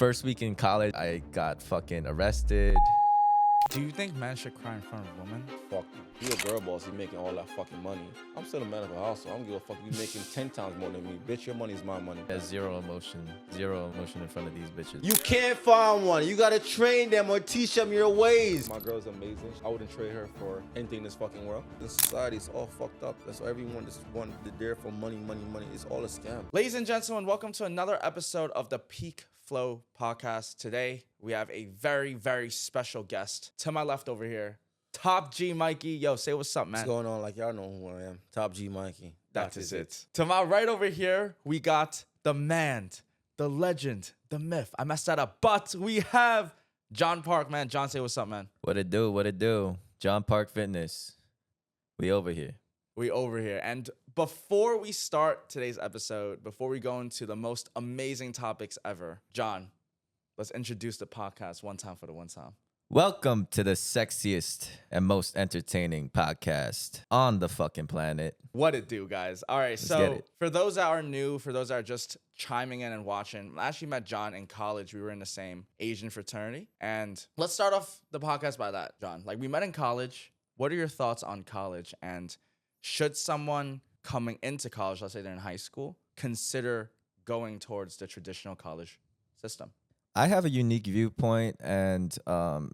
First week in college, I got fucking arrested. Do you think men should cry in front of women? Fuck you. You a girl boss, you making all that fucking money. I'm still a man of the house, so I don't give a fuck. You making 10 times more than me. Bitch, your money is my money. There's zero emotion in front of these bitches. You can't find one. You gotta train them or teach them your ways. My girl's amazing. I wouldn't trade her for anything in this fucking world. This society is all fucked up. That's why everyone just want there for money. It's all a scam. Ladies and gentlemen, welcome to another episode of the Peak Flow podcast. Today, we have a very, very special guest. To my left over here, Top G Mikey. Yo, say what's up, man. What's going on? Like, y'all know who I am. Top G Mikey. That is it. To my right over here, we got the man, the legend, the myth. I messed that up, but we have John Park, man. John, say what's up, man. What it do? John Park Fitness. We over here. And before we start today's episode, before we go into the most amazing topics ever, John, let's introduce the podcast one time for the one time. Welcome to the sexiest and most entertaining podcast on the fucking planet. What it do, guys? All right, Let's get so it. for those that are new, for those that are just chiming in and watching, I actually met John in college. We were in the same Asian fraternity. And let's start off the podcast by that, John. Like, we met in college. What are your thoughts on college? And should someone coming into college, let's say they're in high school, consider going towards the traditional college system? I have a unique viewpoint, and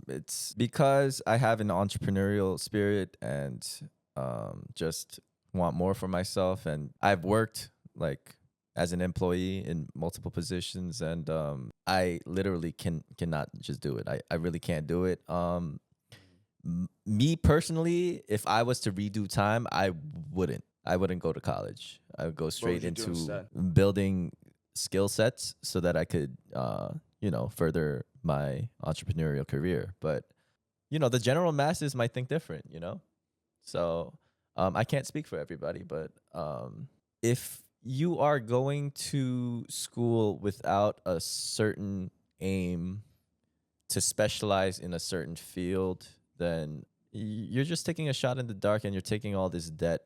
it's because I have an entrepreneurial spirit and just want more for myself. And I've worked like as an employee in multiple positions, and I literally cannot just do it. I really can't do it. Me personally, if I was to redo time, I wouldn't go to college. I would go straight into building skill sets so that I could further my entrepreneurial career. But the general masses might think different, so I can't speak for everybody, but if you are going to school without a certain aim to specialize in a certain field, then you're just taking a shot in the dark, and you're taking all this debt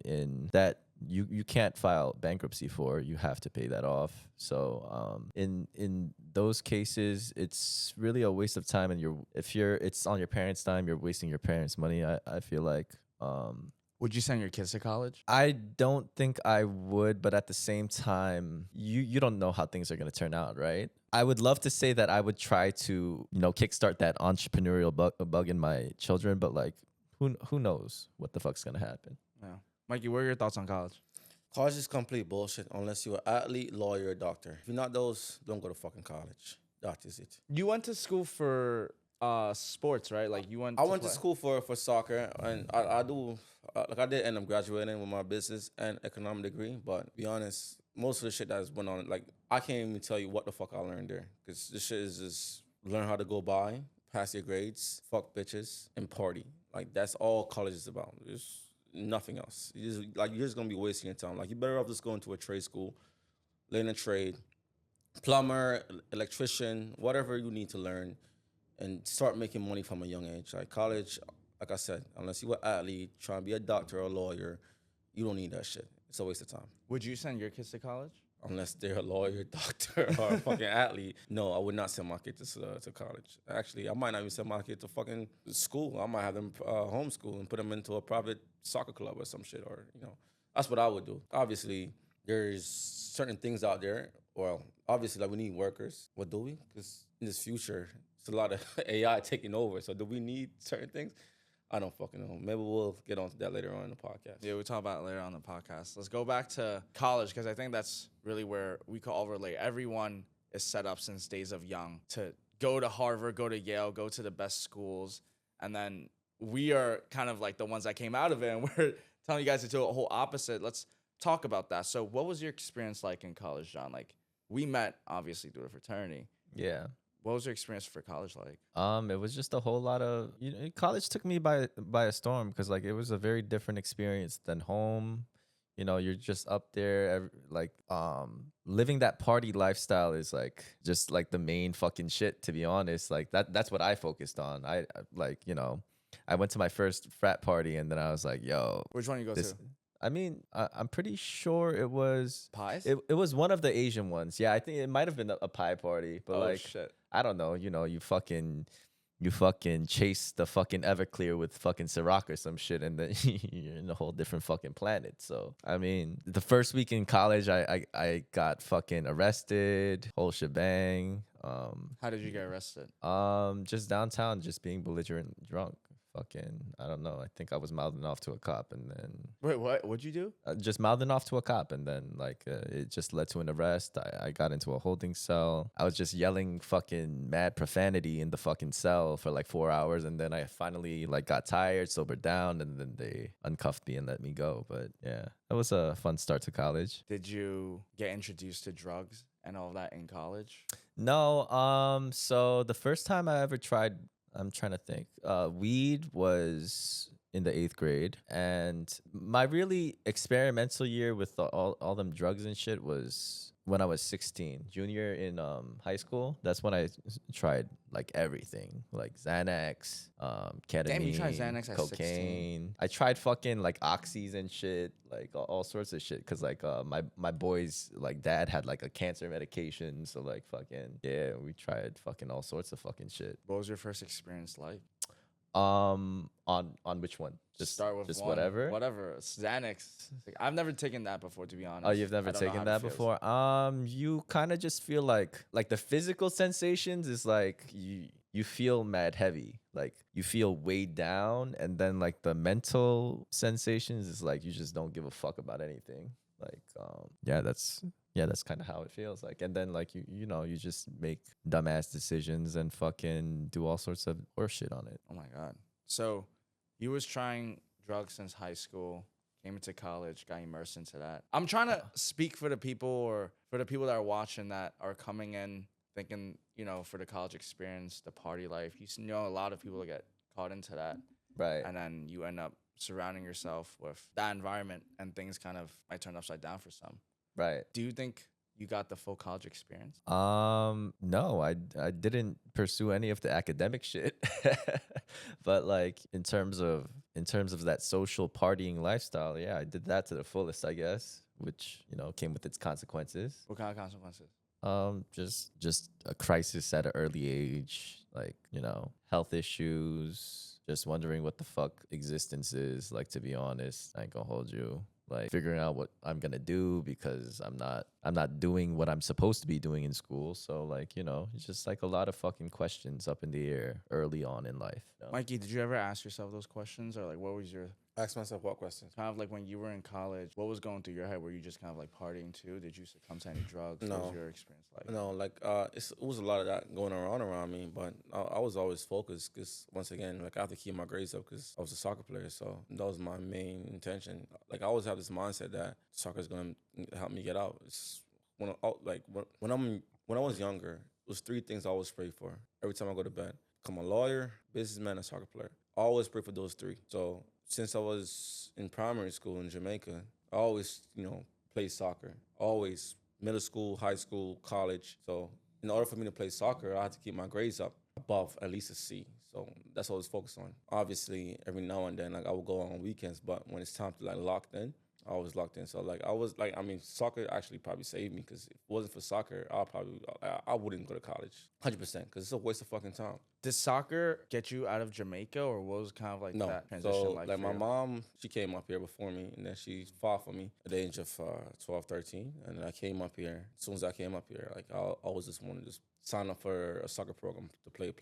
in that you can't file bankruptcy for. You have to pay that off. So in those cases, it's really a waste of time, and it's on your parents' time, you're wasting your parents' money. I feel like Would you send your kids to college? I don't think I would, but at the same time, you don't know how things are going to turn out, right? I would love to say that I would try to, kickstart that entrepreneurial bug in my children, but like, who knows what the fuck's going to happen? Yeah. Mikey, what are your thoughts on college? College is complete bullshit unless you're an athlete, lawyer, or doctor. If you're not those, don't go to fucking college. That is it. You went to school for sports, right? Like you went. I went to school for soccer, and I did end up graduating with my business and economic degree. But to be honest, most of the shit that's went on, like I can't even tell you what the fuck I learned there, because this shit is just learn how to go by, pass your grades, fuck bitches, and party. Like that's all college is about. There's nothing else. You're just gonna be wasting your time. Like you better off just going to a trade school, learn a trade, plumber, electrician, whatever you need to learn, and start making money from a young age. Like college, like I said, unless you're an athlete, trying to be a doctor or a lawyer, you don't need that shit. It's a waste of time. Would you send your kids to college? Unless they're a lawyer, doctor, or a fucking athlete. No, I would not send my kid to college. Actually, I might not even send my kid to fucking school. I might have them homeschool and put them into a private soccer club or some shit, or, that's what I would do. Obviously, there's certain things out there. Well, obviously, like we need workers. What do we? Because in this future, it's a lot of AI taking over. So do we need certain things? I don't fucking know. Maybe we'll get on to that later on in the podcast. Yeah, we'll talk about it later on the podcast. Let's go back to college, because I think that's really where we could all relate. Everyone is set up since days of young to go to Harvard, go to Yale, go to the best schools. And then we are kind of like the ones that came out of it, and we're telling you guys to do a whole opposite. Let's talk about that. So what was your experience like in college, John? Like, we met, obviously, through a fraternity. Yeah. What was your experience for college like? It was just a whole lot of, college took me by a storm, because like it was a very different experience than home. You're just up there, living that party lifestyle is like just like the main fucking shit, to be honest. Like that's what I focused on. I went to my first frat party, and then I was like, yo, Which one you go to? I mean, I'm pretty sure it was Pies? it was one of the Asian ones. Yeah, I think it might have been a pie party, but Oh, like shit. I don't know. You fucking chase the fucking Everclear with fucking Ciroc or some shit, and then you're in a whole different fucking planet. So I mean, the first week in college, I got fucking arrested, whole shebang. How did you get arrested? Just downtown, just being belligerent drunk. Fucking, I don't know. I think I was mouthing off to a cop, and then Wait, what? What'd you do? just mouthing off to a cop, and then like it just led to an arrest. I got into a holding cell. I was just yelling fucking mad profanity in the fucking cell for like 4 hours, and then I finally like got tired, sobered down, and then they uncuffed me and let me go. But yeah, that was a fun start to college. Did you get introduced to drugs and all that in college? No, so the first time I ever tried, I'm trying to think. Weed was in the 8th grade, and my really experimental year with all them drugs and shit was when I was 16, junior in high school. That's when I tried like everything, like Xanax, ketamine, Damn, you tried Xanax at 16. cocaine. I tried fucking like oxys and shit, like all sorts of shit. Cause like my boy's like dad had like a cancer medication, so like fucking yeah, we tried fucking all sorts of fucking shit. What was your first experience like? On which one? Just Start with just one. whatever. Whatever. Xanax. Like, I've never taken that before, to be honest. Oh, you've never I don't know taken how it that feels. before? You kind of just feel like the physical sensations is like you feel mad heavy, like you feel weighed down, and then like the mental sensations is like you just don't give a fuck about anything. Like that's kind of how it feels like. And then like you know you just make dumbass decisions and fucking do all sorts of horse shit on it. Oh my God. So you was trying drugs since high school, came into college, got immersed into that. I'm trying to speak for the people or for the people that are watching that are coming in thinking, you know, for the college experience, the party life. You know, a lot of people get caught into that. Right. And then you end up surrounding yourself with that environment and things kind of might turn upside down for some. Right. Do you think you got the full college experience? No, I didn't pursue any of the academic shit. But like in terms of that social partying lifestyle, yeah, I did that to the fullest, I guess, which, you know, came with its consequences. What kind of consequences? Just a crisis at an early age, like, you know, health issues, just wondering what the fuck existence is, like, to be honest. I ain't gonna hold you. Like figuring out what I'm gonna do because I'm not doing what I'm supposed to be doing in school. So like, you know, it's just like a lot of fucking questions up in the air early on in life. You know? Mikey, did you ever ask yourself those questions, or like what was your Ask myself what questions. kind of like when you were in college, what was going through your head? Were you just kind of like partying too? Did you succumb to any drugs? What No. was your experience like? No, like it was a lot of that going around me, but I was always focused because once again, like I have to keep my grades up because I was a soccer player, so that was my main intention. Like I always have this mindset that soccer is gonna help me get out. It's when I was younger, it was 3 things I always pray for every time I go to bed: become a lawyer, businessman, and soccer player. I always pray for those 3. So since I was in primary school in Jamaica, I always, you know, played soccer. Always, middle school, high school, college. So in order for me to play soccer, I had to keep my grades up above at least a C. So that's what I was focused on. Obviously, every now and then, like I would go on weekends, but when it's time to like lock in, I was locked in. So like I was like, I mean, soccer actually probably saved me because if it wasn't for soccer, I wouldn't go to college, 100%, because it's a waste of fucking time. Did soccer get you out of Jamaica, or what was kind of like No. that transition So, like like for my you? mom, she came up here before me, and then she fought for me at the age of 12, 13. And then I came up here. As soon as I came up here, like I always just wanted to just sign up for a soccer program to play,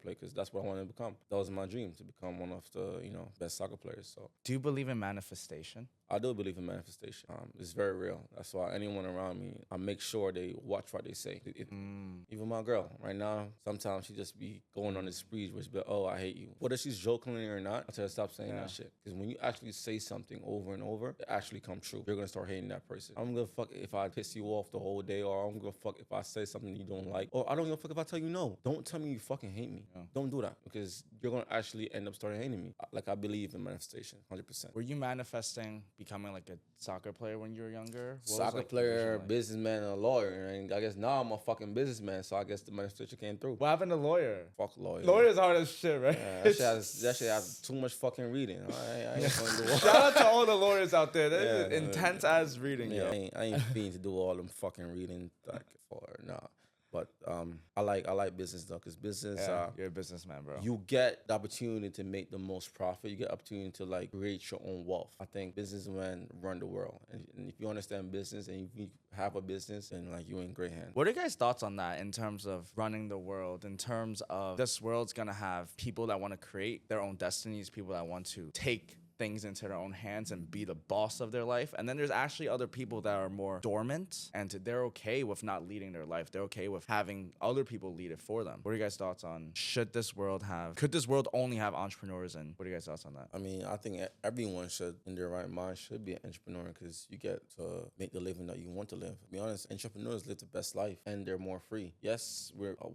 because that's what I wanted to become. That was my dream, to become one of the, you know, best soccer players. So Do you believe in manifestation? I do believe in manifestation. It's very real. That's why anyone around me, I make sure they watch what they say. Even my girl, right now, sometimes she just be going on this spree where she be like, oh, I hate you. Whether she's jokingly or not, I tell her stop saying that shit. Because when you actually say something over and over, it actually comes true. You're going to start hating that person. I'm going to fuck if I piss you off the whole day, or I'm going to fuck if I say something you don't like. Or I don't give a fuck if I tell you no. Don't tell me you fucking hate me. Yeah. Don't do that because you're gonna actually end up starting hating me. Like I believe in manifestation, 100%. Were you manifesting becoming like a soccer player when you were younger? What was, Soccer like, player, vision like? businessman, and a lawyer. And I guess now I'm a fucking businessman, so I guess the manifestation came through. What happened to lawyer? Fuck lawyer. Lawyer's hard as shit, right? Yeah, that shit has too much fucking reading. I ain't gonna do all Shout out to all the lawyers out there. That is Yeah, intense as reading, Yeah, yo. I ain't fiend to do all them fucking reading like for nah. But I like business though, cause business Yeah, you're a businessman, bro. you get the opportunity to make the most profit. You get opportunity to like create your own wealth. I think businessmen run the world, and if you understand business and if you have a business, then like you're in great hands. What are you guys' thoughts on that in terms of running the world, in terms of this world's gonna have people that want to create their own destinies, people that want to take things into their own hands and be the boss of their life. And then there's actually other people that are more dormant and they're okay with not leading their life. They're okay with having other people lead it for them. What are you guys' thoughts on could this world only have entrepreneurs, and what are you guys' thoughts on that? I mean, I think everyone should, in their right mind, should be an entrepreneur because you get to make the living that you want to live. To be honest, entrepreneurs live the best life and they're more free. Yes,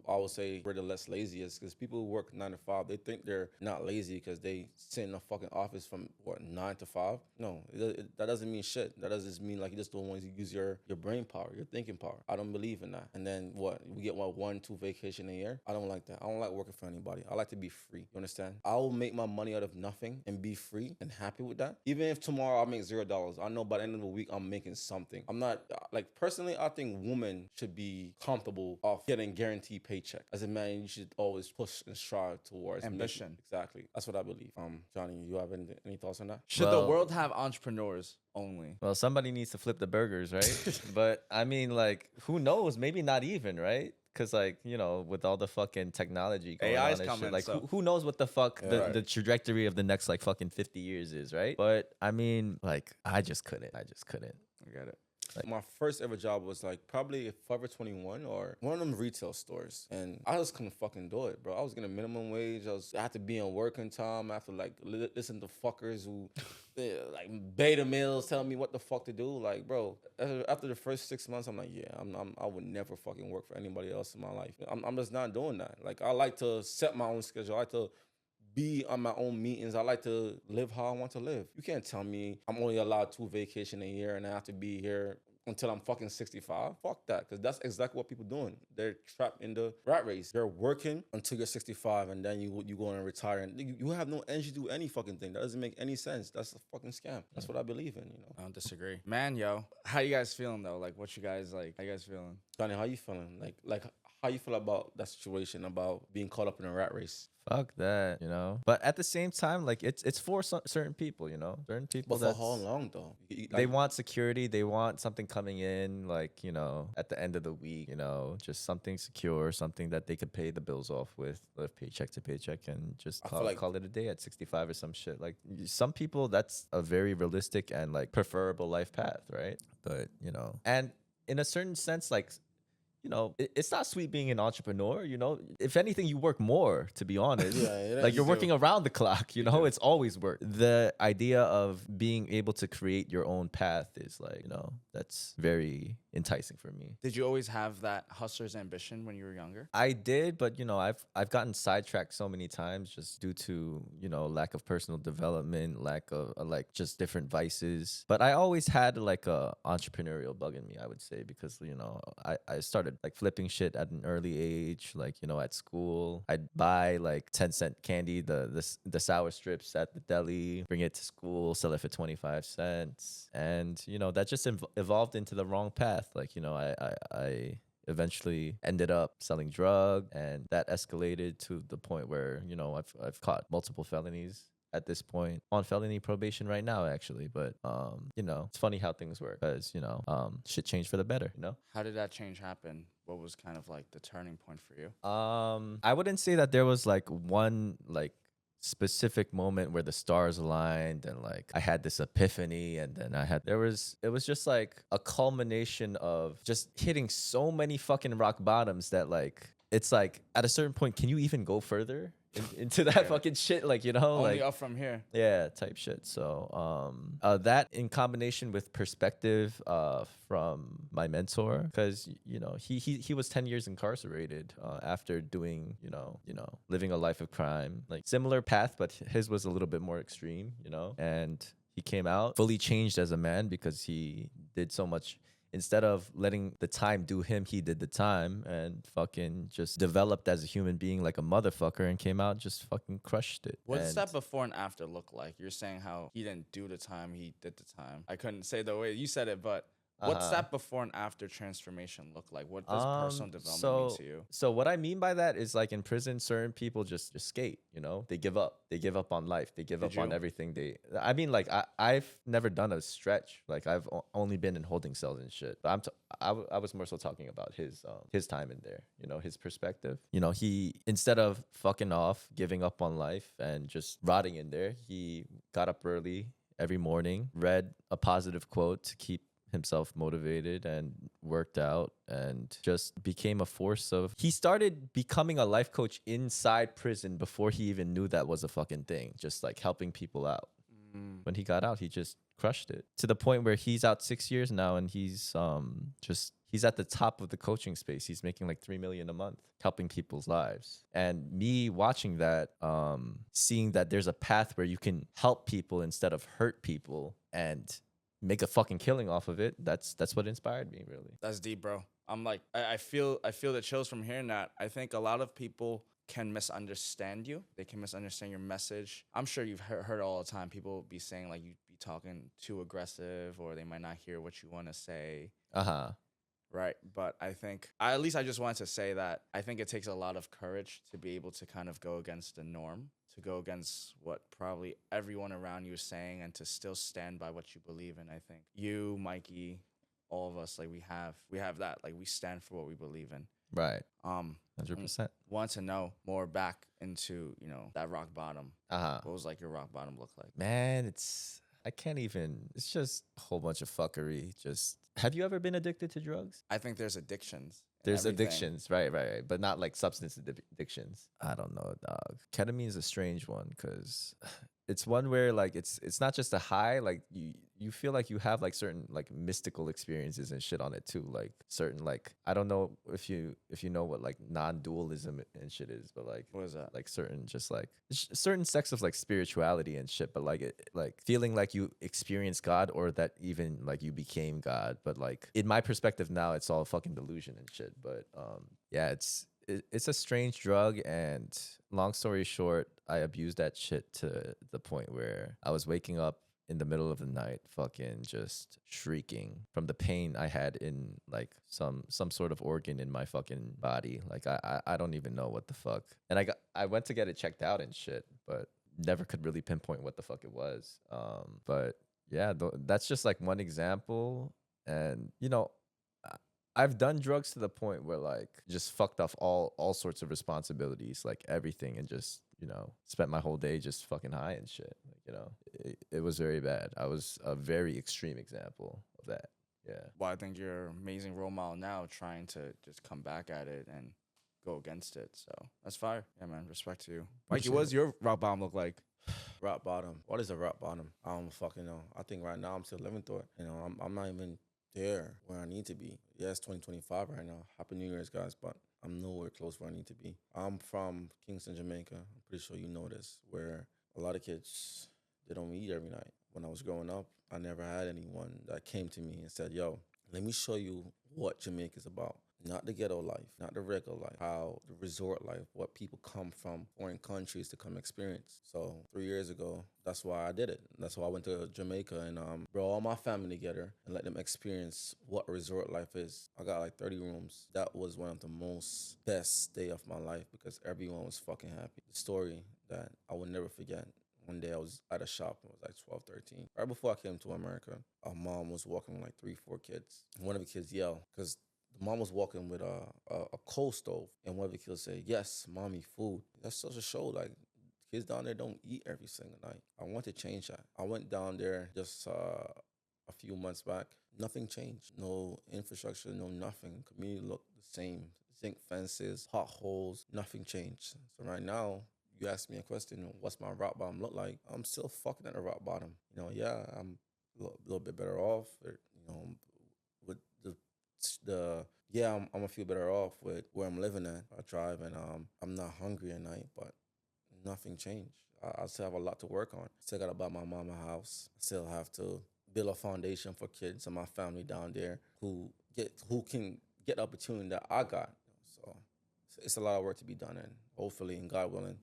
I would say we're the less laziest because people who work 9 to 5, they think they're not lazy because they sit in a fucking office from 9 to 5. No, that doesn't mean shit. That doesn't mean like you just don't want to use your brain power, your thinking power. I don't believe in that. And then we get 1-2 vacation a year. I don't like that. I don't like working for anybody. I like to be free. You understand? I will make my money out of nothing and be free and happy with that. Even if tomorrow I make $0, I know by the end of the week I'm making something. I'm not like personally. I think women should be comfortable of getting guaranteed paycheck. As a man, you should always push and strive towards Ambition. Exactly. That's what I believe. Johnny, you have any thoughts on that? Should the world have entrepreneurs only? Well, somebody needs to flip the burgers, right? But I mean, like, who knows? Maybe not even, right? Because, like, you know, with all the fucking technology going AI's on and coming, shit, like, so- who knows what the fuck Yeah, the trajectory of the next, like, fucking 50 years is, right? But, I mean, like, I just couldn't. I get it. My first ever job was like probably Forever 21 or one of them retail stores. And I just couldn't fucking do it, bro. I was getting minimum wage. I had to be on working time. I have to like listen to fuckers who like beta males telling me what the fuck to do. Like, bro, after the first 6 months, I'm like, yeah, I would never fucking work for anybody else in my life. I'm just not doing that. Like, I like to set my own schedule. I like to be on my own meetings. I like to live how I want to live. You can't tell me I'm only allowed 2 vacations a year and I have to be here until I'm fucking 65. Fuck that, because that's exactly what people doing. They're trapped in the rat race. They're working until you're 65 and then you go and retire and you have no energy to do any fucking thing. That doesn't make any sense. That's a fucking scam. That's what I believe in, you know. I don't disagree. Man, yo, how you guys feeling though? Like, what you guys like? How you guys feeling? Johnny, how you feeling? Like how you feel about that situation, about being caught up in a rat race? Fuck that, you know. But at the same time, like, it's for certain people, you know. Certain people But for how long though? they want security. They want something coming in, like, you know, at the end of the week, you know, just something secure, something that they could pay the bills off with, live paycheck to paycheck, and just call it a day at 65 or some shit. Like, some people, that's a very realistic and like preferable life path, right? But, you know, and in a certain sense, like, you know, it's not sweet being an entrepreneur, you know. If anything, you work more, to be honest. Yeah, like, you're working around the clock, you know. It's always work. The idea of being able to create your own path is like, you know, that's very enticing for me. Did you always have that hustler's ambition when you were younger? I did, but, you know, I've gotten sidetracked so many times just due to, you know, lack of personal development, lack of like just different vices. But I always had like a entrepreneurial bug in me, I would say, because, you know, I started like flipping shit at an early age. Like, you know, at school, I'd buy like 10-cent candy, the sour strips at the deli, bring it to school, sell it for 25 cents. And, you know, that just evolved into the wrong path. Like, you know, I eventually ended up selling drug, and that escalated to the point where, you know, I've caught multiple felonies at this point, on felony probation right now, actually. But, you know, it's funny how things work, because, you know, shit changed for the better, you know? How did that change happen? What was kind of like the turning point for you? I wouldn't say that there was like one like specific moment where the stars aligned and like I had this epiphany, and then it was just like a culmination of just hitting so many fucking rock bottoms that like, it's like at a certain point, can you even go further? into that fucking shit, like, you know, Only like up from here. yeah, type shit. So that in combination with perspective from my mentor, because you know he was 10 years incarcerated after doing living a life of crime, like similar path, but his was a little bit more extreme, you know, and he came out fully changed as a man because he did so much. Instead of letting the time do him, he did the time and fucking just developed as a human being like a motherfucker and came out and just fucking crushed it. What does And that before and after look like? You're saying how he didn't do the time, he did the time. I couldn't say the way you said it, but what's that before and after transformation look like? What does personal development mean to you? So what I mean by that is like in prison, certain people just skate, you know, they give up. They give up on life. They give Did up on you? everything. I mean, like I've never done a stretch. Like I've only been in holding cells and shit. But I was more so talking about his time in there, you know, his perspective. You know, he, instead of fucking off, giving up on life and just rotting in there, he got up early every morning, read a positive quote to keep himself motivated and worked out and just became a force of. He started becoming a life coach inside prison before he even knew that was a fucking thing, just like helping people out. When he got out, he just crushed it to the point where he's out 6 years now and he's at the top of the coaching space. He's making like 3 million a month helping people's lives. And me watching that, seeing that there's a path where you can help people instead of hurt people and make a fucking killing off of it. That's what inspired me, really. That's deep, bro. I'm like, I feel the chills from hearing that. I think a lot of people can misunderstand you. They can misunderstand your message. I'm sure you've heard all the time people be saying like you be talking too aggressive, or they might not hear what you want to say. Right. But I think, at least I just wanted to say that I think it takes a lot of courage to be able to kind of go against the norm, to go against what probably everyone around you is saying, and to still stand by what you believe in. I think you, Mikey, all of us, like we have that, like we stand for what we believe in. Right. 100%. Want to know more back into, you know, that rock bottom. What was like your rock bottom look like? Man, it's just a whole bunch of fuckery. Just, have you ever been addicted to drugs? I think there's addictions. There's addictions, right, but not like substance addictions. I don't know, dog. Ketamine is a strange one because it's one where like it's not just a high. Like you feel like you have like certain like mystical experiences and shit on it too. Like certain, like, I don't know if you know what like non-dualism and shit is, but like, what is that? Like certain, just like certain sects of like spirituality and shit. But like like feeling like you experience God, or that even like you became God. But like in my perspective now, it's all fucking delusion and shit. But yeah, it's a strange drug, and long story short, I abused that shit to the point where I was waking up in the middle of the night fucking just shrieking from the pain I had in like some sort of organ in my fucking body. Like I don't even know what the fuck. And I went to get it checked out and shit, but never could really pinpoint what the fuck it was. But yeah, that's just like one example. And you know, I've done drugs to the point where like just fucked off all sorts of responsibilities, like everything, and just, you know, spent my whole day just fucking high and shit. Like, you know, it was very bad. I was a very extreme example of that. Yeah. Well, I think you're an amazing role model now, trying to just come back at it and go against it. So that's fire. Yeah, man. Respect to you. Mikey, what does your rock bottom look like? Rock bottom. What is a rock bottom? I don't fucking know. I think right now I'm still living through it. You know, I'm not even there where I need to be. Yeah, it's 2025 right now. Happy New Year's, guys, but I'm nowhere close where I need to be. I'm from Kingston, Jamaica. I'm pretty sure you know this, where a lot of kids, they don't eat every night. When I was growing up, I never had anyone that came to me and said, yo, let me show you what Jamaica's about. Not the ghetto life, not the regular life, how the resort life, what people come from foreign countries to come experience. So 3 years ago, that's why I did it. That's why I went to Jamaica and brought all my family together and let them experience what resort life is. I got like 30 rooms. That was one of the most best day of my life because everyone was fucking happy. The story that I would never forget. One day I was at a shop, I was like 12, 13. Right before I came to America, a mom was walking with like 3, 4 kids. One of the kids yelled because the mom was walking with a coal stove, and one of the kids said, yes, mommy, food. That's such a show. Like, kids down there don't eat every single night. I want to change that. I went down there just a few months back. Nothing changed. No infrastructure, no nothing. Community looked the same. Zinc fences, potholes, nothing changed. So right now, you ask me a question, what's my rock bottom look like? I'm still fucking at a rock bottom. Yeah, I'm a little bit better off. With I'm gonna feel better off with where I'm living at. I drive and I'm not hungry at night, but nothing changed. I still have a lot to work on. Still gotta buy my mama a house. Still have to build a foundation for kids and my family down there who can get the opportunity that I got. So it's a lot of work to be done, and hopefully, and God willing,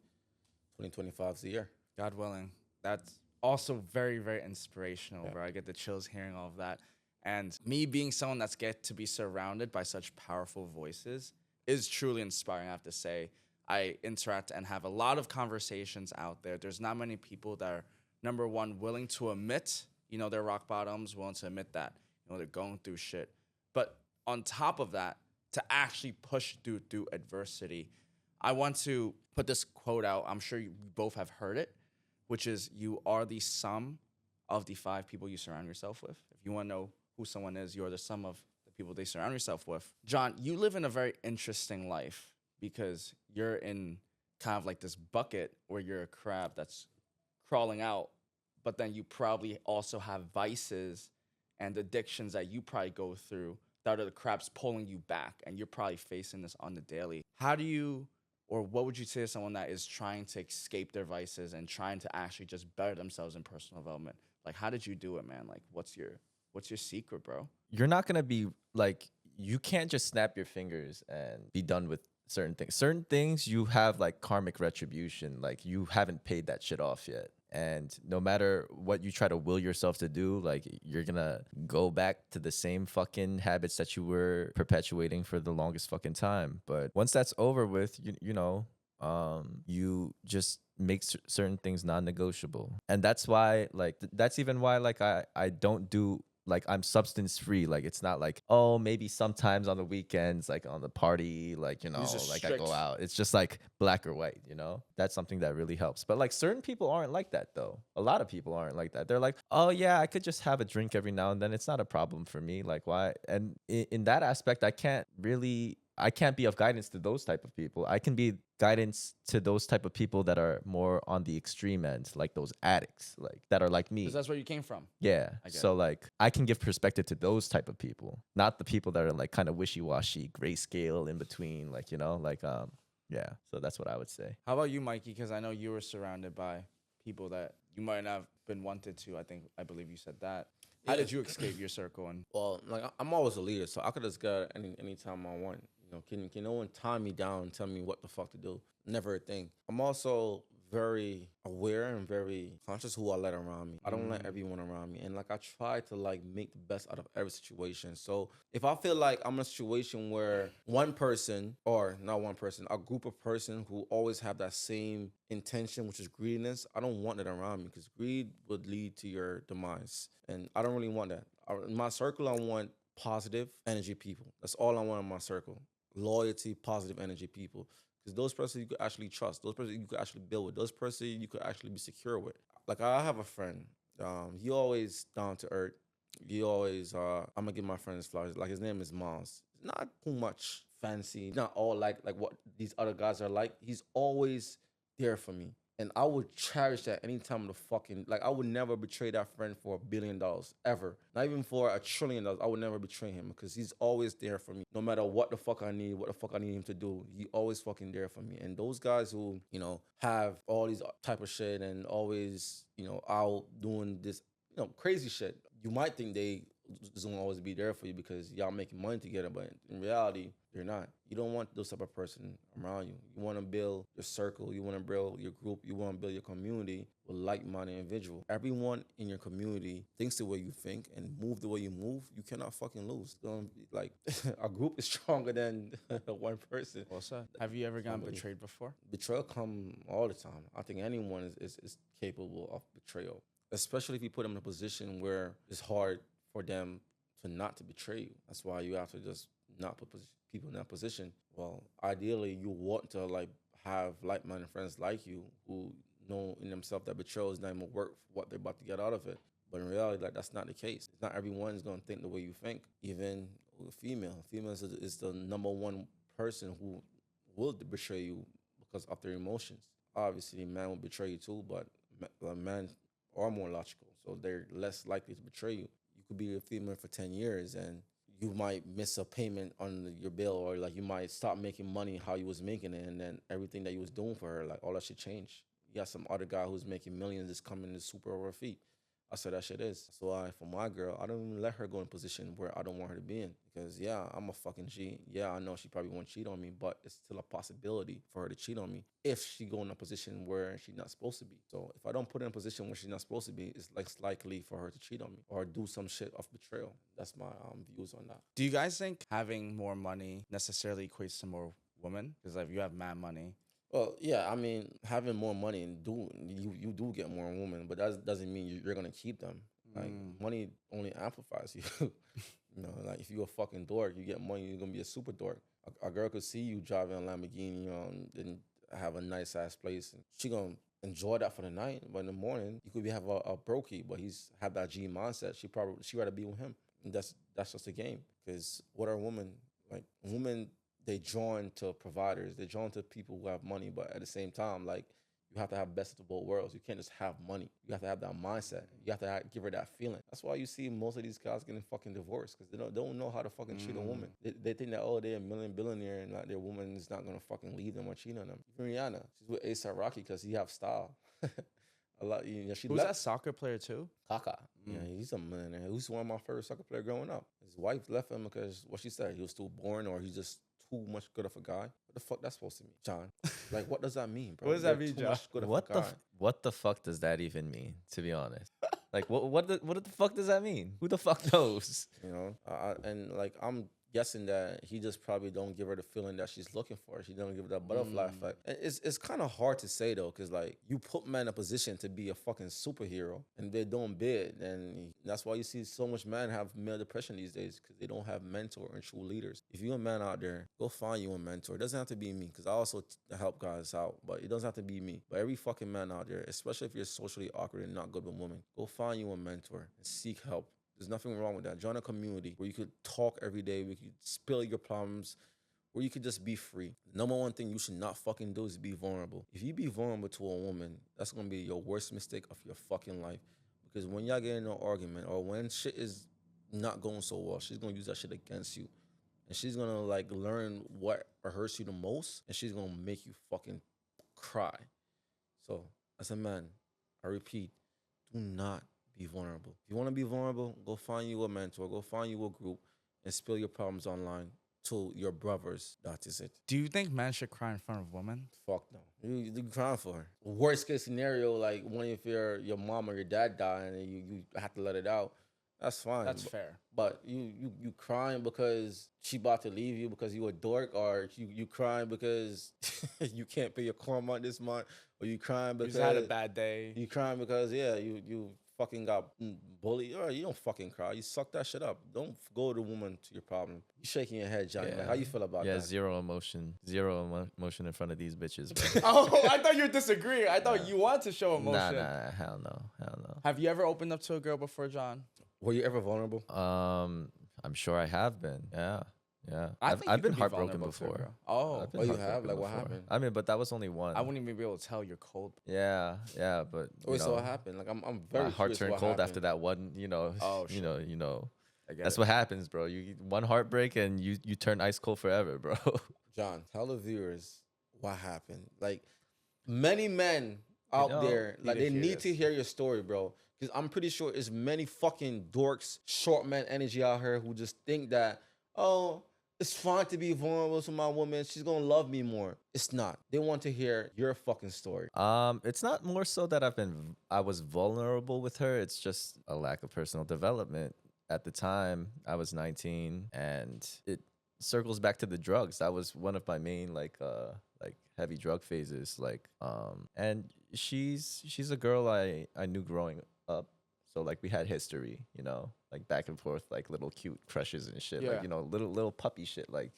2025 is the year. God willing. That's also very, very inspirational, Yeah. bro. I get the chills hearing all of that. And me being someone that's get to be surrounded by such powerful voices is truly inspiring, I have to say. I interact and have a lot of conversations out there. There's not many people that are, number one, willing to admit, their rock bottoms, willing to admit that, they're going through shit. But on top of that, to actually push through adversity. I want to put this quote out. I'm sure you both have heard it, which is, you are the sum of the 5 people you surround yourself with. If you want to know who someone is, you're the sum of the people they surround yourself with. John, you live in a very interesting life because you're in kind of like this bucket where you're a crab that's crawling out, but then you probably also have vices and addictions that you probably go through that are the crabs pulling you back, and you're probably facing this on the daily. How do you, or what would you say to someone that is trying to escape their vices and trying to actually just better themselves in personal development? Like, how did you do it, man? Like, what's your secret, bro? You're not gonna be like, you can't just snap your fingers and be done with certain things. Certain things you have like karmic retribution, like you haven't paid that shit off yet. And no matter what you try to will yourself to do, like you're gonna go back to the same fucking habits that you were perpetuating for the longest fucking time. But once that's over with, you just make certain things non-negotiable. And that's why, like, that's even why, like, I don't do, like, I'm substance free. Like, it's not like, oh, maybe sometimes on the weekends, like on the party, like, like I go out. It's just like black or white, That's something that really helps. But like certain people aren't like that though. A lot of people aren't like that. They're like, oh yeah, I could just have a drink every now and then. It's not a problem for me. Like, why? And in that aspect, I can't be of guidance to those type of people. I can be guidance to those type of people that are more on the extreme end, like those addicts, like that are like me. Because that's where you came from. Yeah. So like I can give perspective to those type of people, not the people that are like kind of wishy-washy, grayscale in between, like, yeah. So that's what I would say. How about you, Mikey? Because I know you were surrounded by people that you might not have been wanted to. I believe you said that. How did you escape your circle? And Well, like I'm always a leader, so I could just go any time I want. Can no one tie me down and tell me what the fuck to do? Never a thing. I'm also very aware and very conscious who I let around me. I don't let everyone around me, and like I try to like make the best out of every situation. So if I feel like I'm in a situation where one person, or not one person, a group of person who always have that same intention, which is greediness, I don't want it around me, because greed would lead to your demise, and I don't really want that. In my circle, I want positive energy people. That's all I want in my circle. Loyalty, positive energy people. Because those persons you could actually trust. Those persons you could actually build with. Those persons you could actually be secure with. Like, I have a friend. He always down to earth. He always, I'm going to give my friend his flowers. Like, his name is Miles. Not too much fancy. Not all like what these other guys are like. He's always there for me. And I would cherish that anytime the fucking, like, I would never betray that friend for $1 billion, ever. Not even for $1 trillion. I would never betray him, because he's always there for me. No matter what the fuck I need, what the fuck I need him to do, he always fucking there for me. And those guys who, have all these type of shit and always, out doing this, crazy shit, you might think they just won't always be there for you because y'all making money together, but in reality, they're not. You don't want those type of person around you. You want to build your circle. You want to build your group. You want to build your community with like-minded individual. Everyone in your community thinks the way you think and move the way you move. You cannot fucking lose. Like, a group is stronger than one person. Well said. Have you ever gotten betrayed before? Betrayal come all the time. I think anyone is capable of betrayal, especially if you put them in a position where it's hard for them to betray you. That's why you have to just not put people in that position. Well, ideally, you want to like have like-minded friends like you who know in themselves that betrayal is not even worth what they're about to get out of it. But in reality, like, that's not the case. Not everyone's gonna think the way you think. Even a female. Females is the number one person who will betray you because of their emotions. obviously man will betray you too, but men are more logical, so they're less likely to betray you. You could be a female for 10 years and you might miss a payment on your bill, or like you might stop making money how you was making it, and then everything that you was doing for her, like all that shit change. You got some other guy who's making millions is coming to super over her feet. I said that shit is. So for my girl, I don't even let her go in a position where I don't want her to be in. Because yeah, I'm a fucking G. Yeah, I know she probably won't cheat on me, but it's still a possibility for her to cheat on me if she go in a position where she's not supposed to be. So if I don't put her in a position where she's not supposed to be, it's less likely for her to cheat on me or do some shit of betrayal. That's my views on that. Do you guys think having more money necessarily equates to more women? Because like, if you have mad money. Well, yeah, I mean, having more money and you do get more women, but that doesn't mean you're gonna keep them. Like money only amplifies you. You know, like if you're a fucking dork, you get money, you're gonna be a super dork. A girl could see you driving a Lamborghini, and have a nice ass place, and she gonna enjoy that for the night. But in the morning, you could have a brokey, but he's have that G mindset. She rather be with him, and that's just a game. Because what are women like? Women, they drawn to providers. They're drawn to people who have money, but at the same time, like you have to have best of both worlds. You can't just have money. You have to have that mindset. You have to give her that feeling. That's why you see most of these guys getting fucking divorced, because they don't know how to fucking treat a woman. They think that, oh, they're a billionaire and like their woman is not gonna fucking leave them or cheat on them. Even Rihanna, she's with A$AP Rocky because he have style. A lot. You know, Who's that soccer player too? Kaka. Yeah, he's a millionaire. He was one of my favorite soccer player growing up. His wife left him because what she said, he was too boring or he's just too much good of a guy. What the fuck that's supposed to mean, John? Like, what does that mean, bro? What does that mean, John? What the fuck does that even mean? To be honest, like what the fuck does that mean? Who the fuck knows? You know, and like I'm guessing that he just probably don't give her the feeling that she's looking for. She don't give her that butterfly effect. And it's kind of hard to say though, because like you put men in a position to be a fucking superhero and they don't bid, and that's why you see so much men have male depression these days, because they don't have mentor and true leaders. If you're a man out there, go find you a mentor. It doesn't have to be me, because I also help guys out, but it doesn't have to be me. But every fucking man out there, especially if you're socially awkward and not good with women, go find you a mentor and seek help. There's nothing wrong with that. Join a community where you could talk every day, where you could spill your problems, where you could just be free. Number one thing you should not fucking do is be vulnerable. If you be vulnerable to a woman, that's gonna be your worst mistake of your fucking life. Because when y'all get in an argument or when shit is not going so well, she's gonna use that shit against you. And she's gonna like learn what hurts you the most, and she's gonna make you fucking cry. So as a man, I repeat, do not be vulnerable. If you want to be vulnerable, go find you a mentor, go find you a group, and spill your problems online to your brothers. That is it. Do you think men should cry in front of women? Fuck no. You crying for her. Worst case scenario, like when if your mom or your dad die and you have to let it out, that's fine. That's fair. But you crying because she about to leave you because you a dork, or you crying because you can't pay your car month this month, or you crying because you had a bad day. You crying because you fucking got bullied. Or you don't fucking cry. You suck that shit up. Don't go to woman to your problem. You shaking your head, Johnny. Yeah. Like, how you feel about that? Yeah, zero emotion in front of these bitches, bro. Oh, I thought you were disagreeing. I thought you wanted to show emotion. Nah, hell no. Have you ever opened up to a girl before, John? Were you ever vulnerable? I'm sure I have been. Yeah. I've been heartbroken before. Oh, you have? Like, what happened? I mean, but that was only one. I wouldn't even be able to tell you're cold. Yeah, but wait, so what happened? Like, I'm very. My heart turned cold after that one. Oh, sure. That's what happens, bro. You one heartbreak and you turn ice cold forever, bro. John, tell the viewers what happened. Like, many men out there, like they need to hear your story, bro. Because I'm pretty sure there's many fucking dorks, short man energy out here who just think that, oh, it's fine to be vulnerable to my woman. She's gonna love me more. It's not. They want to hear your fucking story. It's not more so that I was vulnerable with her. It's just a lack of personal development. At the time, I was 19, and it circles back to the drugs. That was one of my main like heavy drug phases. And she's a girl I knew growing up. So like we had history, like back and forth, like little cute crushes and shit. Yeah. Like, little puppy shit, like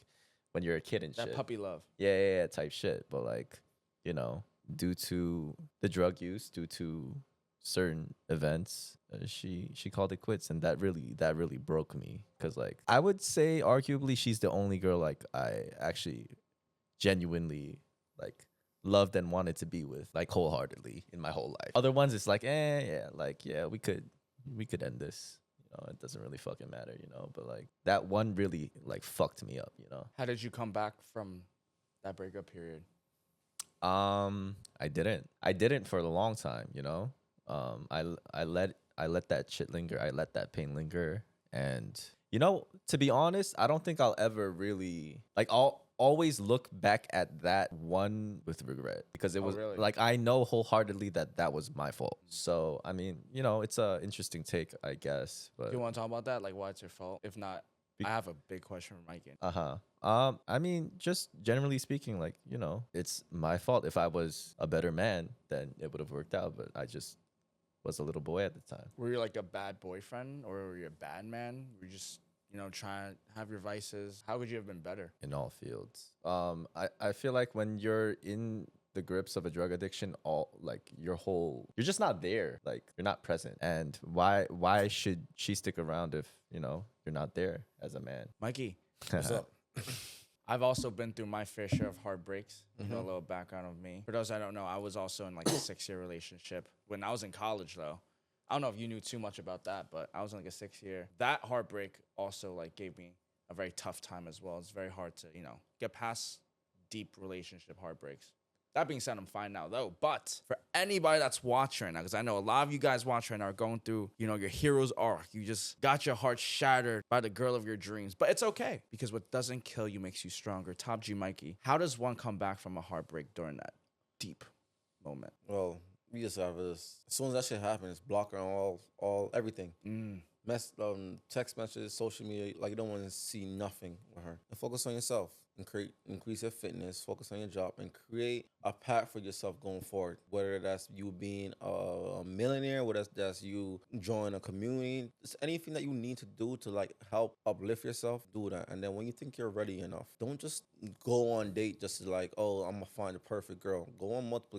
when you're a kid and shit. That puppy love. Yeah, type shit. But like, due to the drug use, due to certain events, she called it quits, and that really broke me. Cause like I would say arguably she's the only girl like I actually genuinely like loved and wanted to be with, like wholeheartedly in my whole life. Other ones, it's like, yeah, like yeah, we could end this. It doesn't really fucking matter, But like that one really like fucked me up, How did you come back from that breakup period? I didn't for a long time, I let that shit linger. I let that pain linger. And to be honest, I don't think I'll ever really like I'll always look back at that one with regret because it was really? like I know wholeheartedly that was my fault. So I mean, it's a interesting take, I guess. But Do you want to talk about that? Like, why it's your fault? If not, I have a big question for Mikey. I mean, just generally speaking, like, it's my fault. If I was a better man, then it would have worked out. But I just was a little boy at the time. Were you like a bad boyfriend or were you a bad man? Were you just, trying to have your vices? How could you have been better? In all fields. I feel like when you're in the grips of a drug addiction, you're just not there. Like you're not present. And why should she stick around if, you're not there as a man? Mikey, What's up? I've also been through my fair share of heartbreaks. A little background of me. For those that don't know, I was also in like a 6-year relationship when I was in college though. I don't know if you knew too much about that, but I was in like a 6-year. That heartbreak also like gave me a very tough time as well. It's very hard to, get past deep relationship heartbreaks. That being said, I'm fine now though. But for anybody that's watching right now, because I know a lot of you guys watching right now are going through, your hero's arc. You just got your heart shattered by the girl of your dreams. But it's okay because what doesn't kill you makes you stronger. Top G Mikey, how does one come back from a heartbreak during that deep moment? Well, we just have this. As soon as that shit happens, block her on all everything. Text messages, social media. Like you don't want to see nothing with her. And focus on yourself and increase your fitness. Focus on your job and create a path for yourself going forward. Whether that's you being a millionaire, whether that's you join a community, it's anything that you need to do to like help uplift yourself. Do that, and then when you think you're ready enough, don't just go on date just to like, oh, I'm gonna find the perfect girl. Go on multiple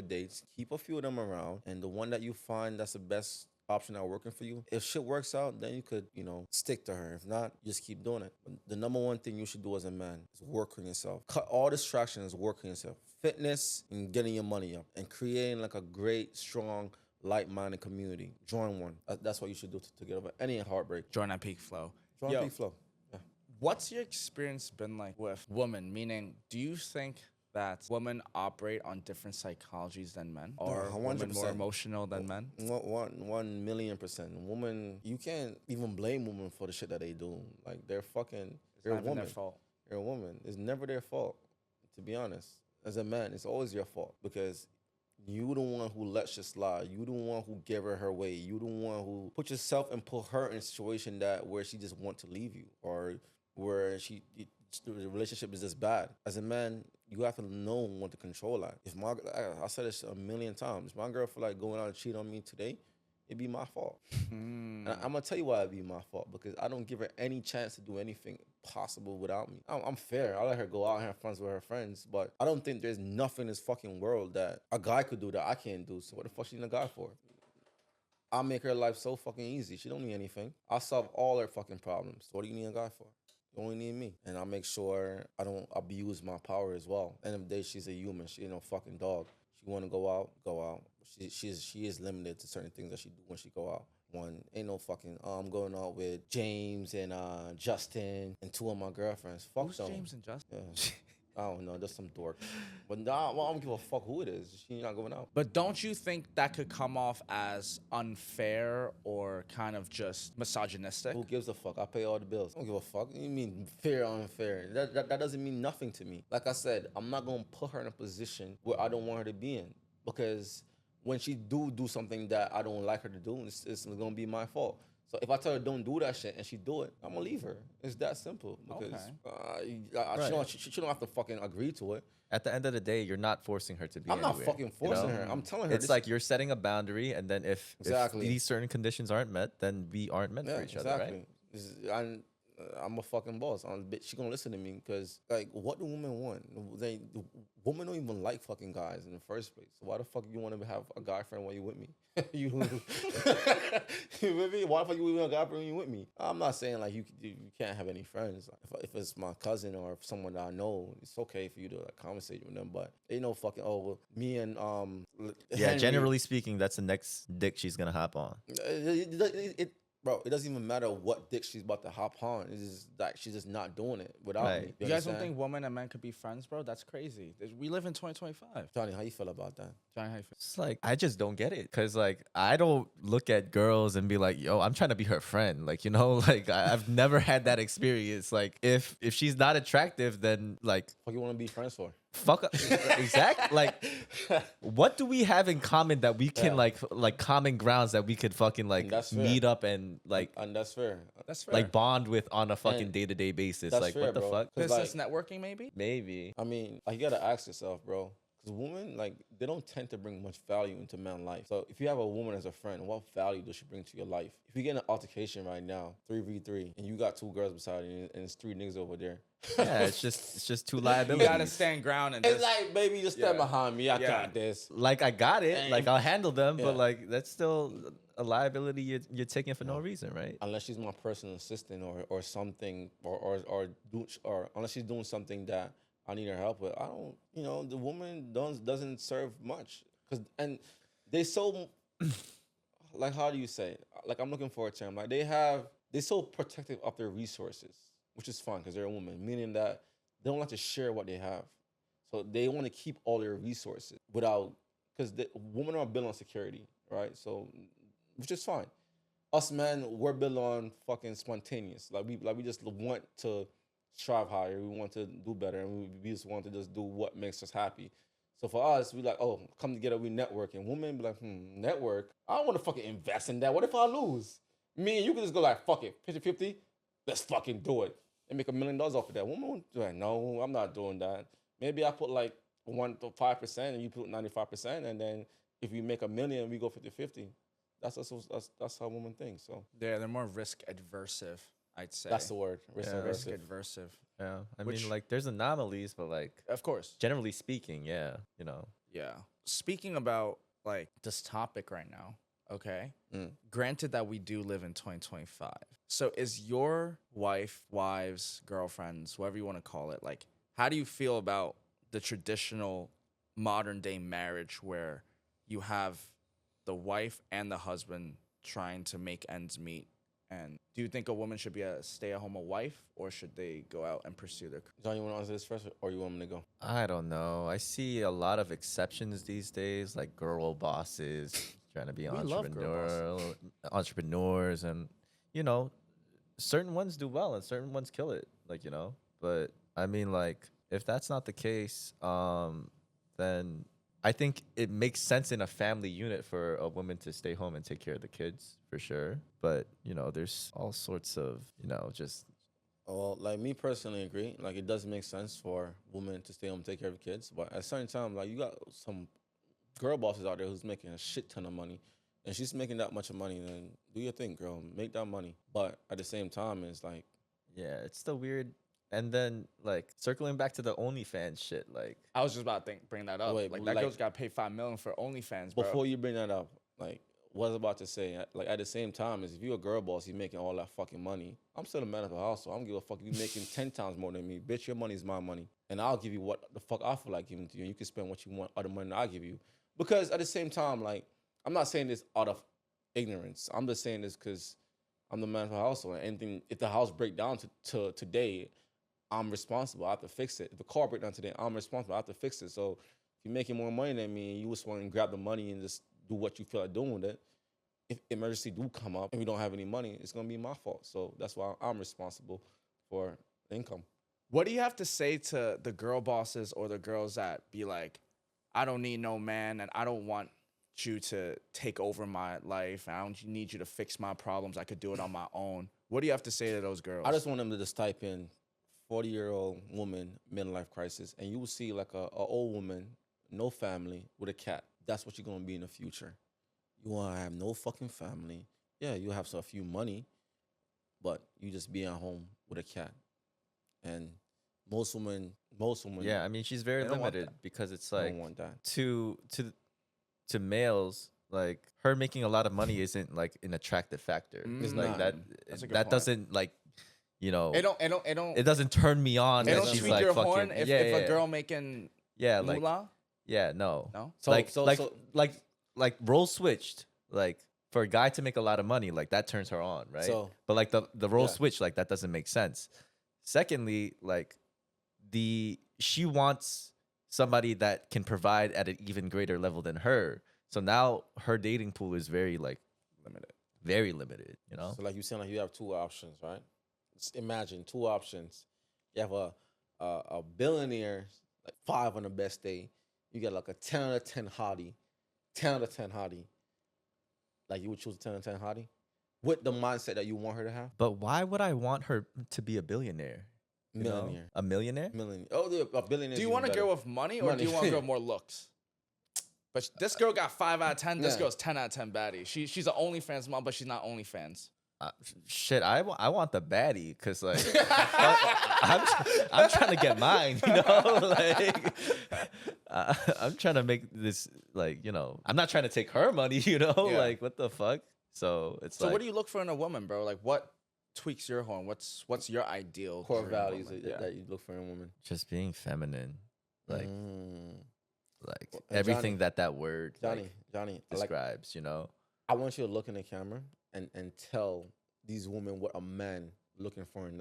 dates. Keep a few of them around, and the one that you find that's the best option that working for you. If shit works out, then you could, stick to her. If not, just keep doing it. The number one thing you should do as a man is work on yourself. Cut all distractions, work on yourself. Fitness and getting your money up and creating like a great, strong, like-minded community. Join one. That's what you should do to get over any heartbreak. Join that peak flow. Peak flow. Yeah. What's your experience been like with women? Meaning, do you think that women operate on different psychologies than men? Or women more emotional than men? 1,000,000%. Women, you can't even blame women for the shit that they do. Like, they're a woman. Their fault. They're a woman. It's never their fault, to be honest. As a man, it's always your fault because you the one who let shit slide. You the one who gave her way. You the one who put yourself and put her in a situation where she just want to leave you or where the relationship is just bad. As a man, you have to know when to control that. I said this a million times. If my girl feel like going out and cheat on me today, it'd be my fault. And I'm gonna tell you why it'd be my fault because I don't give her any chance to do anything possible without me. I'm fair. I let her go out and have fun with her friends, but I don't think there's nothing in this fucking world that a guy could do that I can't do. So what the fuck she need a guy for? I'll make her life so fucking easy. She don't need anything. I'll solve all her fucking problems. So what do you need a guy for? You only need me. And I'll make sure I don't abuse my power as well. End of the day, she's a human. She ain't no fucking dog. She want to go out, go out. She is limited to certain things that she do when she go out. One, ain't no fucking, I'm going out with James and Justin and 2 of my girlfriends. Fuck Who's them. James and Justin? Yeah. I don't know, just some dork. But nah, I don't give a fuck who it is. She's not going out. But don't you think that could come off as unfair or kind of just misogynistic? Who gives a fuck? I pay all the bills. I don't give a fuck. You mean fair or unfair? That doesn't mean nothing to me. Like I said, I'm not going to put her in a position where I don't want her to be in. Because when she do something that I don't like her to do, it's going to be my fault. So if I tell her don't do that shit and she do it, I'm gonna leave her. It's that simple. Because she don't have to fucking agree to it. At the end of the day, you're not forcing her to be. I'm not fucking forcing her. I'm telling her. It's like you're setting a boundary, and then if these certain conditions aren't met, then we aren't meant for each other, right? I'm a fucking boss. She gonna listen to me because like, what do women want? women don't even like fucking guys in the first place. So why the fuck you want to have a guy friend while you with me? you with me? Why the fuck you even a guy friend when you with me? I'm not saying like you can't have any friends. If it's my cousin or if someone that I know, it's okay for you to like conversate with them. But ain't no fucking well, me and Yeah, Henry, generally speaking, that's the next dick she's gonna hop on. Bro, it doesn't even matter what dick she's about to hop on. It's just like she's just not doing it without Right. me. You guys don't think women and men could be friends, bro? That's crazy. We live in 2025. Johnny, how you feel about that? Johnny, how you feel? It's like I just don't get it, cause like I don't look at girls and be like, yo, I'm trying to be her friend. Like, you know, like I've never had that experience. Like if she's not attractive, then like What you want to be friends for? fuck up. Exact. Like what do we have in common that we can like common grounds that we could fucking like meet up and like And that's fair. That's fair. like bond with on a fucking And day-to-day basis. that's Like fair, what the bro. fuck? business like, networking, maybe. Maybe. I mean, like, you gotta ask yourself, bro. Because women, like, they don't tend to bring much value into man's life. So if you have a woman as a friend, what value does she bring to your life? If you get in an altercation right now, 3v3, and you got two girls beside you, and it's three niggas over there. Yeah, it's just two You liabilities. gotta stand ground and It's just, like, baby, just stand Yeah. behind me. I Yeah. got this. Like I got it, And- like I'll handle them, Yeah. but like that's still a liability you're taking for no reason, right? Unless she's my personal assistant or something, or unless she's doing something that I need her help with. I don't, the woman doesn't serve much. And they so, like, how do you say it? Like, I'm looking for a term. Like, they're so protective of their resources, which is fun because they're a woman, meaning that they don't like to share what they have. So they want to keep all their resources because women are built on security, right? So, which is fine. Us men, we're built on fucking spontaneous. Like we just want to strive higher. We want to do better, and we just want to just do what makes us happy. So for us, we like, oh, come together, we network. And women be like, network? I don't want to fucking invest in that. What if I lose? Me and you can just go like, fuck it, 50-50, let's fucking do it. And make $1 million off of that. Women won't do that. No, I'm not doing that. Maybe I put like 1 to 5% and you put 95%. And then if we make $1 million, we go 50-50. That's how women think. So they're more risk adversive, I'd say. that's the word. Risk risk aversive. adversive. Yeah. I Which- mean, like there's anomalies, but like Of course. generally speaking, yeah, you know. Yeah. Speaking about like this topic right now, okay? Mm. Granted that we do live in 2025. So is your wives, girlfriends, whatever you want to call it, like how do you feel about the traditional modern day marriage where you have the wife and the husband trying to make ends meet? And do you think a woman should be a stay-at-home wife, or should they go out and pursue their career? John, you want to answer this first, or you want me to go? I don't know. I see a lot of exceptions these days, like girl bosses trying to be We love girl entrepreneurs, and you know, certain ones do well and certain ones kill it, like, you know. But I mean, like, if that's not the case, then I think it makes sense in a family unit for a woman to stay home and take care of the kids, for sure. But, you know, there's all sorts of, you know, just... Well, like, me personally agree. Like, it does make sense for women to stay home and take care of kids. But at a certain time, like, you got some girl bosses out there who's making a shit ton of money. And she's making that much of money, then do your thing, girl. Make that money. But at the same time, it's like... Yeah, it's still weird. And then, like, circling back to the OnlyFans shit, like... I was just about to bring that up. Wait, like that like- girl's got to pay $5 million for OnlyFans, bro. Before you bring that up, like, what I was about to say, like, at the same time, is if you're a girl boss, you're making all that fucking money. I'm still a man of the house, so I don't give a fuck if you're making 10 times more than me. Bitch, your money is my money. And I'll give you what the fuck I feel like giving to you. And you can spend what you want, other money that I give you. Because at the same time, like, I'm not saying this out of ignorance. I'm just saying this because I'm the man of the household. And anything, if the house break down to today, I'm responsible. I have to fix it. If the car break down today, I'm responsible. I have to fix it. So if you're making more money than me and you just want to grab the money and just do what you feel like doing with it, if emergency do come up and we don't have any money, it's going to be my fault. So that's why I'm responsible for income. What do you have to say to the girl bosses or the girls that be like, I don't need no man and I don't want you to take over my life. I don't need you to fix my problems. I could do it on my own. What do you have to say to those girls? I just want them to just type in 40-year-old woman, midlife crisis, and you will see like a old woman, no family, with a cat. That's what you're going to be in the future. You want to have no fucking family. Yeah, you have a few money, but you just be at home with a cat. And most women. Yeah, I mean, she's very They don't want limited because it's don't like want that. to males, like her making a lot of money isn't like an attractive factor. It's Like not. That's a good that point. doesn't like, you know, It it doesn't turn me on. It That don't she's tweak like your fucking horn if a girl making yeah like moolah. yeah no No? like role switched, like for a guy to make a lot of money, like that turns her on, right? So But like the role yeah. switch, like that doesn't make sense. Secondly, like she wants somebody that can provide at an even greater level than her. So now her dating pool is very like Limited. very limited, you know? So like you saying, like you have two options, right? Just imagine two options. You have a billionaire, like 5 on the best day. You get like a 10 out of 10 hottie, 10 out of 10 hottie. Like you would choose a 10 out of 10 hottie with the mindset that you want her to have. But why would I want her to be a billionaire? You know? Millionaire. A millionaire? Millionaire. Oh, a billionaire. Do you want a girl with money or do you want a girl with more looks? But this girl got 5 out of 10. This Yeah. girl's 10 out of 10 baddie. She's an OnlyFans mom, but she's not OnlyFans. Shit, I want the baddie because like I'm trying to get mine, you know, like I'm trying to make this like, you know, I'm not trying to take her money, you know, Yeah. like what the fuck. So it's So like, what do you look for in a woman, bro? Like what tweaks your horn? What's your ideal core for a values woman? that you look for in a woman? just being feminine, like like Well, everything that word Johnny, like, like, describes, you know. I want you to look in the camera and tell these women what a man looking for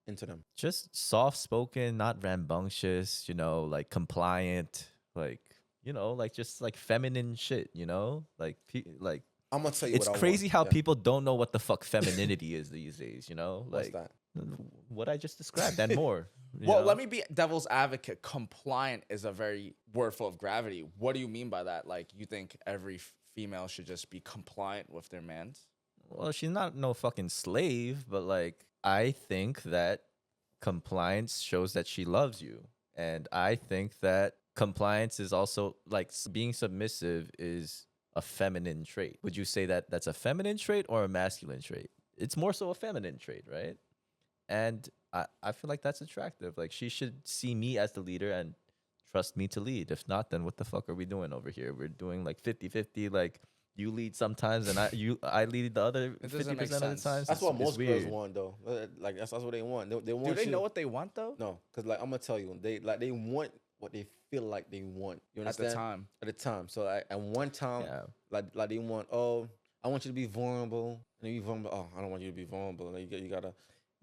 into them. Just soft spoken, not rambunctious, you know, like compliant, like, you know, like just like feminine shit, you know, like like I'm gonna tell you. it's what I crazy want. how Yeah. people don't know what the fuck femininity is these days, you know, What's like that? what I just described and more. you Well, know? let me be devil's advocate. Compliant is a very word full of gravity. What do you mean by that? Like, you think every female should just be compliant with their mans? Well, she's not no fucking slave, but like I think that compliance shows that she loves you. And I think that compliance is also like being submissive is a feminine trait. Would you say that that's a feminine trait or a masculine trait? It's more so a feminine trait, right? And I feel like that's attractive. Like she should see me as the leader and trust me to lead. If not, then what the fuck are we doing over here? We're doing like 50-50, like you lead sometimes and I lead the other It doesn't 50% make of the sense. times. That's what It's most girls weird. want, though. Like that's what they want. They Do want. they you know what they want, though? No, because like I'm gonna tell you, they want what they feel like they want. You At understand? the time. At the time. So at one time, Yeah. like they want. Oh, I want you to be vulnerable. And you be vulnerable. Oh, I don't want you to be vulnerable. Like, you gotta.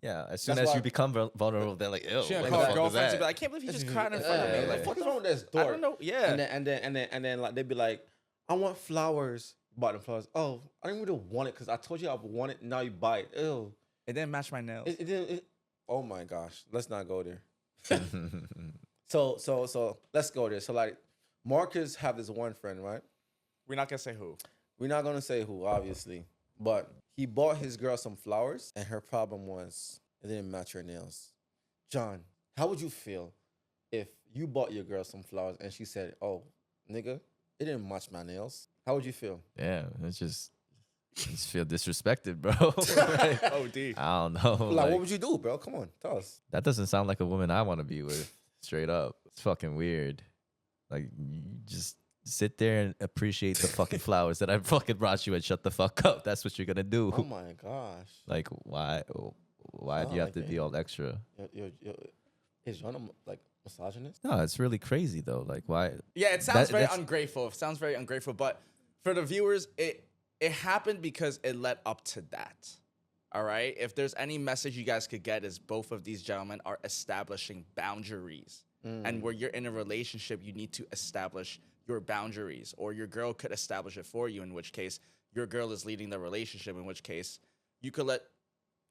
Yeah, as soon That's as why- you become vulnerable, they're like, ew, She what gonna the call her fuck is girlfriends and that? be like, I can't believe he just cried in front of me. Yeah. Like, What's wrong with this I door? don't know. Yeah. And then like they'd be like, I want flowers. Bought them flowers. Oh, I didn't really want it because I told you I want it. Now you buy it. Ew. It didn't match my nails. It didn't. Oh my gosh. Let's not go there. So let's go there. So like, Marcus have this one friend, right? We're not gonna say who. We're not gonna say who, obviously, but he bought his girl some flowers, and her problem was it didn't match her nails. John, how would you feel if you bought your girl some flowers and she said, "Oh, nigga, it didn't match my nails"? How would you feel? Yeah, it's just feel disrespected, bro. Like, OD. I don't know. Like, like, what would you do, bro? Come on, tell us. that doesn't sound like a woman I want to be with. Straight up, it's fucking weird. Like, you just sit there and appreciate the fucking flowers that I fucking brought you and shut the fuck up. That's what you're gonna do. Oh my gosh. Like, why Oh, do you have to okay. be all extra? Is John like misogynist? No, it's really crazy though. Like, why? Yeah, it sounds very that's- ungrateful. It sounds very ungrateful. But for the viewers, it happened because it led up to that. All right. If there's any message you guys could get, is both of these gentlemen are establishing boundaries. And where you're in a relationship, you need to establish your boundaries, or your girl could establish it for you, in which case your girl is leading the relationship, in which case you could let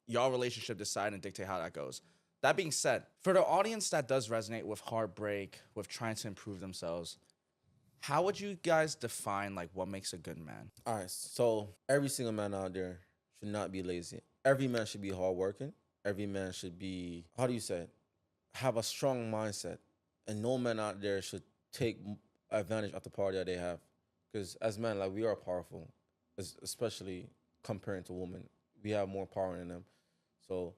your relationship decide and dictate how that goes. That being said, for the audience that does resonate with heartbreak, with trying to improve themselves, how would you guys define like what makes a good man? All right, so every single man out there should not be lazy. Every man should be hardworking. Every man should be, how do you say it? Have a strong mindset. And no man out there should take advantage of the power that they have. Because as men, like, we are powerful, especially comparing to women. We have more power in them. So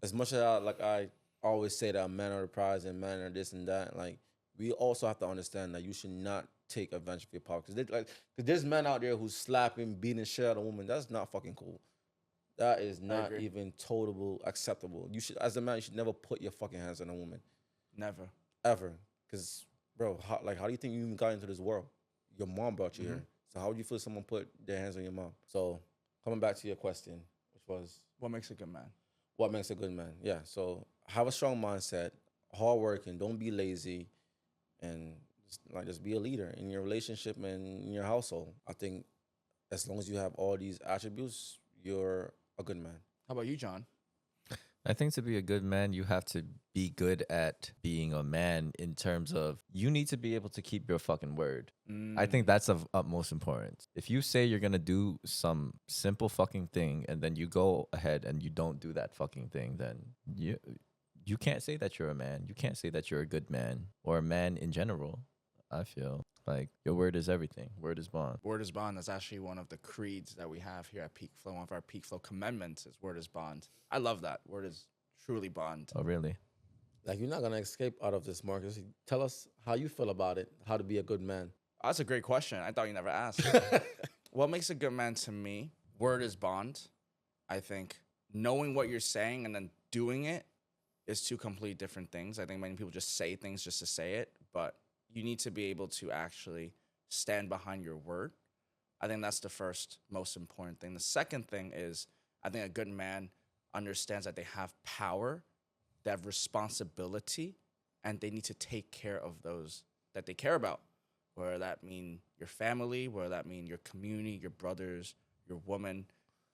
as much as I always say that men are the prize and men are this and that. Like, we also have to understand that you should not take advantage of your power. Because there's men out there who's slapping, beating shit out of a woman. That's not fucking cool. That is not even totally acceptable. You should, as a man, you should never put your fucking hands on a woman. Never. Ever. Because, bro, how do you think you even got into this world? Your mom brought you here. So how would you feel if someone put their hands on your mom? So coming back to your question, which was... What makes a good man? What makes a good man? Yeah. So have a strong mindset, hard working, don't be lazy, and just be a leader in your relationship and in your household. I think as long as you have all these attributes, you're a good man. How about you, John? I think to be a good man, you have to be good at being a man in terms of you need to be able to keep your fucking word. I think that's of utmost importance. If you say you're going to do some simple fucking thing and then you go ahead and you don't do that fucking thing, then you can't say that you're a man. You can't say that you're a good man or a man in general. I feel like your word is everything. Word is bond. Word is bond. That's actually one of the creeds that we have here at Peak Flow. One of our Peak Flow commandments is word is bond. I love that. Word is truly bond. Oh, really? Like, you're not going to escape out of this, Marcus. Tell us how you feel about it, how to be a good man. That's a great question. I thought you never asked. What makes a good man to me? Word is bond. I think knowing what you're saying and then doing it is two completely different things. I think many people just say things just to say it, but you need to be able to actually stand behind your word. I think that's the first most important thing. The second thing is I think a good man understands that they have power, they have responsibility, and they need to take care of those that they care about, whether that mean your family, whether that mean your community, your brothers, your woman.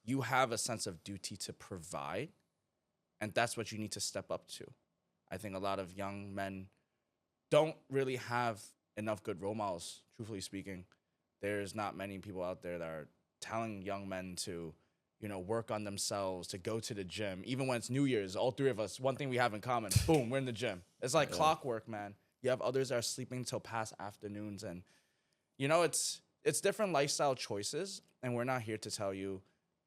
You have a sense of duty to provide, and that's what you need to step up to. I think a lot of young men don't really have enough good role models, truthfully speaking. There's not many people out there that are telling young men to, work on themselves, to go to the gym. Even when it's New Year's, all three of us, one thing we have in common, boom, we're in the gym. It's like clockwork, man. You have others that are sleeping till past afternoons. And, it's different lifestyle choices. And we're not here to tell you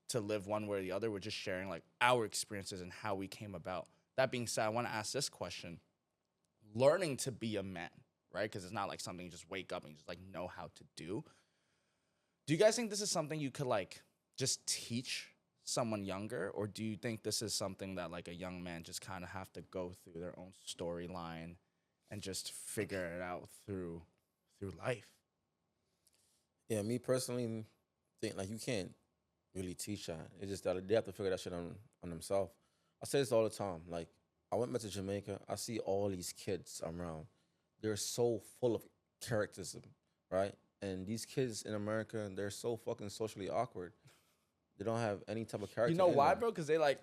to live one way or the other. We're just sharing like our experiences and how we came about. That being said, I want to ask this question. Learning to be a man, right? Because it's not like something you just wake up and you just like know how to do. Do you guys think this is something you could like just teach someone younger? Or do you think this is something that like a young man just kind of have to go through their own storyline and just figure it out through life? Yeah, me personally think like you can't really teach that. It's just that they have to figure that shit on themselves. I say this all the time. Like, I went back to Jamaica. I see all these kids around. They're so full of characterism, right? And these kids in America, they're so fucking socially awkward. They don't have any type of character. You know why, them. bro? Because they like...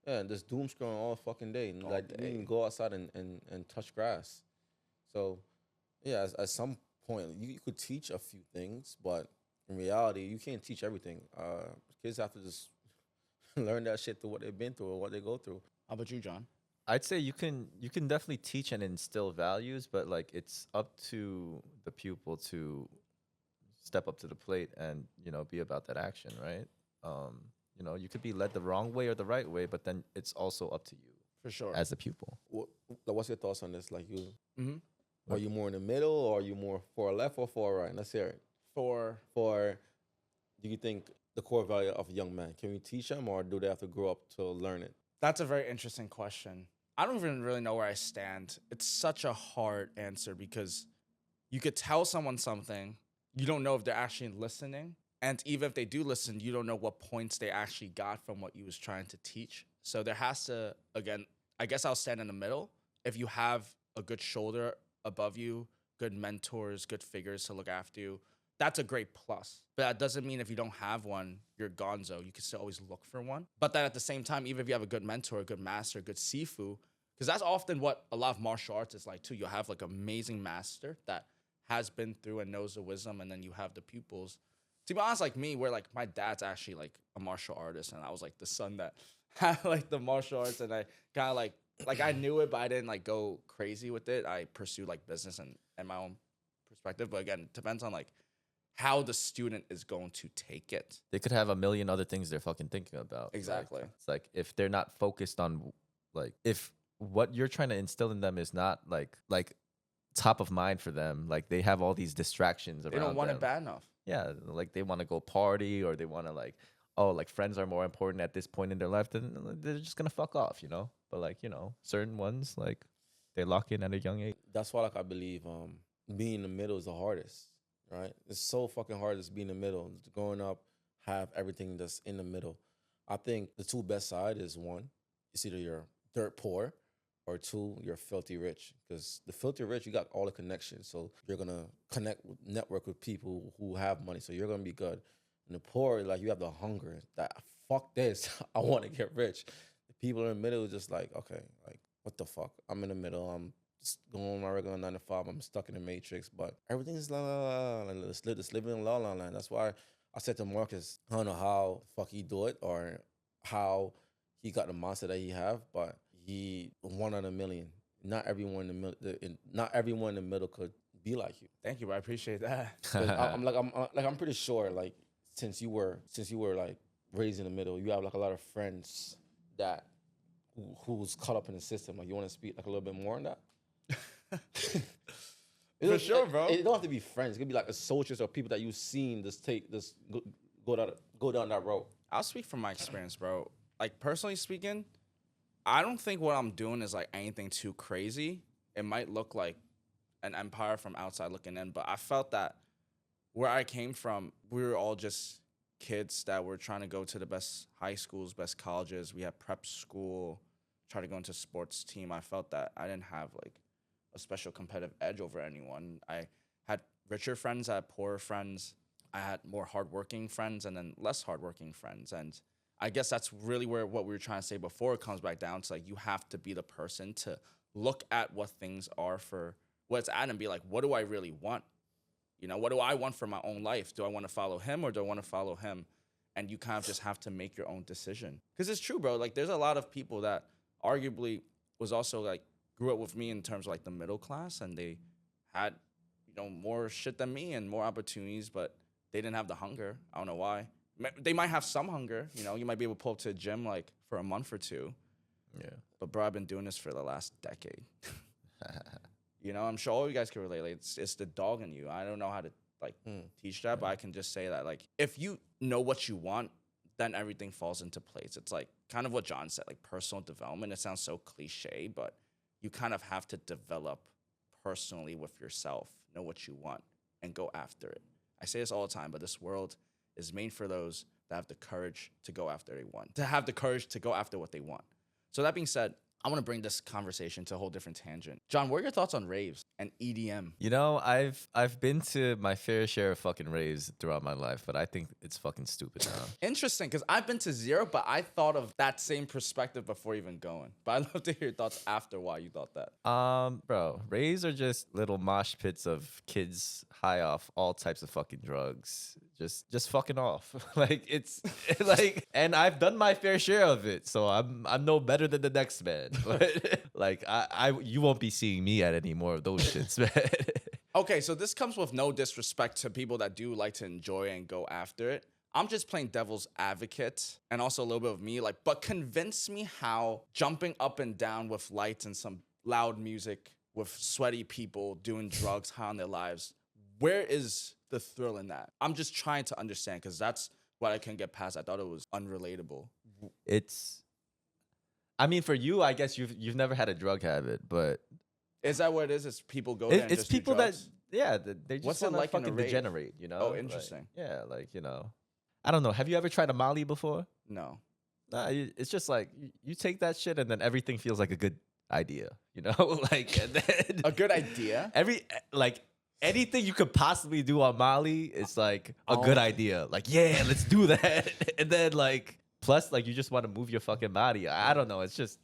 Yeah, just doom scrolling all fucking day. All like, day. they didn't go outside and touch grass. So, yeah, at some point, you could teach a few things, but in reality, you can't teach everything. Kids have to just learn that shit through what they've been through or what they go through. How about you, John? I'd say you can definitely teach and instill values, but like it's up to the pupil to step up to the plate and be about that action, right? You could be led the wrong way or the right way, but then it's also up to you For sure. as a pupil. What's your thoughts on this? Like, you Mm-hmm. are you more in the middle, or are you more for left or for right? Let's hear it. For Do you think the core value of a young man, can we teach them, or do they have to grow up to learn it? That's a very interesting question. I don't even really know where I stand. It's such a hard answer because you could tell someone something, you don't know if they're actually listening. And even if they do listen, you don't know what points they actually got from what you was trying to teach. So there has to, again, I guess I'll stand in the middle. If you have a good shoulder above you, good mentors, good figures to look after you, that's a great plus. But that doesn't mean if you don't have one, you're gonzo. You can still always look for one. But then at the same time, even if you have a good mentor, a good master, a good sifu, because that's often what a lot of martial arts is like too. You'll have like an amazing master that has been through and knows the wisdom, and then you have the pupils. To be honest, like me, where like my dad's actually like a martial artist, and I was like the son that had like the martial arts, and I kind of like I knew it, but I didn't like go crazy with it. I pursued like business and my own perspective. But again, it depends on like how the student is going to take it. They could have a million other things they're fucking thinking about. Exactly. It's like if they're not focused on, like, if what you're trying to instill in them is not like top of mind for them. Like they have all these distractions around They don't want them. it bad enough. Yeah, like they want to go party or they want to like, oh, like friends are more important at this point in their life. Then they're just gonna fuck off, you know. But like certain ones like they lock in at a young age. That's why, like, I believe being in the middle is the hardest, right? It's so fucking hard to be in the middle. Growing up, have everything that's in the middle. I think the two best side is one, it's either you're dirt poor, or two, you're filthy rich. Because the filthy rich, you got all the connections, so you're gonna network with people who have money, so you're gonna be good. And the poor, like, you have the hunger that fuck this, I want to get rich. The people in the middle is just like, okay, like, what the fuck? I'm in the middle. I'm just going my regular 9 to 5. I'm stuck in the matrix, but everything's la la la. La. Let's live in la la land. That's why I said to Marcus, I don't know how the fuck he do it or how he got the mindset that he have, but he one out of a million. Not everyone in the middle could be like you. Thank you, bro. I appreciate that. I'm pretty sure, like, since you were like raised in the middle, you have like a lot of friends that who's caught up in the system. Like, you want to speak like a little bit more on that? For sure, bro. It don't have to be friends. It could be like associates or people that you've seen go down that road. I'll speak from my experience, bro. Like, personally speaking, I don't think what I'm doing is like anything too crazy. It might look like an empire from outside looking in, but I felt that where I came from, we were all just kids that were trying to go to the best high schools, best colleges. We had prep school, try to go into sports team. I felt that I didn't have like a special competitive edge over anyone. I had richer friends, I had poorer friends. I had more hardworking friends and then less hardworking friends. And I guess that's really where what we were trying to say before it comes back down to, like, you have to be the person to look at what things are for what it's at and be like, what do I really want? You know, what do I want for my own life? Do I want to follow him or do I want to follow him? And you kind of just have to make your own decision. Because it's true, bro. Like, there's a lot of people that arguably was also, like, grew up with me in terms of, like, the middle class. And they had, more shit than me and more opportunities. But they didn't have the hunger. I don't know why. They might have some hunger. You might be able to pull up to a gym, like, for a month or two. Yeah. But, bro, I've been doing this for the last decade. I'm sure all you guys can relate. Like, it's the dog in you. I don't know how to teach that, but I can just say that, like, if you know what you want, then everything falls into place. It's like kind of what John said, like personal development. It sounds so cliche, but you kind of have to develop personally with yourself, know what you want, and go after it. I say this all the time, but this world is made for those that have the courage to go after what they want, to have the courage to go after what they want. So that being said, I want to bring this conversation to a whole different tangent. John, what are your thoughts on raves and EDM? I've been to my fair share of fucking raves throughout my life, but I think it's fucking stupid now. Interesting, because I've been to zero, but I thought of that same perspective before even going. But I'd love to hear your thoughts after why you thought that. Bro, raves are just little mosh pits of kids high off all types of fucking drugs. Just fucking off. Like, it's like, and I've done my fair share of it, so I'm no better than the next man. But like, you won't be seeing me at any more of those shits, man. Okay, so this comes with no disrespect to people that do like to enjoy and go after it. I'm just playing devil's advocate and also a little bit of me, like, but convince me how jumping up and down with lights and some loud music with sweaty people doing drugs high on their lives, where is the thrill in that? I'm just trying to understand, because that's what I couldn't get past. I thought it was unrelatable. I mean, for you, I guess you've never had a drug habit, but is that what it is? It's people go there and it's just people do drugs? They just What's it want to like in a fucking rave? degenerate, you know? Oh, interesting. Like, I don't know. Have you ever tried a Molly before? No. Nah, it's just like you take that shit and then everything feels like a good idea, like, and then A good idea? anything you could possibly do on Molly is like a good idea. Like, yeah, let's do that. And then like, plus like you just want to move your fucking body. I don't know. It's just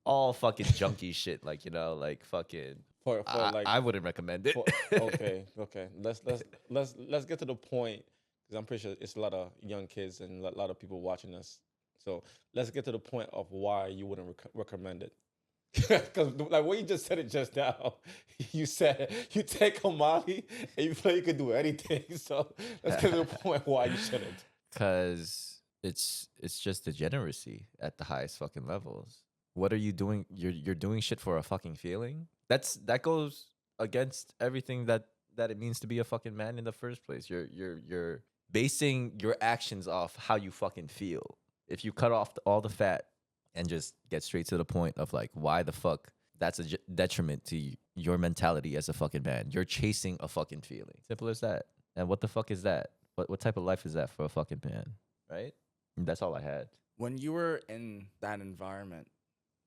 all fucking junky shit. Like, like fucking. I wouldn't recommend it. Okay. Let's get to the point, because I'm pretty sure it's a lot of young kids and a lot of people watching us. So let's get to the point of why you wouldn't recommend it. Because like what you just said it just now, you said you take a Molly and you feel like you could do anything. So let's get to the point why you shouldn't. Because it's just degeneracy at the highest fucking levels. what are you doing? You're doing shit for a fucking feeling. That goes against everything that it means to be a fucking man in the first place. You're basing your actions off how you fucking feel. If you cut off all the fat and just get straight to the point of like why the fuck that's a detriment to your mentality as a fucking man. You're chasing a fucking feeling. Simple as that. And what the fuck is that? What type of life is that for a fucking man? Right? And that's all I had. When you were in that environment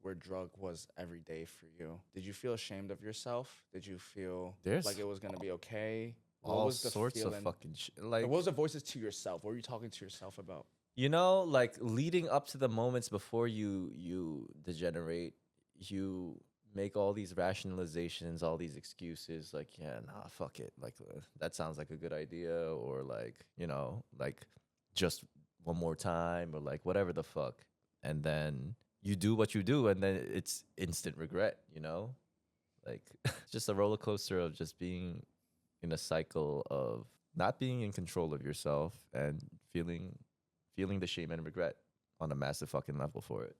where drug was every day for you, did you feel ashamed of yourself? Did you feel like it was gonna be okay? What All was the sorts feeling? of fucking shit. Like, what was the voices to yourself? What were you talking to yourself about? you know, like leading up to the moments before you degenerate, you make all these rationalizations, all these excuses, like, yeah, nah, fuck it. Like, that sounds like a good idea, or like, you know, like just one more time, or like whatever the fuck. And then you do what you do, and then it's instant regret, you know? Like, it's just a roller coaster of just being in a cycle of not being in control of yourself and feeling the shame and regret on a massive fucking level for it.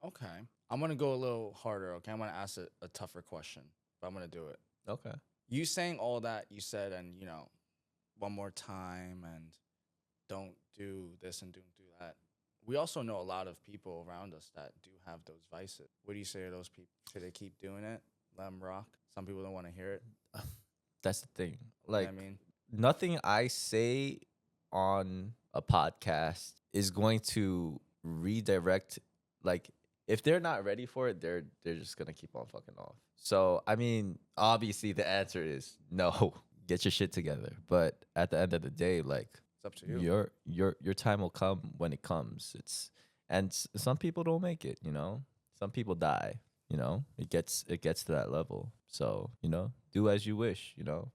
Okay. I'm going to go a little harder, okay? I'm going to ask a tougher question, but I'm going to do it. Okay. You saying all that you said and, you know, one more time and don't do this and don't do that. We also know a lot of people around us that do have those vices. What do you say to those people? Should they keep doing it? Let them rock? Some people don't want to hear it. That's the thing. You know Like, what I mean? nothing I say on a podcast is going to redirect. Like, if they're not ready for it, they're just gonna keep on fucking off. So I mean, obviously the answer is no. Get your shit together. But at the end of the day, like, It's up to you. your time will come when it comes. Some people don't make it. You know, some people die. You know, it gets to that level. So, you know, do as you wish. You know,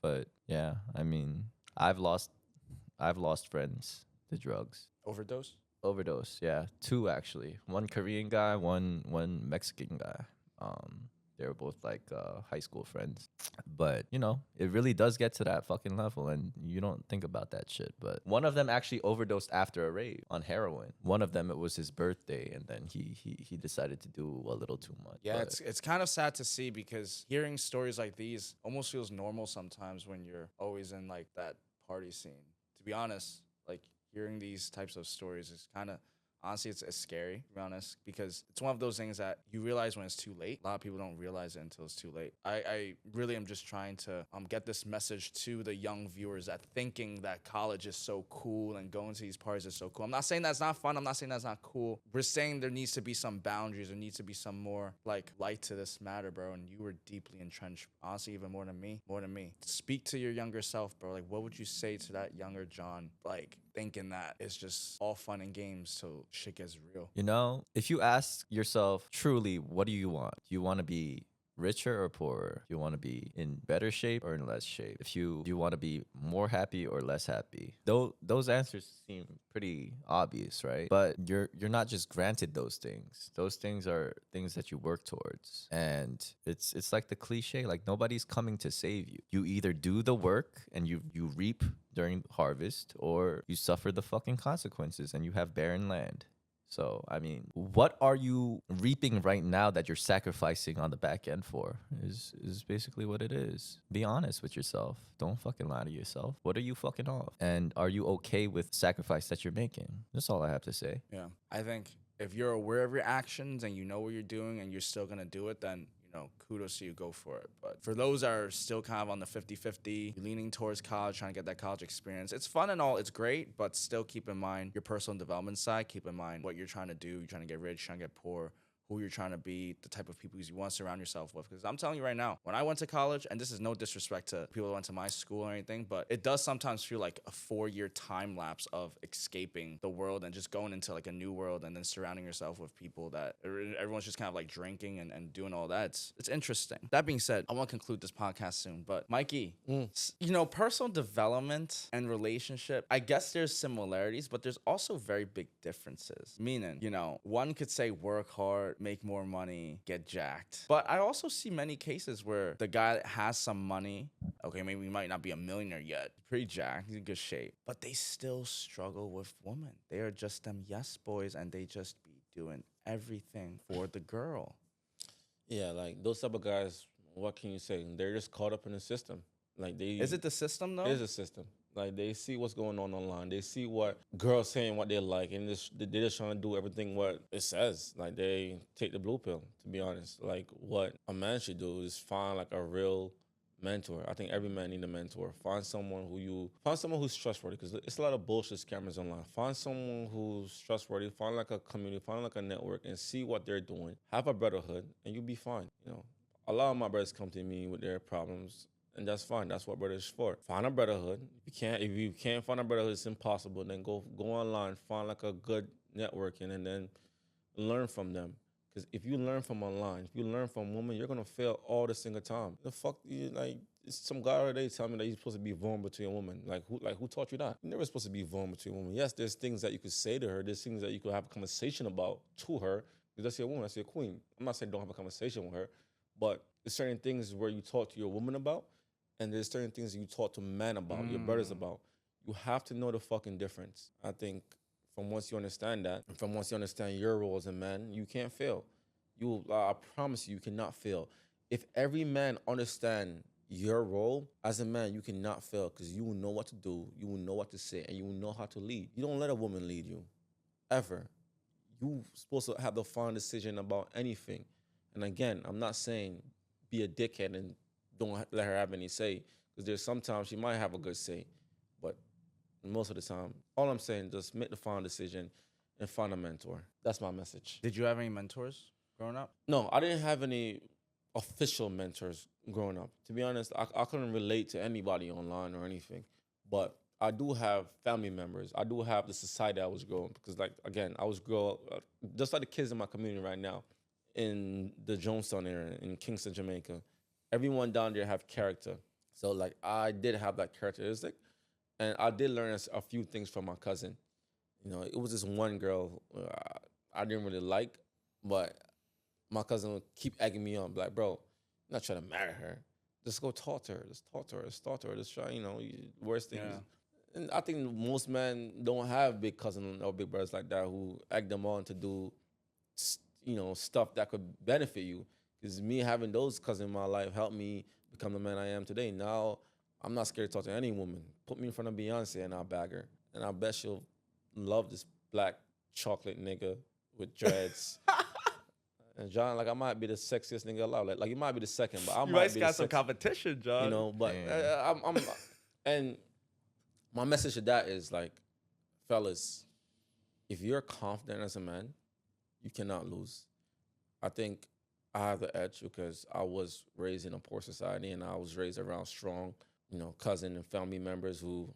but yeah, I mean, I've lost friends to drugs. Overdose, yeah. Two actually. One Korean guy, one Mexican guy. They were both like high school friends. But, you know, it really does get to that fucking level and you don't think about that shit. But one of them actually overdosed after a rave on heroin. One of them, it was his birthday, and then he decided to do a little too much. Yeah, But it's kind of sad to see because hearing stories like these almost feels normal sometimes when you're always in like that party scene. To be honest, like hearing these types of stories is kind of honestly it's scary, to be honest, because it's one of those things that you realize when it's too late. A lot of people don't realize it until it's too late. I really am just trying to get this message to the young viewers that thinking that college is so cool and going to these parties is so cool. I'm not saying that's not fun. I'm not saying that's not cool. We're saying there needs to be some boundaries. There needs to be some more like light to this matter, bro. And you were deeply entrenched, honestly, even more than me. Speak to your younger self, bro. Like, what would you say to that younger John? Like, thinking that it's just all fun and games till shit gets real. you know, if you ask yourself truly, what do you want? Do you want to be richer or poorer? Do you want to be in better shape or in less shape? If you do you want to be more happy or less happy? Those answers seem pretty obvious, right? But you're not just granted those things. Those things are things that you work towards. And it's like the cliche, like nobody's coming to save you. You either do the work and you reap during harvest, or you suffer the fucking consequences and you have barren land. So, I mean, what are you reaping right now that you're sacrificing on the back end for? Is basically what it is. Be honest with yourself. Don't fucking lie to yourself. What are you fucking off? And are you okay with sacrifice that you're making? That's all I have to say. Yeah. I think if you're aware of your actions and you know what you're doing and you're still going to do it, then, you know, kudos to you, go for it. But for those that are still kind of on the 50-50, leaning towards college, trying to get that college experience, it's fun and all, it's great, but still keep in mind your personal development side. Keep in mind what you're trying to do. You're trying to get rich, trying to get poor, who you're trying to be, the type of people you want to surround yourself with. Because I'm telling you right now, when I went to college, and this is no disrespect to people that went to my school or anything, but it does sometimes feel like a 4-year time lapse of escaping the world and just going into like a new world and then surrounding yourself with people that everyone's just kind of like drinking and doing all that. It's interesting. That being said, I want to conclude this podcast soon, but Mikey, you know, personal development and relationship, I guess there's similarities, but there's also very big differences. Meaning, you know, one could say work hard, make more money, get jacked. But I also see many cases where the guy that has some money, okay, maybe he might not be a millionaire yet, pretty jacked, he's in good shape, but they still struggle with women. They are just them yes boys and they just be doing everything for the girl. Yeah, like those type of guys, what can you say? They're just caught up in the system. Like they Is it the system though? It is a system. Like they see what's going on online. They see what girls saying what they like, and they're just trying to do everything what it says. Like they take the blue pill. To be honest, like what a man should do is find like a real mentor. I think every man need a mentor. Find someone who's trustworthy, because it's a lot of bullshit scammers online. Find someone who's trustworthy. Find like a community. Find like a network, and see what they're doing. Have a brotherhood, and you'll be fine. You know, a lot of my brothers come to me with their problems. And that's fine. That's what brotherhood is for. Find a brotherhood. If you can't find a brotherhood, it's impossible. Then go online, find like a good networking, and then learn from them. Because if you learn from online, if you learn from women, you're gonna fail all the single time. The fuck, some guy the other day tell me that you're supposed to be vulnerable to a woman. Who taught you that? You're never supposed to be vulnerable to a woman. Yes, there's things that you could say to her. There's things that you could have a conversation about to her. Because that's your woman. That's your queen. I'm not saying don't have a conversation with her, but there's certain things where you talk to your woman about. And there's certain things you talk to men about, your brothers about. You have to know the fucking difference. I think from once you understand that, and from once you understand your role as a man, you can't fail. I promise you cannot fail. If every man understand your role as a man, you cannot fail, because you will know what to do, you will know what to say, and you will know how to lead. You don't let a woman lead you, ever. You're supposed to have the final decision about anything. And again, I'm not saying be a dickhead and don't let her have any say, because there's sometimes she might have a good say, but most of the time, all I'm saying, just make the final decision and find a mentor. That's my message. Did you have any mentors growing up? No, I didn't have any official mentors growing up. To be honest, I couldn't relate to anybody online or anything, but I do have family members. I do have the society I was growing, because like, again, I was growing up, just like the kids in my community right now, in the Jonestown area, in Kingston, Jamaica. Everyone down there have character. So like I did have that characteristic, and I did learn a few things from my cousin. You know, it was this one girl I didn't really like, but my cousin would keep egging me on, like, bro, I'm not trying to marry her. Just go talk to her. Just talk to her. Just talk to her. Just try, worst things. Yeah. And I think most men don't have big cousins or big brothers like that who egg them on to do, stuff that could benefit you. Because me having those cousins in my life helped me become the man I am today. Now, I'm not scared to talk to any woman. Put me in front of Beyonce and I'll bag her. And I bet she'll love this black chocolate nigga with dreads. And John, like, I might be the sexiest nigga alive. Like you might be the second, but I might be got some competition, John. But I'm and my message to that is, like, fellas, if you're confident as a man, you cannot lose. I think I have the edge because I was raised in a poor society, and I was raised around strong, cousin and family members who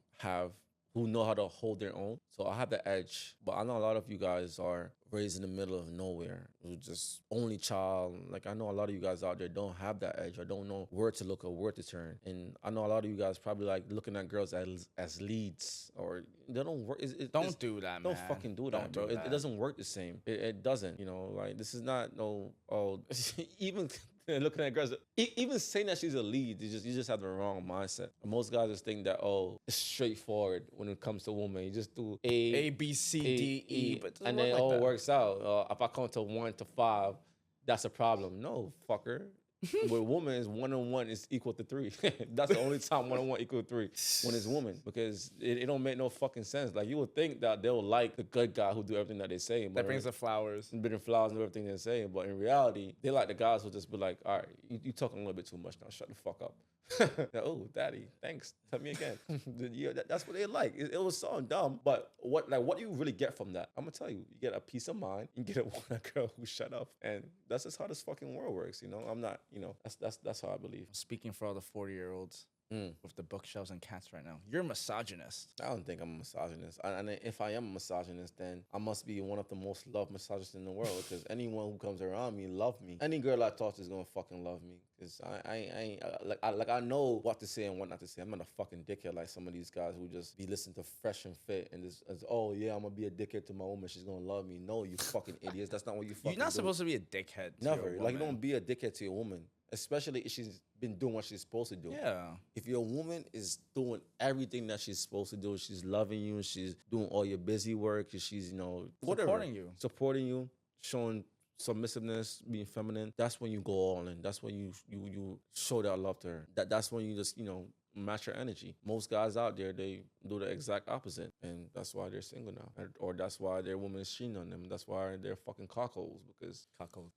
know how to hold their own. So I have the edge. But I know a lot of you guys are raised in the middle of nowhere. You're just only child. Like, I know a lot of you guys out there don't have that edge or don't know where to look or where to turn. And I know a lot of you guys probably like looking at girls as leads, or they don't work. Don't do that, man. Don't fucking do that, bro. It doesn't work the same. It doesn't. Like, this is not even looking at girls, even saying that she's a lead, you just have the wrong mindset. Most guys just think that, it's straightforward when it comes to women. You just do A, B, C, D, E, but and then it all works out. If I come to 1 to 5, that's a problem. No, fucker. With women, 1 and 1 is equal to 3. That's the only time 1 and 1 equal to 3 when it's women, because it don't make no fucking sense. Like, you would think that they'll like the good guy who do everything that they say. That brings the flowers. Bring flowers and everything they say. But in reality, they like the guys who just be like, all right, you talking a little bit too much now. Shut the fuck up. Oh, daddy, thanks. Tell me again. That's what they like. It was so dumb. But what do you really get from that? I'm gonna tell you. You get a peace of mind. You get a girl who shut up, and that's just how this fucking world works. I'm not. That's how I believe. Speaking for all the 40-year-olds with the bookshelves and cats right now, you're a misogynist. I don't think I'm a misogynist. And if I am a misogynist, then I must be one of the most loved misogynists in the world, because anyone who comes around me love me. Any girl I talk to is gonna fucking love me, because I know what to say and what not to say. I'm not a fucking dickhead like some of these guys who just be listening to Fresh and Fit and just, oh yeah, I'm gonna be a dickhead to my woman, she's gonna love me. No, you fucking idiots. That's not what you fucking You're not do. supposed to be a dickhead to Never. your woman. Like, you don't be a dickhead to your woman, especially if she's been doing what she's supposed to do. Yeah. If your woman is doing everything that she's supposed to do, she's loving you, she's doing all your busy work, she's, whatever. Supporting you. Supporting you. showing submissiveness, being feminine, that's when you go all in. That's when you show that love to her. That's when you just match your energy. Most guys out there, they do the exact opposite, and that's why they're single now, or that's why their woman is cheating on them. That's why they're fucking cockholes, because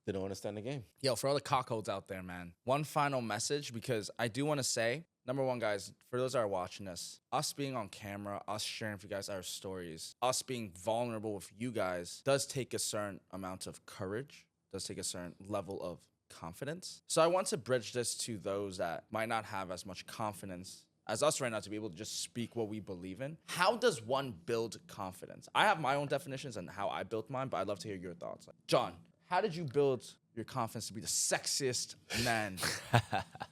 they don't understand the game. Yo, for all the cockholds out there, man, one final message, because I do want to say, number one, guys, for those that are watching us being on camera, us sharing with you guys our stories, us being vulnerable with you guys does take a certain amount of courage, does take a certain level of confidence. So I want to bridge this to those that might not have as much confidence as us right now to be able to just speak what we believe in. How does one build confidence? I have my own definitions and how I built mine, but I'd love to hear your thoughts. Like, John, how did you build your confidence to be the sexiest man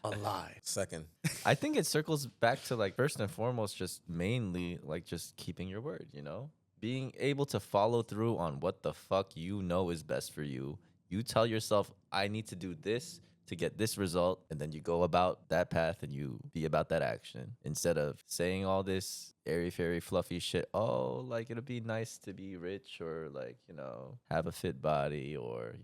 alive? Second, I think it circles back to like first and foremost, just mainly like just keeping your word, you know? Being able to follow through on what the fuck you know is best for you. You tell yourself, I need to do this to get this result, and then you go about that path and you be about that action instead of saying all this airy-fairy fluffy shit. Oh, like it'll be nice to be rich, or like, have a fit body, or,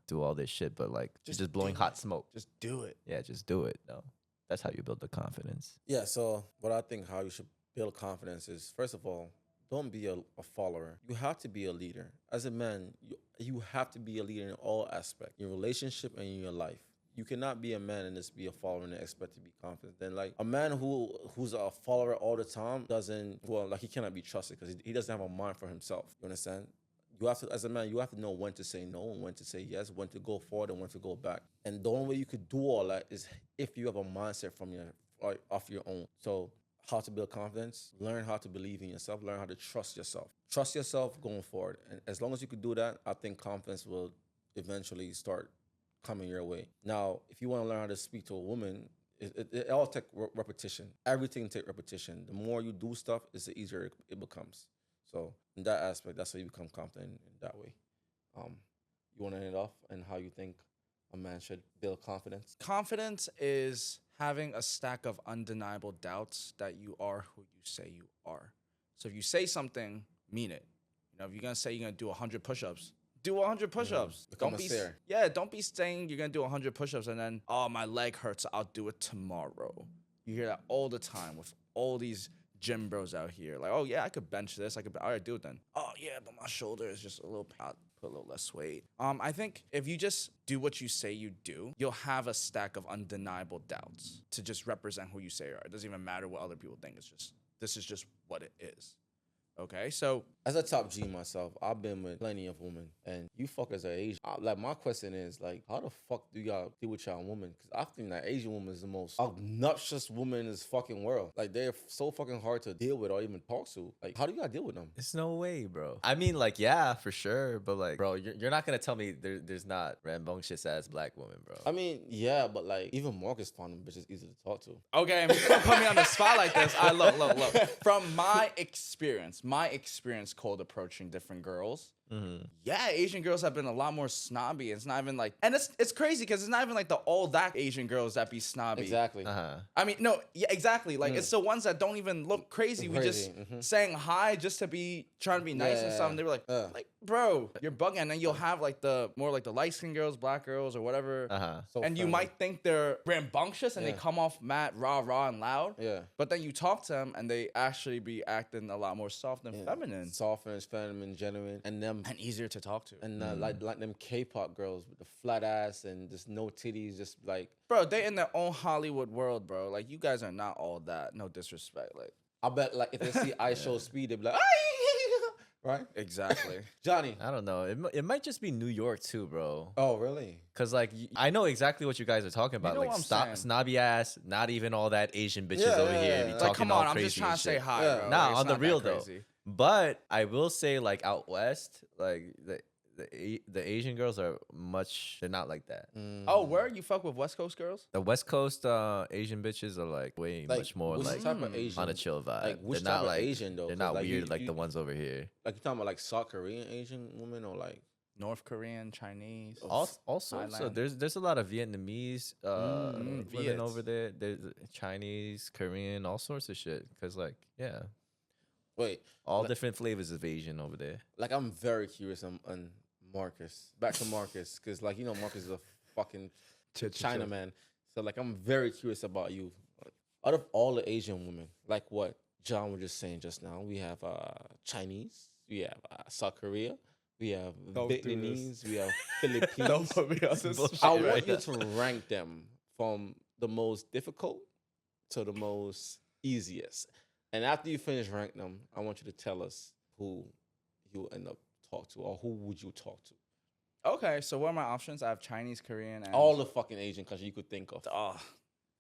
do all this shit, but like just blowing hot smoke. Just do it. Yeah, just do it. No, that's how you build the confidence. yeah. So what I think how you should build confidence is, first of all, don't be a follower. You have to be a leader. As a man, you have to be a leader in all aspects, in your relationship and in your life. You cannot be a man and just be a follower and expect to be confident. Then, like, a man who's a follower all the time he cannot be trusted, because he doesn't have a mind for himself. You understand? You have to, as a man, you have to know when to say no and when to say yes, when to go forward and when to go back. And the only way you could do all that is if you have a mindset off your own. So, how to build confidence, learn how to believe in yourself, learn how to trust yourself. Trust yourself going forward. And as long as you could do that, I think confidence will eventually start coming your way. Now, if you want to learn how to speak to a woman, it all takes repetition. Everything takes repetition. The more you do stuff, the easier it becomes. So in that aspect, that's how you become confident in that way. You want to end it off and how you think a man should build confidence? Confidence is having a stack of undeniable doubts that you are who you say you are. So if you say something, mean it. If you're going to say you're going to do 100 push-ups, do 100 push-ups. Become a seer. Don't be saying you're going to do 100 push-ups and then, oh, my leg hurts, I'll do it tomorrow. You hear that all the time with all these gym bros out here. Like, oh, yeah, I could bench this. All right, do it then. Oh, yeah, but my shoulder is just I'll put a little less weight. I think if you just do what you say you do, you'll have a stack of undeniable doubts to just represent who you say you are. It doesn't even matter what other people think. This is just what it is. Okay, so as a top G myself, I've been with plenty of women, and you fuckers are Asian. My question is, like, how the fuck do y'all deal with y'all women? Because I think that Asian woman is the most obnoxious woman in this fucking world. Like, they're so fucking hard to deal with or even talk to. Like, how do y'all deal with them? There's no way, bro. I mean, like, yeah, for sure. But like, bro, you're not going to tell me there's not rambunctious ass black women, bro. I mean, yeah, but like, even Marcus found them bitches easy to talk to. Okay, and before you put me on the spot like this, look. From my experience cold approaching different girls. Mm-hmm. Yeah, Asian girls have been a lot more snobby. It's not even like, and it's crazy because it's not even like the all that Asian girls that be snobby. Exactly. I mean, no, yeah, exactly. Like it's the ones that don't even look crazy. We just saying hi just to be trying to be nice and stuff. And they were like, bro, you're bugging. And then you'll have like the more like the light skinned girls, black girls, or whatever. So and you might think they're rambunctious and they come off mad, rah, and loud. Yeah. But then you talk to them and they actually be acting a lot more soft and feminine. Soft and feminine, genuine, and easier to talk to. And like them K-pop girls with the flat ass and just no titties, just like, bro, they in their own Hollywood world, bro. Like, you guys are not all that. No disrespect. Like, I bet like if they see I Show Speed, they be like, right? Exactly. Johnny, I don't know. It might just be New York too, bro. Oh, really? Cause like I know exactly what you guys are talking about. You know like what I'm saying. snobby ass, not even all that Asian bitches over here. Be Like, talking come all on, I'm crazy just trying and to say shit. hi, Yeah. bro. Nah, Like, it's on the not real that though. crazy. But I will say, like out west, like the Asian girls are they're not like that. Oh, where you fuck with West Coast girls? The West Coast Asian bitches are like way much more which like type of Asian? on a chill vibe. Like, which they're not type of like Asian, though? They're 'Cause, not like, weird like you- the ones over here. Like, you talking about like South Korean Asian women or like North Korean, Chinese. Also, so Thailand. there's a lot of Vietnamese women Viets. over there. There's Chinese, Korean, all sorts of shit. Cause like all wait, different flavors of Asian over there. like I'm very curious on Marcus. Back to Marcus, because like Marcus is a fucking Chill. Chinaman. So like I'm very curious about you. Out of all the Asian women, like what John was just saying just now, we have Chinese, we have South Korea, we have Don't do Vietnamese, we have Philippines. Don't put me on this Bullshit. I spot. want right you now. to rank them from the most difficult to the most easiest. And after you finish ranking them, I want you to tell us who you end up talk to, or who would you talk to? Okay, so what are my options? I have Chinese, Korean, and All the fucking Asian countries you could think of.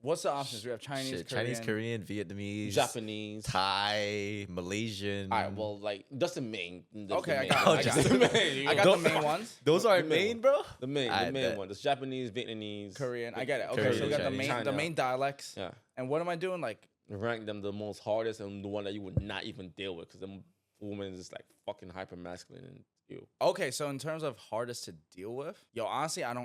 what's the options? We have Chinese, Shit, Korean, Chinese, Korean, Vietnamese, Japanese. Thai, Malaysian. All right, well, like that's the main. Okay, I main got one. it, I got Just it. the main. I got the main ones. Those The aren't main main, one. bro. The main I bet. one. There's Japanese, Vietnamese, Korean. I get it. Okay, Korean, so we got the Chinese. main China. dialects. Yeah, And what am I doing? Like, rank them the most hardest and the one that you would not even deal with because the woman is like fucking hyper masculine and you. okay, so in terms of hardest to deal with, yo, honestly, I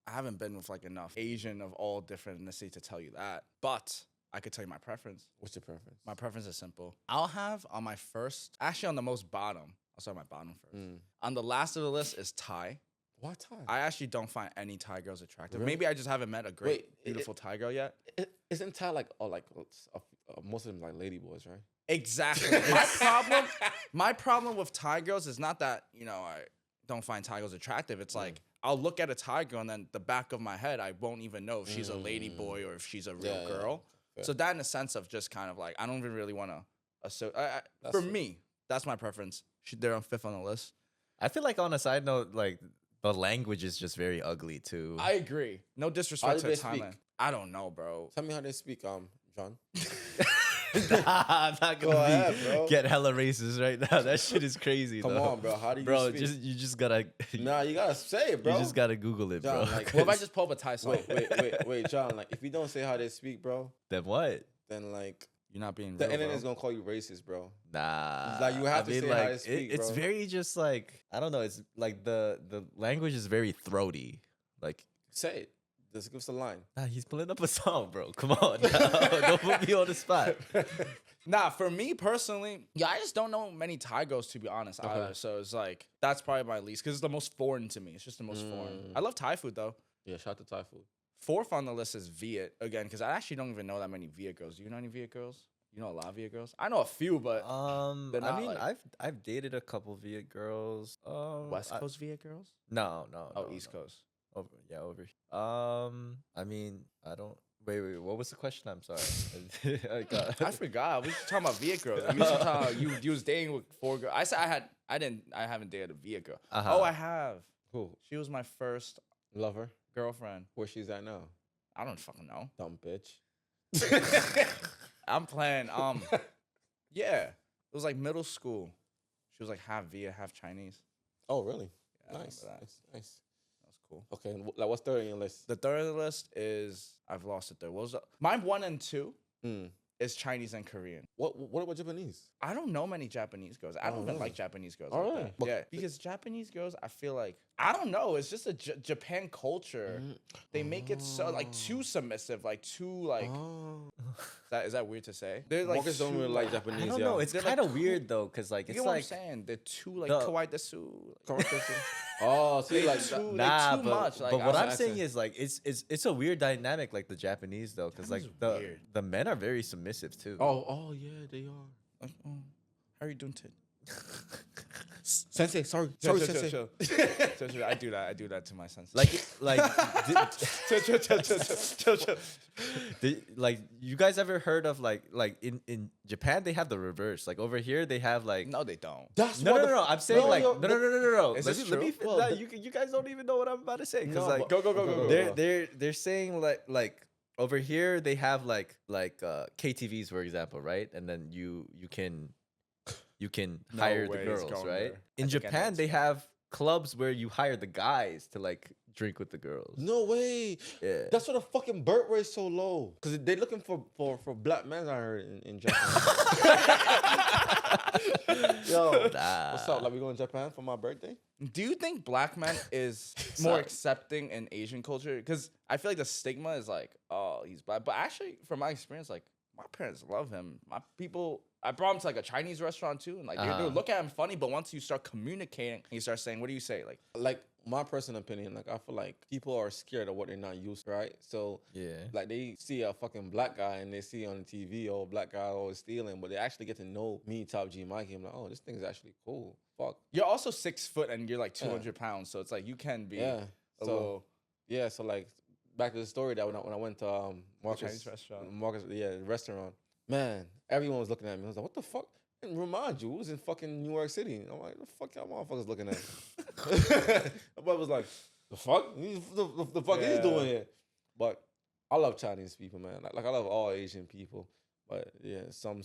haven't been with like enough Asian of all different ethnicities to tell you that. But I could tell you my preference. What's your preference? My preference is simple. I'll have on my first, actually on the most bottom. I'll start my bottom first. On the last of the list is Thai. What time? I actually don't find any Thai girls attractive. Really? Maybe I just haven't met a great, Wait, beautiful Thai girl yet. Isn't Thai like most of them like lady boys, right? Exactly. My problem with Thai girls is not that, I don't find Thai girls attractive. It's like I'll look at a Thai girl and then the back of my head, I won't even know if she's a lady boy or if she's a real girl. Yeah. So that in a sense of just kind of like, I don't even really want to for me, that's my preference. They're on 5th on the list. I feel like on a side note, like the language is just very ugly too. I agree. No How disrespect do to they Thailand. speak? I don't know, bro. Tell me how they speak, John. I'm not Go gonna ahead, bro. get hella racist right now. That shit is crazy. Come though. on, bro. How do you bro? speak? You just gotta. Nah, you gotta say it, bro. You just gotta Google it, John, bro. like, What if I just pull up a Thai song? wait, John. Like, if you don't say how they speak, bro, Then what? then like You're not being the real, internet's bro. gonna call you racist, bro. Nah. Like, you have to say how they speak, It's bro. very just like I don't know. It's like the language is very throaty. Like Say it. Just give us a line. nah, he's pulling up a song, bro. Come on, don't put me on the spot. Nah, for me personally, yeah, I just don't know many Thai girls to be honest either. So it's like that's probably my least because it's the most foreign to me. It's just the most foreign. I love Thai food though. Yeah, shout out to Thai food. 4th on the list is Viet again because I actually don't even know that many Viet girls. Do you know any Viet girls? You know a lot of Viet girls? I know a few, but I They're not, mean, like- I've dated a couple Viet girls. West Coast Viet girls? No. Oh, no, East no. Coast. Over here. I mean, I don't. Wait. What was the question? I'm sorry. I got. I forgot. We were talking about Viet girls. You was talking about you was dating with 4 girls. I said I haven't dated a Viet girl. Uh-huh. Oh, I have. Who? She was my first Lover? girlfriend. Where she's at now? I don't fucking know. Dumb bitch. I'm playing. Yeah, it was like middle school. She was like half Viet, half Chinese. Oh, really? Yeah, I Nice. remember that. Nice. That was cool. Okay, and like what's third on your list? The third of the list is I've lost it there. What was my 1 and 2 is Chinese and Korean. What about Japanese? I don't know many Japanese girls. I don't Oh, even really? like Japanese girls. Oh, like really? that. But- Yeah, because Japanese girls, I feel like I don't know. It's just a Japan culture. They make it so like too submissive, like too like. Oh. Is that weird to say? They're like Marcus don't too, really like Japanese. I don't yeah. know. It's They're, kind like, of weird though, cause like You it's get what I'm like saying? They're too like the- kawaii desu. Oh, see, like too, that. nah, too but, much. Like, but what I I'm was saying asking- is like it's a weird dynamic like the Japanese though, cause like Japanese weird. the men are very submissive too. Oh yeah, they are. like, oh, how are you doing, Tid? Sensei, sorry, Chill, Sensei. chill. I do that to my sensei. like chill. like you guys ever heard of like in Japan they have the reverse. Like over here they have like No, they don't. That's no, what no, the no, f- I'm saying like yo, no. Is Let this me, let me, true? nah, Well, you guys don't even know what I'm about to say because No, like but- Go. they're saying like over here they have like KTVs for example, right? And then you can No hire the way it's girls, going right? there. In I think I know Japan it's they going. have clubs where you hire the guys to like drink with the girls. No way. Yeah. That's why the fucking birth rate's so low. Cause they're looking for black men I heard in Japan. Yo, Nah. what's up? Like we going to Japan for my birthday? Do you think black men is more accepting in Asian culture? Because I feel like the stigma is like, oh, he's black. But actually, from my experience, like my parents love him. My people, I brought him to like a Chinese restaurant too, and like they would look at him funny, but once you start communicating, you start saying, "What do you say?" Like my personal opinion, like I feel like people are scared of what they're not used to, right? So like they see a fucking black guy and they see on the TV, oh, black guy always stealing, but they actually get to know me, Top G Mikey. I'm like, oh, this thing's actually cool. Fuck. You're also 6 foot and you're like 200 pounds, so it's like you can be a little. Yeah, so like back to the story that when I went to Chinese restaurant. Restaurant. Man, everyone was looking at me. I was like, what the fuck? And remind you, it was in fucking New York City. I'm like, the fuck y'all motherfuckers looking at? My brother was like, the fuck? The fuck he's doing here? But I love Chinese people, man. Like I love all Asian people. But yeah, some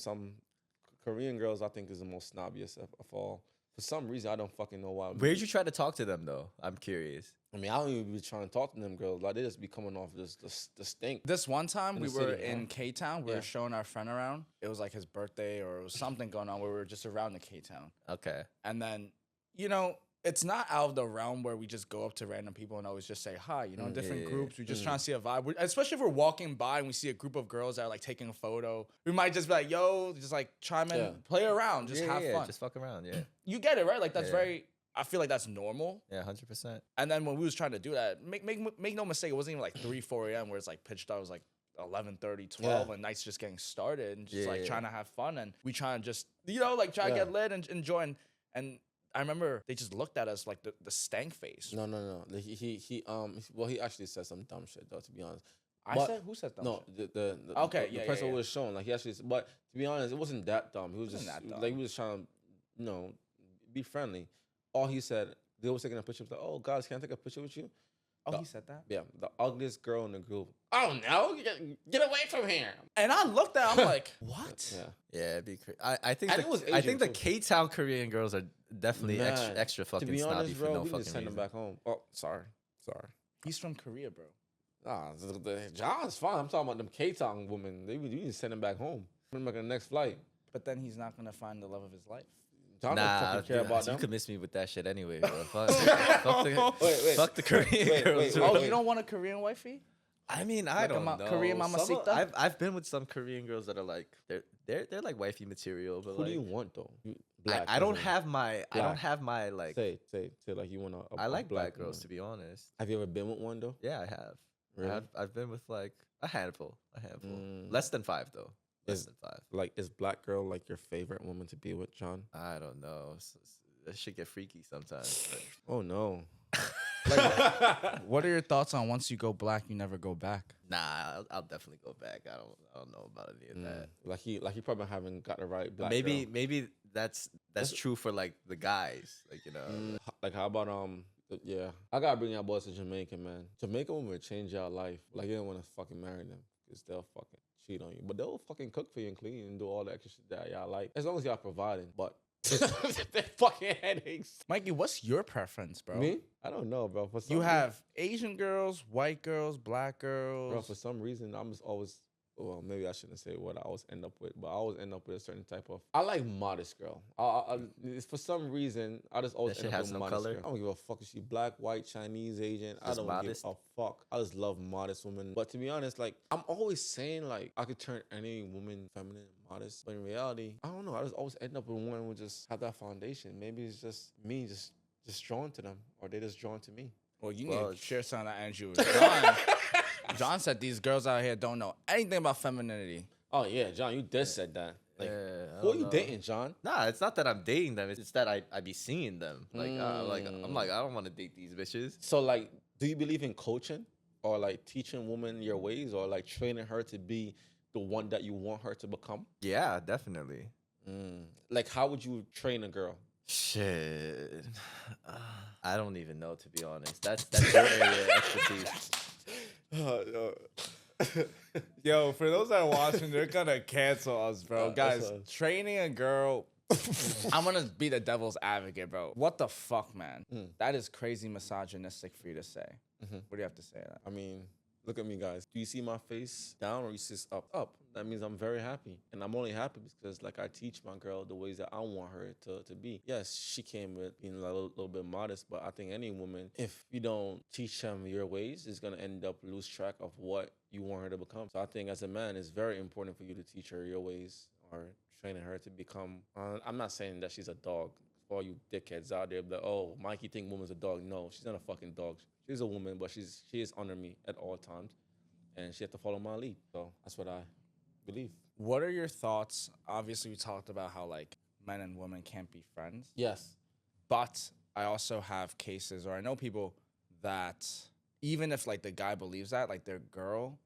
Korean girls I think is the most snobbiest of all. For some reason, I don't fucking know why. Where'd you try to talk to them though? I'm curious. I mean, I don't even be trying to talk to them girls. Like they just be coming off the stink. This one time In we the were city, in K-Town. We were showing our friend around. It was like his birthday or it was something going on where we were just around the K-Town. Okay. And then, you know, it's not out of the realm where we just go up to random people and always just say hi. You know, different groups. We just trying to see a vibe. Especially if we're walking by and we see a group of girls that are like taking a photo. We might just be like, yo, just like chime in, play around, just have fun. Just fuck around, You get it, right? Like that's very... I feel like that's normal. Yeah, 100%. And then when we was trying to do that, make no mistake, it wasn't even like 3, 4 a.m. where it's like pitch dark. It was like 11:30, 12, and night's just getting started and just like trying to have fun. And we trying to just, you know, like try to get lit and enjoy. And I remember they just looked at us like the stank face. No. He actually said some dumb shit though, to be honest. Who said dumb shit? The person was shown, like he actually, but to be honest, it wasn't that dumb. He was just like, he was trying to, you know, be friendly. All he said, they was taking a picture. Like, oh, guys, can I take a picture with you? Oh, he said that? Yeah, the ugliest girl in the group. Oh no, get away from here! And I looked at, I'm like, what? Yeah, it'd be crazy. I think the K-Town Korean girls are definitely extra fucking snobby. To be honest, bro, we just send them back home. Oh, sorry. He's from Korea, bro. Nah, John's fine. I'm talking about them K-Town women. We need to send him back home. Put him back on the next flight. But then he's not gonna find the love of his life. John don't fucking care about them. You could miss me with that shit anyway, bro. Fuck the Korean girls. Oh, you don't want a Korean wifey? I mean, I don't know. Korean mamacita? I've been with some Korean girls that are like they're like wifey material. But who do you want though? I don't have my like. Say like you want I like black girls, to be honest. Have you ever been with one though? Yeah, I have. Really? I've been with like a handful. Less than 5 though. Less than 5. Like, is black girl like your favorite woman to be with, John? I don't know. That shit get freaky sometimes. But. Oh no. Like, what are your thoughts on once you go black, you never go back? Nah, I'll definitely go back. I don't know about any of that. Like he probably haven't got the right black maybe that's true for like the guys. Like, you know. Like how about yeah. I gotta bring y'all boys to Jamaica, man. Jamaica women will change y'all life. Like you don't wanna fucking marry them. Because they'll fucking cheat on you. But they'll fucking cook for you and clean and do all the extra shit that y'all like. As long as y'all providing. But they're fucking headaches. Mikey, what's your preference, bro? Me? I don't know, bro. For some you have Asian girls, white girls, black girls. Bro, for some reason, I'm just always... Well, maybe I shouldn't say what I always end up with, but I always end up with a certain type of... I like modest girl. For some reason, I just always end up with modest girl. I don't give a fuck if she black, white, Chinese, Asian. I don't give a fuck. I just love modest women. But to be honest, like, I'm always saying, like, I could turn any woman feminine and modest. But in reality, I don't know. I just always end up with one who just have that foundation. Maybe it's just me just drawn to them, or they just drawn to me. Well, you need to share some of that energy with John. John said these girls out here don't know anything about femininity. Oh, yeah, John, you did said that. Like, who are you dating, John? Nah, it's not that I'm dating them. It's that I be seeing them. Like, I'm like, I don't want to date these bitches. So, like, do you believe in coaching or, like, teaching women your ways or, like, training her to be the one that you want her to become? Yeah, definitely. Like, how would you train a girl? Shit. I don't even know, to be honest. That's your area of expertise. Yo, for those that are watching, they're gonna cancel us, bro. Guys, training a girl. I'm gonna be the devil's advocate, bro. What the fuck, man? That is crazy misogynistic for you to say. What do you have to say to that? I mean, Look at me, guys. Do you see my face down or you see it up? Up. That means I'm very happy. And I'm only happy because, like, I teach my girl the ways that I want her to be. Yes, she came with being a little bit modest, but I think any woman, if you don't teach them your ways, is going to end up lose track of what you want her to become. So I think as a man, it's very important for you to teach her your ways or training her to become, I'm not saying that she's a dog. For all you dickheads out there, like, oh, Mikey think woman's a dog. No, she's not a fucking dog. She's a woman, but she is under me at all times, and she has to follow my lead. So that's what I believe. What are your thoughts? Obviously, we talked about how like men and women can't be friends. Yes. But I also have cases, or I know people that even if like the guy believes that, like their girl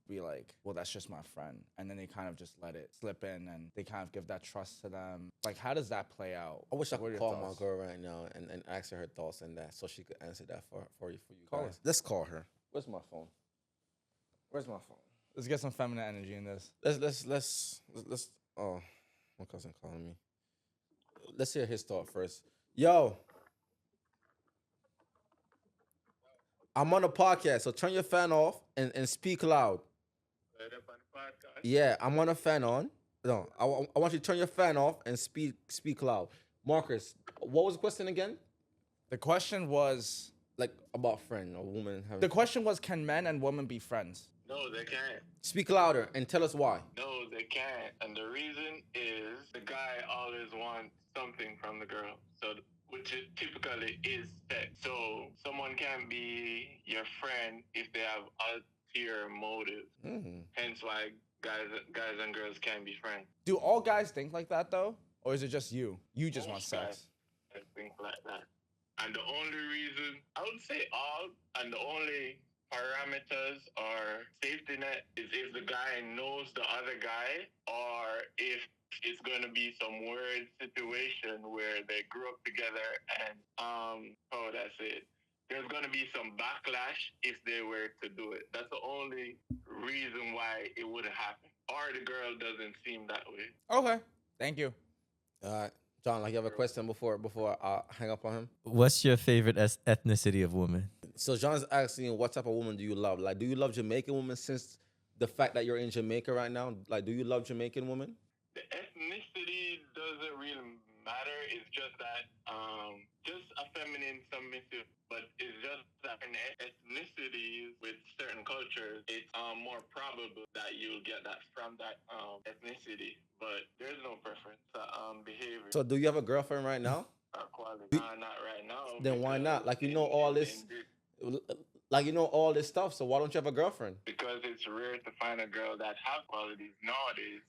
be like, well, that's just my friend. And then they kind of just let it slip in and they kind of give that trust to them. Like, how does that play out? I wish I What are could your call thoughts? my girl right now and ask her thoughts on that so she could answer that for you Call guys. her. Let's call her. Where's my phone? Where's my phone? Let's get some feminine energy in this. Let's oh, my cousin calling me. Let's hear his thought first. Yo. I'm on a podcast, so turn your fan off and speak loud. Yeah, I'm on a fan on. No, I want you to turn your fan off and speak loud. Marcus, what was the question again? The question was, Like about friend or woman having. the question was, can men and women be friends? No, they can't. Speak louder and tell us why. No, they can't. And the reason is the guy always wants something from the girl. So, which typically is sex. So, someone can be your friend if they have ulterior motives. Hence why guys and girls can be friends. Do all guys think like that though? Or is it just you? You just want Most sex. guys think like that. And the only reason, I would say all, and the only parameters or safety net is if the guy knows the other guy or if it's going to be some weird situation where they grew up together and, oh, that's it. There's going to be some backlash if they were to do it. That's the only reason why it wouldn't happen. Or the girl doesn't seem that way. Okay. Thank you. All right, John. Like you have a question before I hang up on him. What's your favorite ethnicity of woman? So John's asking, what type of woman do you love? Like, do you love Jamaican women since the fact that you're in Jamaica right now? Like, do you love Jamaican women? The ethnicity doesn't really matter. It's just that, just a feminine submissive, but it's just that in ethnicities with certain cultures, it's more probable that you'll get that from that ethnicity. But there's no preference to behavior So, do you have a girlfriend right now? or quality. Not right now. Then why because not? Like, you know all this, like you know all this stuff. So why don't you have a girlfriend? because it's rare to find a girl that has qualities nowadays,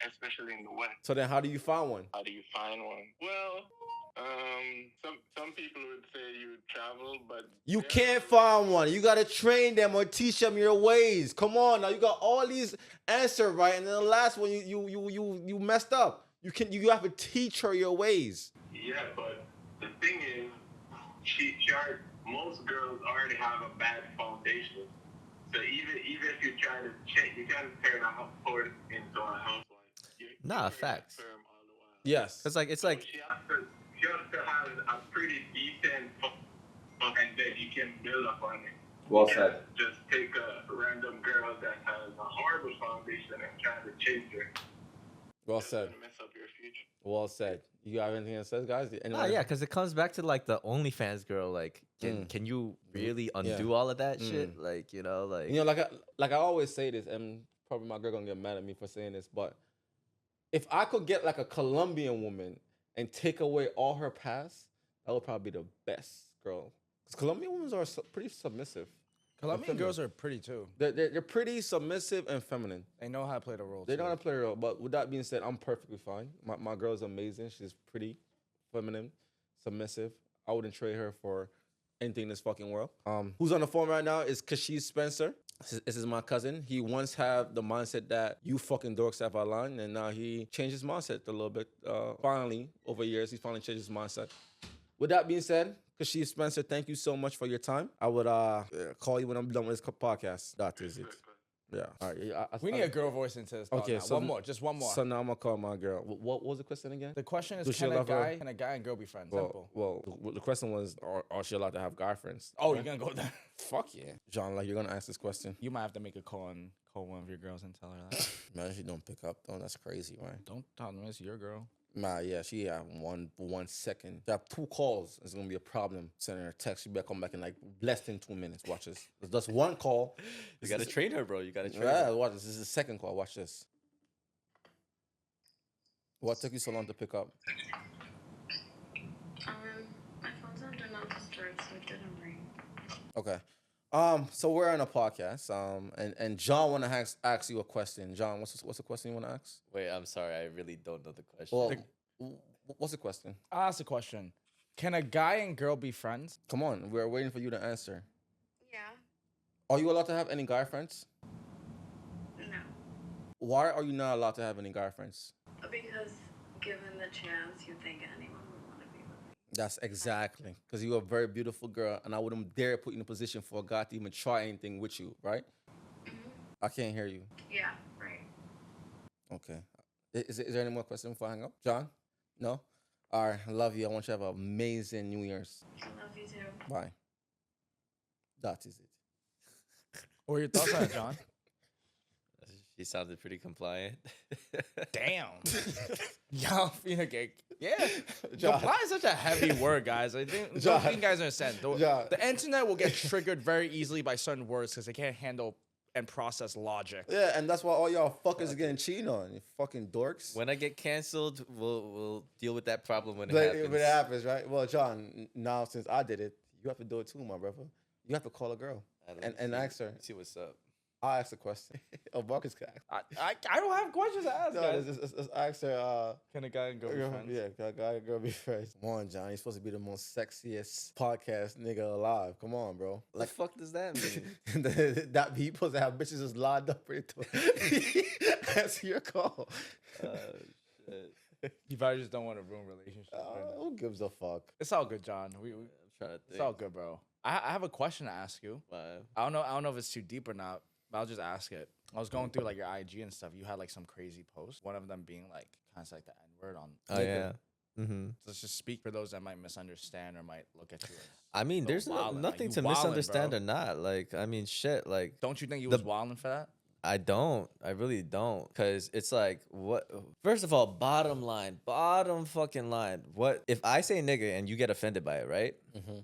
especially in the West. So then, how do you find one? How do you find one? Well, some people would say you travel, but You can't find one. You gotta train them or teach them your ways. Come on, now you got all these answers right, and then the last one you messed up. You have to teach her your ways. Yeah, but the thing is, most girls already have a bad foundation. So even if you try to change, you can't turn a horse into a housewife. Nah, You're facts. firm all the while. Yes. It's like So she has to have a pretty decent, and then you can build up on it. Well You said. can't just take a random girl that has a horrible foundation and try to change her. Well It's said. gonna mess up your future. Well said. You got anything that says, guys? Yeah, because it comes back to like the OnlyFans girl. Like, can you really undo all of that shit? Like, you know, like You know, like I always say this, and probably my girl gonna get mad at me for saying this, but if I could get like a Colombian woman and take away all her past, that would probably be the best girl. Because Colombian women are pretty submissive. Colombian feminine. girls are pretty too. They're pretty submissive and feminine. They know how to play the role. They too. don't want to play a role. But with that being said, I'm perfectly fine. My girl's amazing. She's pretty, feminine, submissive. I wouldn't trade her for anything in this fucking world. Who's on the phone right now is Kashish Spencer. This is my cousin. He once had the mindset that you fucking dorks have outlined, and now he changed his mindset a little bit. Finally, over years, he finally changed his mindset. With that being said, Kashish Spencer, thank you so much for your time. I would call you when I'm done with this podcast. That is it. Yeah. All right. Yeah, We need a girl voice into this. Okay, Now. so One more, just one more. So now I'm gonna call my girl. What was the question again? The question is, Does she can a love her? guy and girl be friends? Simple. Well, the question was, are she allowed to have guy friends? Oh, Right? you're gonna go there? Fuck yeah, John. Like you're gonna ask this question. You might have to make a call and call one of your girls and tell her that. Man, she don't pick up though. That's crazy, right? Don't tell them it's your girl. Nah, yeah, she have 1 second. She have 2 calls. It's gonna be a problem. Sending her a text. She better come back in like less than 2 minutes. Watch this. It's just 1 call. You gotta train her, bro. You gotta train Yeah, her. watch this. This is the second call. Watch this. What took you so long to pick up? My phone's on Do Not Disturb, so it didn't ring. Okay. So we're on a podcast. And John wanna ask you a question. John, what's the question you wanna ask? Wait, I'm sorry. I really don't know the question. Well, what's the question? I'll ask a question. Can a guy and girl be friends? Come on, we're waiting for you to answer. Yeah. Are you allowed to have any guy friends? No. Why are you not allowed to have any guy friends? Because given the chance, you think anyone would want to be with me. That's exactly because you're a very beautiful girl, and I wouldn't dare put you in a position for a guy to even try anything with you, right? I can't hear you. Yeah, right. Okay. Is there any more questions before I hang up? John? No? All right. I love you. I want you to have an amazing New Year's. I love you too. Bye. That is it. What are your thoughts on it, John? She sounded pretty compliant. Damn. Y'all feel like, yeah. John. Comply is such a heavy word, guys. I think John. you guys understand. John. The internet will get triggered very easily by certain words because they can't handle and process logic. Yeah, and that's why all y'all fuckers are getting cheated on. You fucking dorks. When I get canceled, we'll deal with that problem when it But happens. when it happens, right? Well, John, now since I did it, you have to do it too, my brother. You have to call a girl and ask her. See what's up. I'll ask the question. Oh, Marcus can ask. I don't have questions to ask, No, guys. just ask her. Can a guy and girl be friends? Yeah, can a guy and girl be friends? Come on, John. You're supposed to be the most sexiest podcast nigga alive. Come on, bro. What the fuck does that mean? That be supposed to have bitches just lined up ready to answer your call. Shit. You probably just don't want to ruin relationships. Who gives a fuck? It's all good, John. I'm trying to think. It's all good, bro. I have a question to ask you. Wow. I don't know if it's too deep or not, but I'll just ask it. I was going through like your IG and stuff. You had like some crazy posts. One of them being like kind of like the N word on. Oh yeah. Mm-hmm. Let's just speak for those that might misunderstand or might look at you as. I mean, So there's wildin', like, nothing you to wildin', misunderstand bro. or not. Like, I mean, shit. Like, Don't you think you The- was wilding for that? I don't. I really don't. Cause it's like, what? First of all, bottom fucking line. What if I say nigga and you get offended by it, right?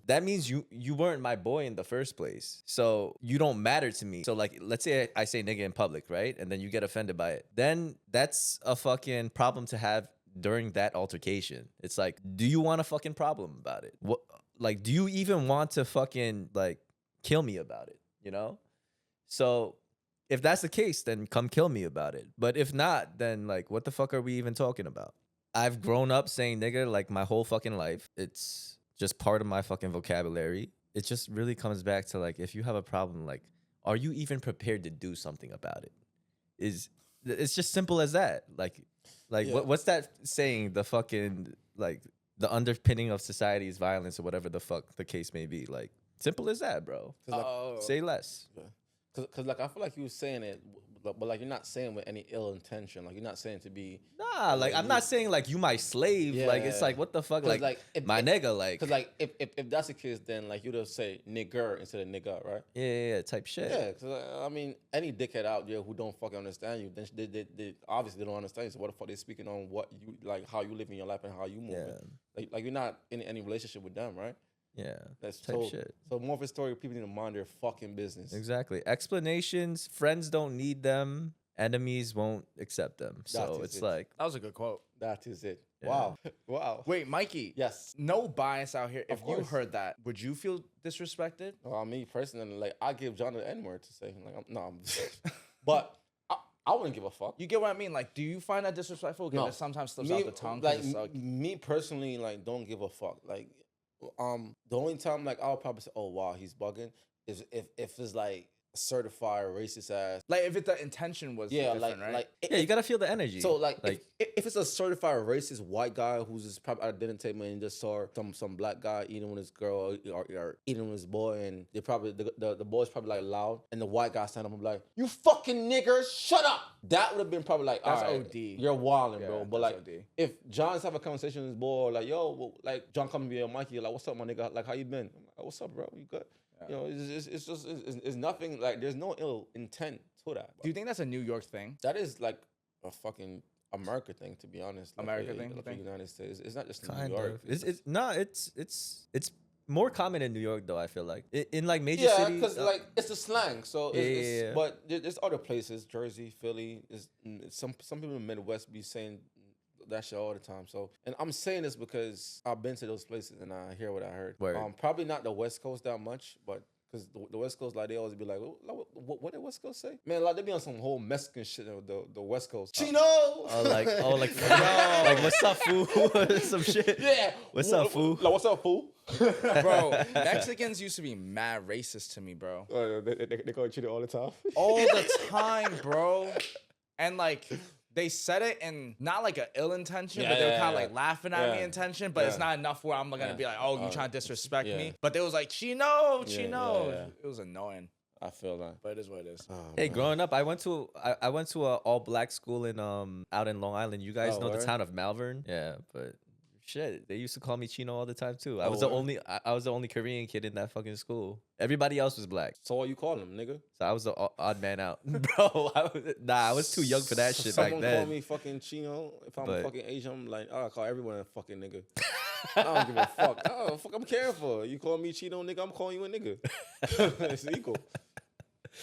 That means you weren't my boy in the first place. So you don't matter to me. So like, let's say I say nigga in public, right? And then you get offended by it. Then that's a fucking problem to have during that altercation. It's like, do you want a fucking problem about it? What? Like, do you even want to fucking like kill me about it? You know? So if that's the case, then come kill me about it. But if not, then like, what the fuck are we even talking about? I've grown up saying nigga like my whole fucking life. It's just part of my fucking vocabulary. It just really comes back to like, if you have a problem, like, are you even prepared to do something about it? It's just simple as that. Like Yeah. what's that saying? The fucking like the underpinning of society is violence or whatever the fuck the case may be. Like simple as that, bro. Say less. Cause like I feel like you were saying it, but like you're not saying with any ill intention. Like you're not saying to be. Nah, like I'm not saying like you my slave. Like it's Yeah. like what the fuck, 'Cause, like if- my if- nigga, like Cause like if that's the case, then like you'd have say nigger instead of nigga, right? yeah, type shit. Yeah, cause I mean any dickhead out there who don't fucking understand you, then they obviously they don't understand you. So what the fuck they speaking on what you like, how you live in your life and how you move it. Like you're not in any relationship with them, right? Yeah, That's type so, shit. So more of a story, people need to mind their fucking business. Exactly. Explanations. Friends don't need them. Enemies won't accept them. So is it's it. like That was a good quote. That is it. Yeah. Wow. Wow. Wait, Mikey. Yes. No bias out here. If you course. heard that, would you feel disrespected? Well, me personally, like I give John the N word to say, like, but I wouldn't give a fuck. You get what I mean? Like, do you find that disrespectful? Because No. it sometimes slips out the tongue. 'cause Like it's like, me personally, like don't give a fuck. Like, the only time like I'll probably say, oh wow, he's bugging, is if it's like certified racist ass. Like if the intention was different, right? Yeah, you gotta feel the energy. So if it's a certified racist white guy who's just probably at a dinner table and just saw some black guy eating with his girl or eating with his boy, and they probably the boy's probably like loud, and the white guy stand up and be like, "You fucking nigger, shut up." That would have been probably like, That's all right, OD. you're wilding, Yeah, bro. But that's like, OD. if John's have a conversation with his boy, like, yo, well, like John come to me and Mikey, like, what's up, my nigga? Like, how you been? I'm like, what's up, bro? You good? You know, it's just it's nothing, like there's no ill intent to that. Do you think that's a New York thing? That is like a fucking America thing, to be honest. Like, America thing, you like think? the United States. It's not just in Kind New York. of. It's more common in New York though. I feel like in like major Yeah, cities. because like it's a slang. So Yeah. but there's other places, Jersey, Philly. Some people in the Midwest be saying that shit all the time. So, and I'm saying this because I've been to those places and I hear what I heard. Word. Probably not the West Coast that much, but because the West Coast, like they always be like, what did West Coast say? Man, like they be on some whole Mexican shit. The West Coast. Chino. like what's up, fool? Some shit. Yeah. What's up, fool? Like, what's up, fool? Bro, Mexicans used to be mad racist to me, bro. They call you Chino all the time. All the time, bro. And like they said it in not like an ill intention, but they were kind of like laughing at me intention, but it's not enough where I'm gonna be like, oh, you trying to disrespect me. But they was like, Chino. yeah. It was annoying. I feel that. But it is what it is. Hey, growing up, I went to a all black school in out in Long Island. You guys know word? the town of Malvern? Yeah, but shit, they used to call me Chino all the time too. I was word? I was the only Korean kid in that fucking school. Everybody else was black. So what you call him, nigga? So I was the odd man out. Bro, I was too young for that shit back Someone then. call me fucking Chino. If I'm But- fucking Asian, I'm like, I call everyone a fucking nigga. I don't give a fuck. Oh, fuck, I'm caring for. You call me Chino, nigga, I'm calling you a nigga. It's equal.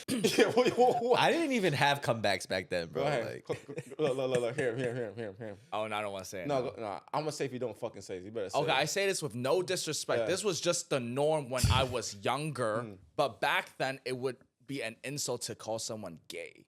I didn't even have comebacks back then, bro. Go ahead. Like, Look, here. Oh, and I don't want to say it. No, I'm gonna say if you don't fucking say it, you better say Okay, it. I say this with no disrespect. Yeah. This was just the norm when I was younger, but back then it would be an insult to call someone gay.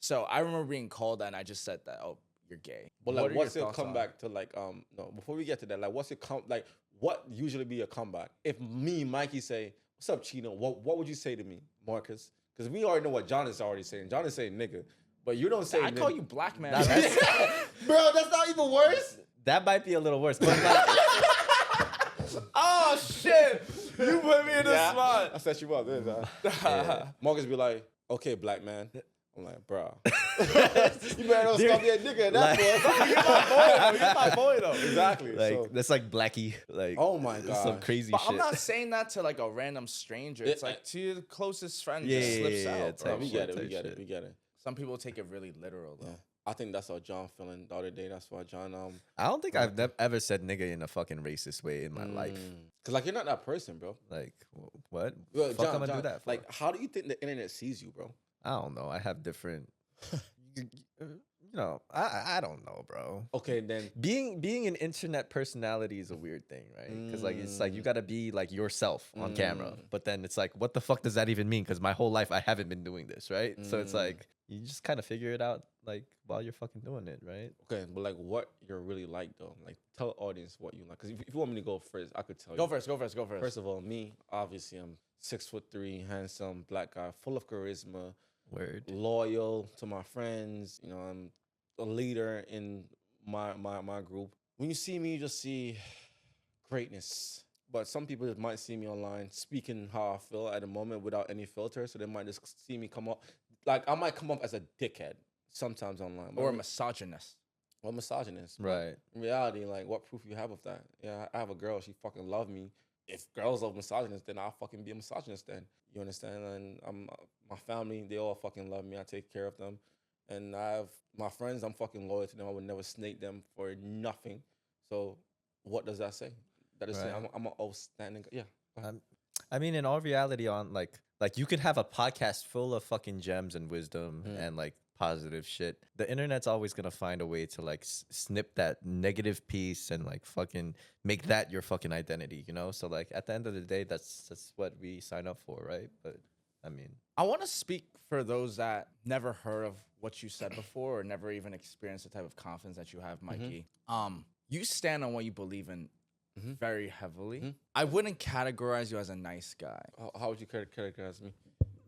So I remember being called that, and I just said that, oh, you're gay. But What like, are what's your thoughts on comeback to like no? Before we get to that, like, what's your like? What usually be a comeback? If me, Mikey, say, "What's up, Chino?" What would you say to me, Marcus? Because we already know what John is already saying. John is saying nigga, but you don't say. I nigga. call you black man. Nah, right? Bro, that's not even worse. that might be a little worse. But like, Oh shit! You put me in the spot. I set you up, didn't I? Marcus be like, "Okay, black man." I'm like, bro, you better not stop being a nigga at that point. You're my boy though. Exactly. like so, that's like Blackie. Like, oh my god, some crazy But shit. I'm not saying that to like a random stranger. It's like to your closest friend. Yeah, just slips yeah, out, yeah, bro. type we shit, get it. We type get it. shit. We get it. Some people take it really literal though. Yeah. I think that's how John feeling the other day. That's why John I don't think I've ever said nigga in a fucking racist way in my life. Cause like you're not that person, bro. Like, what? Well, Fuck, John, I'm gonna do that for? Like, how do you think the internet sees you, bro? I don't know. I have different. You know, I don't know, bro. Okay, then. Being an internet personality is a weird thing, right? Because like it's like you gotta be like yourself on camera, but then it's like, what the fuck does that even mean? Because my whole life I haven't been doing this, right? So it's like you just kind of figure it out like while you're fucking doing it, right? Okay, but like, what you're really like though? Like, tell the audience what you like. Cause if you want me to go first, I could tell you. Go first. First of all, me, obviously, I'm 6'3", handsome, black guy, full of charisma, Word. loyal to my friends. You know, I'm a leader in my group. When you see me, you just see greatness. But some people just might see me online speaking how I feel at the moment without any filter. So they might just see me come up. Like, I might come up as a dickhead sometimes online. Or a misogynist. Or misogynist. But Right. in reality, like, what proof you have of that? Yeah, I have a girl. She fucking love me. If girls love misogynists, then I'll fucking be a misogynist then. You understand? And my family, they all fucking love me. I take care of them. And I have my friends, I'm fucking loyal to them. I would never snake them for nothing. So what does that say? That is saying Right. I'm an outstanding. Yeah. I mean, in all reality, on like you could have a podcast full of fucking gems and wisdom and like positive shit. The internet's always gonna find a way to like snip that negative piece and like fucking make that your fucking identity, you know? So like at the end of the day, that's what we sign up for, right? But I mean, I want to speak for those that never heard of what you said before or never even experienced the type of confidence that you have, Mikey. You stand on what you believe in very heavily. I wouldn't categorize you as a nice guy. How would you characterize me?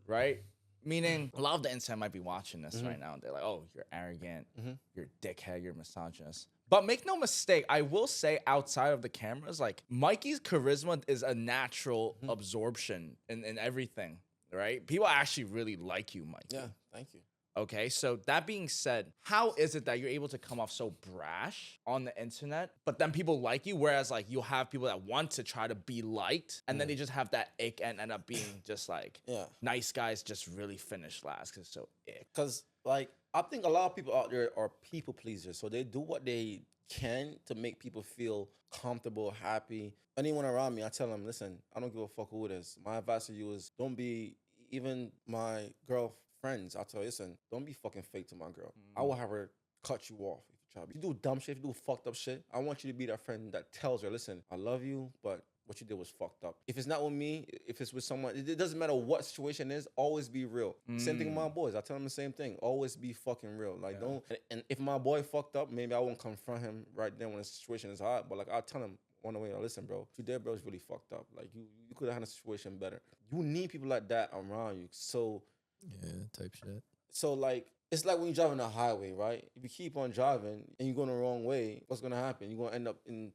right? Meaning, a lot of the internet might be watching this right now, and they're like, "Oh, you're arrogant, you're a dickhead, you're misogynist." But make no mistake, I will say, outside of the cameras, like Mikey's charisma is a natural absorption in everything, right? People actually really like you, Mikey. Yeah, thank you. Okay, so that being said, how is it that you're able to come off so brash on the internet, but then people like you, whereas like you'll have people that want to try to be liked, and then they just have that ick and end up being just like nice guys just really finish last because it's so ick. Because, like, I think a lot of people out there are people pleasers. So they do what they can to make people feel comfortable, happy. Anyone around me, I tell them, listen, I don't give a fuck who it is. My advice to you is don't be, even my girlfriends, I tell you, listen, don't be fucking fake to my girl. I will have her cut you off if you try. If you do dumb shit, if you do fucked up shit, I want you to be that friend that tells her, listen, I love you, but what you did was fucked up. If it's not with me, if it's with someone, it doesn't matter what situation it is, always be real. Same thing with my boys. I tell them the same thing. Always be fucking real. Like, don't, and if my boy fucked up, maybe I won't confront him right then when the situation is hot, but like, I'll tell him on the way, listen, bro, what you did, bro, is really fucked up. Like, you could have handled the situation better. You need people like that around you. So, yeah, type shit. So, like, it's like when you're driving a highway, right? If you keep on driving and you're going the wrong way, what's going to happen? You're going to end up in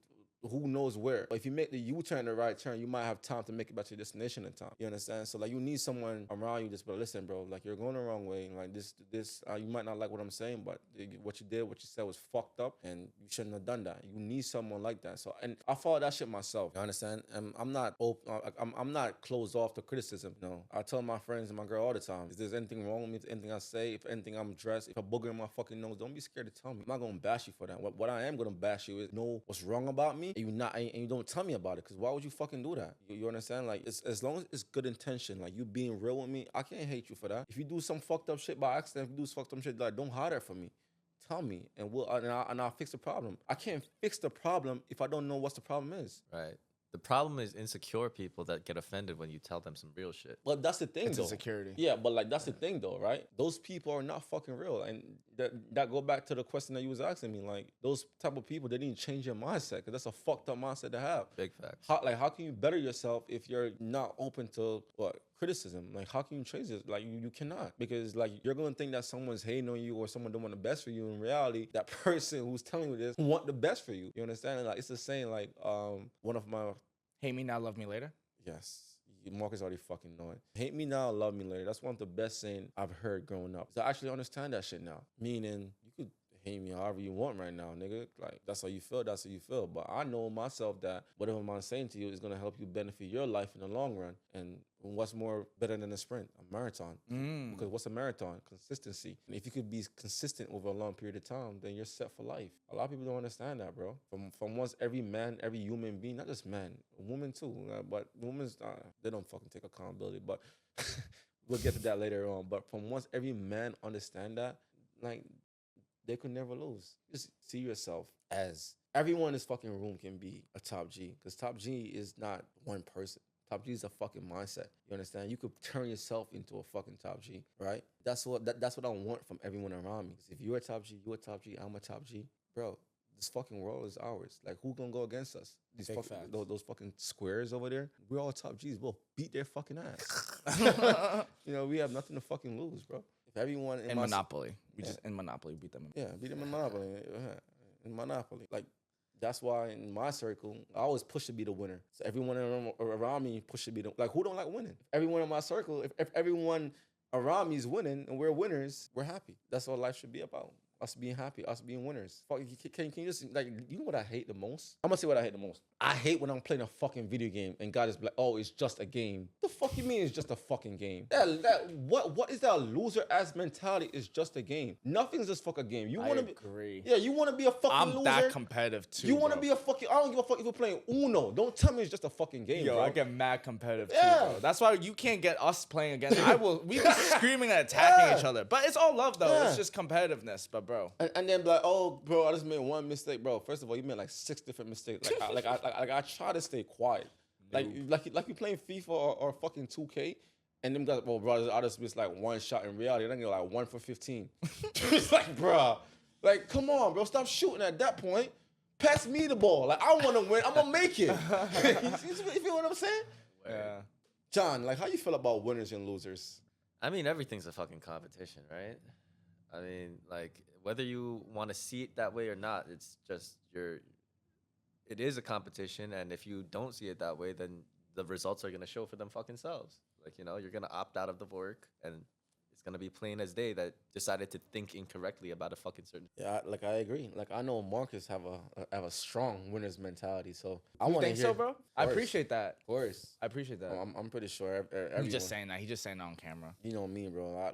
who knows where. But if you make the U-turn, the right turn, you might have time to make it back to your destination in time. You understand? So, like, you need someone around you just, but listen, bro, like, you're going the wrong way. Like, this, you might not like what I'm saying, but what you did, what you said was fucked up, and you shouldn't have done that. You need someone like that. So, and I follow that shit myself. You understand? And I'm not open. I'm not closed off to criticism. You know, I tell my friends and my girl all the time, if there's anything wrong with me, if anything I say, if anything I'm dressed, if a booger in my fucking nose, don't be scared to tell me. I'm not gonna bash you for that. What I am gonna bash you is know what's wrong about me, and you don't tell me about it. Because why would you fucking do that? You understand? Like, as long as it's good intention, like you being real with me, I can't hate you for that. If you do some fucked up shit by accident, if you do some fucked up shit, like, don't hide that from me. Tell me, and I'll fix the problem. I can't fix the problem if I don't know what the problem is. Right. The problem is insecure people that get offended when you tell them some real shit. But that's the thing, It's though. insecurity. Yeah, but like that's the thing, though, right? Those people are not fucking real, and that go back to the question that you was asking me. Like, those type of people, they need to change your mindset, because that's a fucked up mindset to have. Big facts. How can you better yourself if you're not open to criticism? Like, how can you change this? Like, you cannot, because like you're gonna think that someone's hating on you or someone don't want the best for you. In reality, that person who's telling you this want the best for you. You understand? And like, it's the saying, like, one of my Hate me now, love me later. yes. Marcus already fucking know it. Hate me now, love me later. That's one of the best saying I've heard growing up. So I actually understand that shit now. Meaning, you could hate me however you want right now, nigga. Like, that's how you feel, that's how you feel. But I know myself that whatever I'm saying to you is going to help you benefit your life in the long run. And what's more better than a sprint? A marathon. Because what's a marathon? Consistency. And if you could be consistent over a long period of time, then you're set for life. A lot of people don't understand that, bro. From once every man, every human being, not just man, women too. But women, they don't fucking take accountability. But we'll get to that later on. But from once every man understand that, like, they could never lose. Just see yourself as everyone in this fucking room can be a top G. Because top G is not one person. Top G is a fucking mindset. You understand? You could turn yourself into a fucking top G, right? That's what I want from everyone around me. If you're a top G, you're a top G, I'm a top G. Bro, this fucking world is ours. Like, who gonna go against us? These fucking those fucking squares over there. We're all top Gs. We'll beat their fucking ass. You know, we have nothing to fucking lose, bro. If everyone in Monopoly, in Monopoly beat them. Yeah, beat them in Monopoly. In Monopoly, like. That's why in my circle, I always push to be the winner. So everyone around me push to be the, like, who don't like winning? Everyone in my circle, if everyone around me is winning and we're winners, we're happy. That's what life should be about. Us being happy, us being winners. Fuck, can you just, like, you know what I hate the most? I'm gonna say what I hate the most. I hate when I'm playing a fucking video game and God is like, oh, it's just a game. The fuck you mean it's just a fucking game? What is that loser ass mentality? It's just a game. Nothing's just fucking game. You wanna agree. Yeah, you wanna be a fucking loser. I'm that competitive too. You wanna be a fucking, I don't give a fuck if you're playing Uno. Don't tell me it's just a fucking game, Yo, bro. I get mad competitive too, bro. That's why you can't get us playing against. We be screaming and attacking each other. But it's all love though. It's just competitiveness, but bro. And then like, oh, bro, I just made one mistake, bro. First of all, you made like 6 different mistakes. I try to stay quiet. Like you playing FIFA or fucking 2K, and them guys, well, bro, I just missed like one shot. In reality, then you're like 1 for 15. It's like, bro, like, come on, bro, stop shooting at that point. Pass me the ball. Like, I want to win. I'm gonna make it. You feel what I'm saying? Yeah. John, like, how you feel about winners and losers? I mean, everything's a fucking competition, right? I mean, like whether you want to see it that way or not, it's just it is a competition, and if you don't see it that way, then the results are gonna show for them fucking selves. Like, you're gonna opt out of the work, and it's gonna be plain as day that decided to think incorrectly about a fucking certain. Yeah, like I agree. Like I know Marcus have a strong winner's mentality. So I You want to think hear. so, bro? I course. appreciate that. Of course, I appreciate that. I'm pretty sure everyone. He's just saying that. He's just saying that on camera. You know me, bro.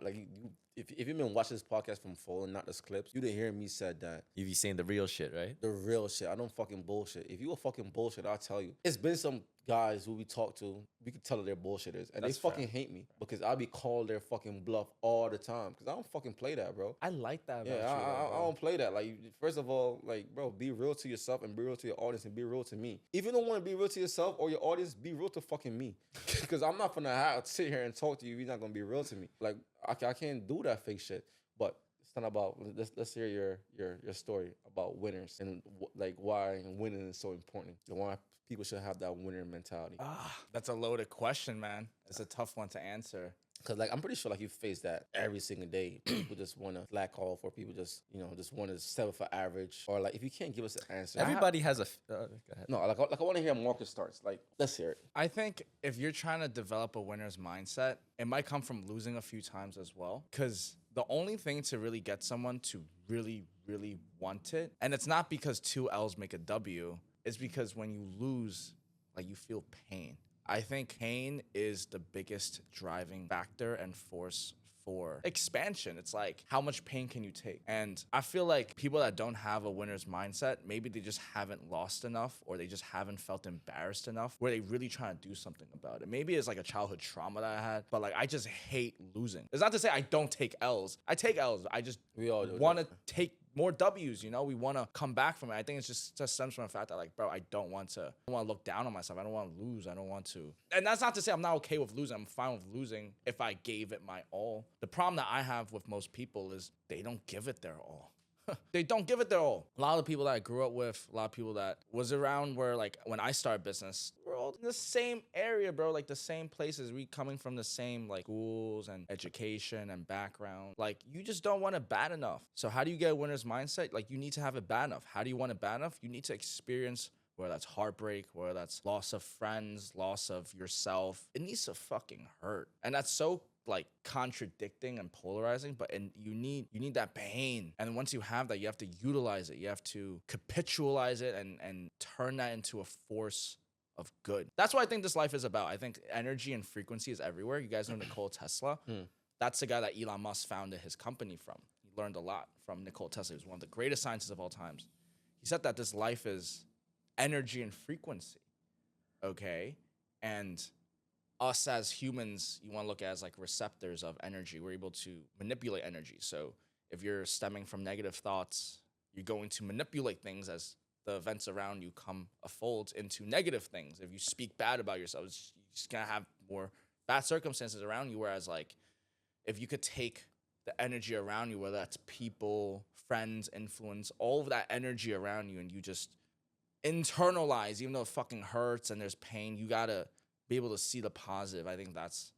If you've been watching this podcast from full and not just clips, you'd hear me said that. You be saying the real shit, right? The real shit. I don't fucking bullshit. If you a fucking bullshit, I'll tell you. It's been some guys who we talk to, we can tell that they're bullshitters. And That's they fucking hate me because I be called their fucking bluff all the time. Because I don't fucking play that, bro. I like that. Yeah, I don't play that. Like, first of all, like, bro, be real to yourself and be real to your audience and be real to me. If you don't want to be real to yourself or your audience, be real to fucking me. Because I'm not gonna sit here and talk to you if you're not gonna be real to me. Like, I can't do that fake shit. But it's not about. Let's hear your story about winners and like why winning is so important and why people should have that winner mentality. That's a loaded question, man. It's a tough one to answer. Cause like I'm pretty sure like you face that every single day. People just want to slack off, or people just just want to settle for average, or like if you can't give us an answer. Everybody has a. Go ahead. No, like I want to hear Marcus starts. Like let's hear it. I think if you're trying to develop a winner's mindset, it might come from losing a few times as well. Because the only thing to really get someone to really, really want it, and it's not because 2 L's make a W, it's because when you lose, like you feel pain. I think pain is the biggest driving factor and force for expansion. It's like, how much pain can you take? And I feel like people that don't have a winner's mindset, maybe they just haven't lost enough, or they just haven't felt embarrassed enough where they really trying to do something about it. Maybe it's like a childhood trauma that I had, but like I just hate losing. It's not to say I don't take L's. I take L's. I just want to take more W's, we want to come back from it. I think it's just stems from the fact that, like, bro, I don't want to look down on myself. I don't want to lose. I don't want to. And that's not to say I'm not okay with losing. I'm fine with losing if I gave it my all. The problem that I have with most people is they don't give it their all. They don't give it their all. A lot of people that I grew up with, a lot of people that was around where, like, when I started business, we're all in the same area, bro. Like, the same places. We coming from the same, like, schools and education and background. Like, you just don't want it bad enough. So how do you get a winner's mindset? Like, you need to have it bad enough. How do you want it bad enough? You need to experience whether that's heartbreak, whether that's loss of friends, loss of yourself. It needs to fucking hurt. And that's so like contradicting and polarizing, but you need that pain. And once you have that, you have to utilize it. You have to capitalize it and turn that into a force of good. That's what I think this life is about. I think energy and frequency is everywhere. You guys know Nikola Tesla? That's the guy that Elon Musk founded his company from. He learned a lot from Nikola Tesla. He was one of the greatest scientists of all times. He said that this life is energy and frequency, okay? And us as humans, you want to look at as like receptors of energy. We're able to manipulate energy. So if you're stemming from negative thoughts, you're going to manipulate things as the events around you come unfold into negative things. If you speak bad about yourself, you're just going to have more bad circumstances around you. Whereas like if you could take the energy around you, whether that's people, friends, influence, all of that energy around you, and you just internalize, even though it fucking hurts and there's pain, you got to be able to see the positive. I think that's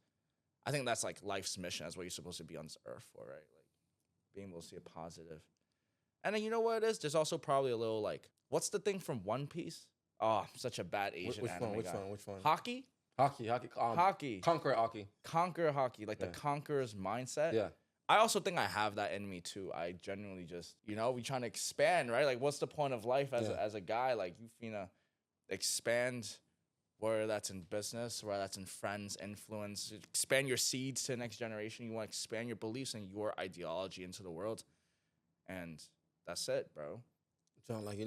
like life's mission. That's what you're supposed to be on this earth for, right? Like being able to see a positive. And then you know what it is? There's also probably a little like, what's the thing from One Piece? Oh, I'm such a bad Asian anime guy. Which one? Hockey? Hockey. Conquer hockey. Conquer hockey. Like the conqueror's mindset. Yeah. I also think I have that in me too. I genuinely just, we trying to expand, right? Like what's the point of life as a guy? Like you finna expand, whether that's in business, whether that's in friends, influence, expand your seeds to the next generation. You want to expand your beliefs and your ideology into the world. And that's it, bro. John, like,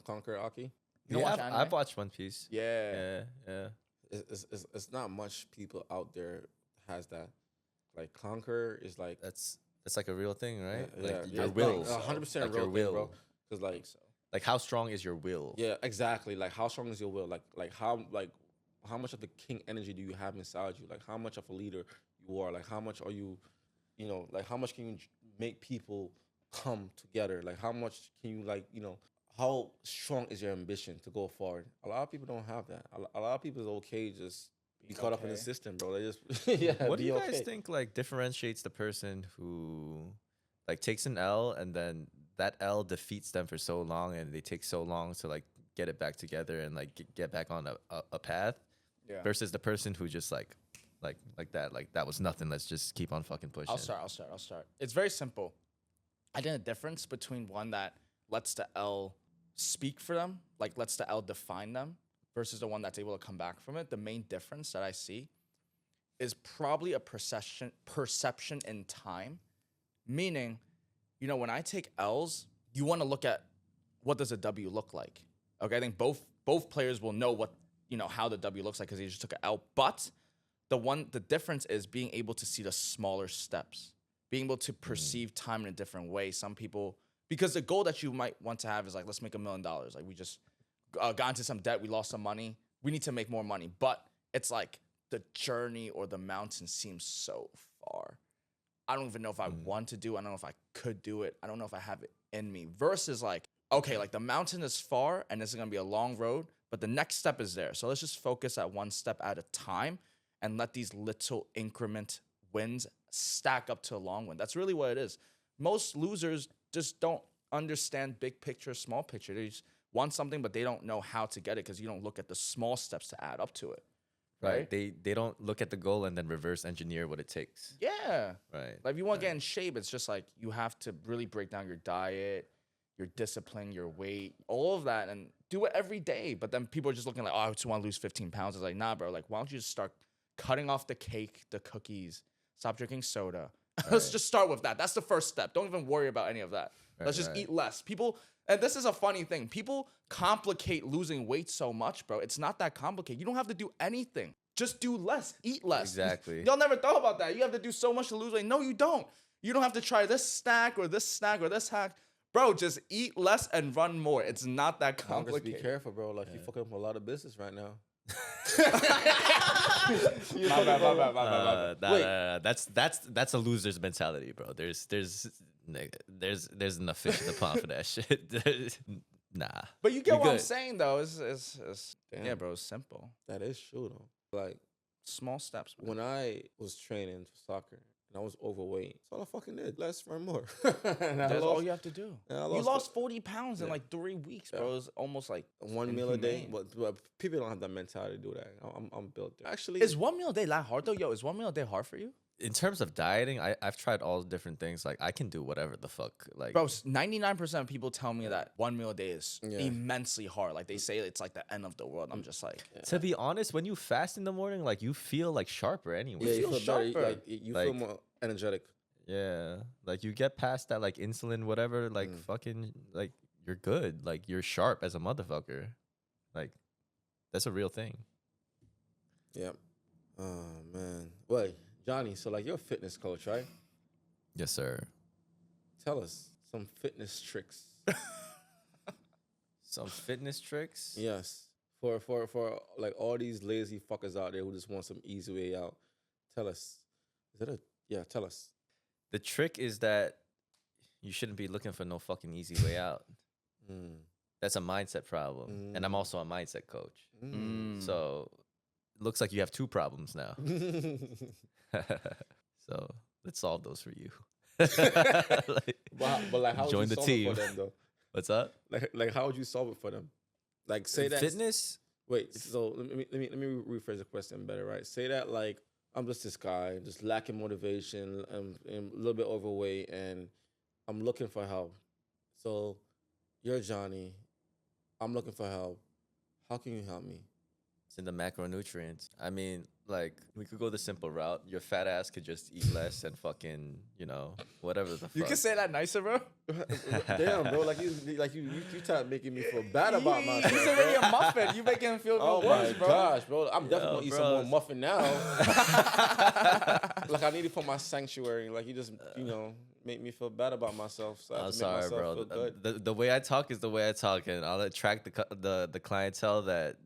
Conquer Aki? Yeah, I've watched One Piece. Yeah. It's not much people out there has that. Like, Conquer is like... That's like a real thing, right? Yeah, like yeah. your will. 100% like real your will. thing, bro. Because, like... Like, how strong is your will? Yeah, exactly. Like, how strong is your will? Like how much of the king energy do you have inside you? Like, how much of a leader you are? Like, how much are you, like, how much can you make people come together? Like, how much can you, like, how strong is your ambition to go forward? A lot of people don't have that. A lot of people is okay just be caught up in the okay. system, bro. They just yeah. What do be you guys okay. think like differentiates the person who like takes an L and then that L defeats them for so long and they take so long to like get it back together and like get back on a path Yeah. versus the person who just like that was nothing. Let's just keep on fucking pushing. I'll start. It's very simple. I think the difference between one that lets the L speak for them, like lets the L define them, versus the one that's able to come back from it, the main difference that I see is probably a perception in time. Meaning, you know, when I take L's, you want to look at what does a W look like. Okay, I think both players will know what, you know, how the W looks like because they just took an L. But the difference is being able to see the smaller steps, being able to perceive time in a different way. Some people, because the goal that you might want to have is like, let's make $1 million. Like we just got into some debt, we lost some money, we need to make more money. But it's like the journey or the mountain seems so far. I don't even know if I want to do it. I don't know if I could do it. I don't know if I have it in me. Versus like, okay, like the mountain is far and this is going to be a long road, but the next step is there. So let's just focus at one step at a time and let these little increment wins stack up to a long win. That's really what it is. Most losers just don't understand big picture, small picture. They just want something, but they don't know how to get it because you don't look at the small steps to add up to it. Right? They don't look at the goal and then reverse engineer what it takes. Yeah. Right. Like if you want to get in shape, it's just like you have to really break down your diet, your discipline, your weight, all of that, and do it every day. But then people are just looking like, oh, I just want to lose 15 pounds. It's like, nah, bro. Like, why don't you just start cutting off the cake, the cookies, stop drinking soda. Let's just start with that. That's the first step. Don't even worry about any of that. Let's just eat less. People, and this is a funny thing. People complicate losing weight so much, bro. It's not that complicated. You don't have to do anything. Just do less. Eat less. Exactly. Y'all never thought about that. You have to do so much to lose weight. No, you don't. You don't have to try this snack or this hack. Bro, just eat less and run more. It's not that Congress, complicated. be careful, bro. Like you fucking up a lot of business right now. My bad. Nah, that's a loser's mentality, bro. There's enough fish in the pond for that shit. Nah. But you get what I'm good. saying, though. It's Damn. yeah, bro. It's simple. That is true though. Like Small steps. Man. when I was training for soccer and I was overweight, that's all I fucking did. Less, run more. That's all you have to do. and I You lost 40 pounds in like 3 weeks, bro. It's almost like one meal a day. inhumane. But people don't have that mentality to do that. I'm built there. Actually, Is 1 meal a day that hard though? Yo, is 1 meal a day hard for you? In terms of dieting, I've tried all different things. Like I can do whatever the fuck. Like Bro, 99% of people tell me that 1 meal a day is Yeah. immensely hard. Like they say it's like the end of the world. I'm just like, to be honest, when you fast in the morning, like you feel like sharper anyway. yeah, you feel feel better. sharper. Like you Like- feel more energetic. Yeah, like you get past that like insulin, whatever, like fucking, like you're good, like you're sharp as a motherfucker, like that's a real thing. Yep. Oh man. Wait, Johnny. So like you're a fitness coach, right? Yes, sir. Tell us some fitness tricks. Some fitness tricks. Yes. For like all these lazy fuckers out there who just want some easy way out. Tell us. Tell us. The trick is that you shouldn't be looking for no fucking easy way out. That's a mindset problem, and I'm also a mindset coach. So it looks like you have two problems now. So let's solve those for you. Like, But like how would join you the solve team. it for them though? What's up? Like how would you solve it for them? Like say that Fitness. Wait, so let me rephrase the question better, right? Say that like I'm just this guy, just lacking motivation, I'm a little bit overweight, and I'm looking for help. So you're Johnny, I'm looking for help. How can you help me? It's in the macronutrients. I mean, like we could go the simple route. Your fat ass could just eat less and fucking, whatever the fuck. you can say that nicer, bro. Damn, bro, you start making me feel bad about myself. He's already a muffin. You making him feel Oh no my worse, bro. gosh, bro! I'm definitely gonna eat some bro. more muffin now. Like I need it for my sanctuary. Like you just, make me feel bad about myself. So I have I'm to make sorry, myself bro. feel good. The way I talk is the way I talk, and I'll attract the clientele that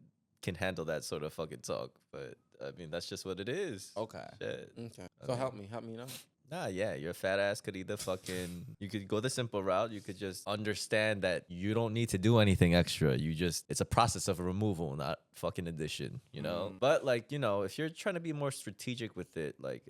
can handle that sort of fucking talk. But I mean, that's just what it is. Okay. Shit. Okay. So help me now. Nah, yeah, your fat ass could either you could go the simple route. You could just understand that you don't need to do anything extra. It's a process of removal, not fucking addition, you know? But like, if you're trying to be more strategic with it, like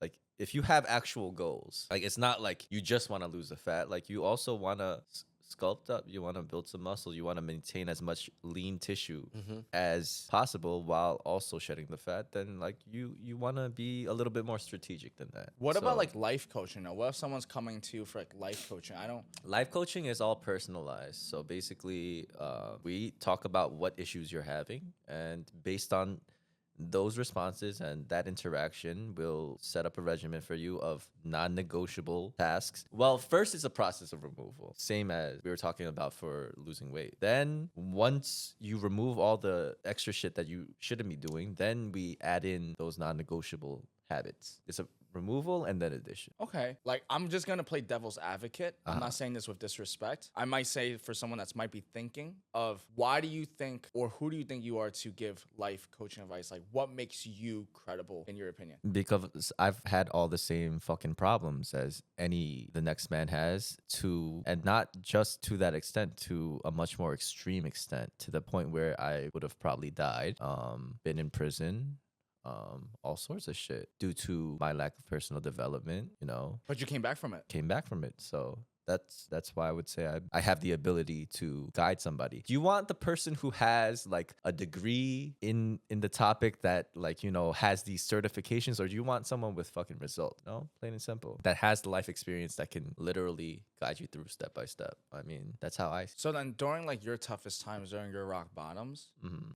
like if you have actual goals, like it's not like you just want to lose the fat, like you also want to sculpt up, you want to build some muscle, you want to maintain as much lean tissue as possible while also shedding the fat, then like you want to be a little bit more strategic than that. What about like life coaching? Now, what if someone's coming to you for like life coaching? Life coaching is all personalized. So basically, we talk about what issues you're having, and based on those responses and that interaction will set up a regimen for you of non-negotiable tasks. Well, first it's a process of removal, same as we were talking about for losing weight. Then once you remove all the extra shit that you shouldn't be doing, then we add in those non-negotiable habits. It's a removal and then addition. Okay. Like, I'm just going to play devil's advocate. I'm not saying this with disrespect. I might say for someone that's might be thinking of why do you think or who do you think you are to give life coaching advice? Like, what makes you credible in your opinion? Because I've had all the same fucking problems as the next man has, and not just to that extent, to a much more extreme extent, to the point where I would have probably died, been in prison, all sorts of shit due to my lack of personal development, But you came back from it. So that's why I would say I have the ability to guide somebody. Do you want the person who has like a degree in the topic that like, has these certifications, or do you want someone with fucking result? No, plain and simple. That has the life experience that can literally guide you through step by step. I mean, that's how I. So then during like your toughest times, during your rock bottoms,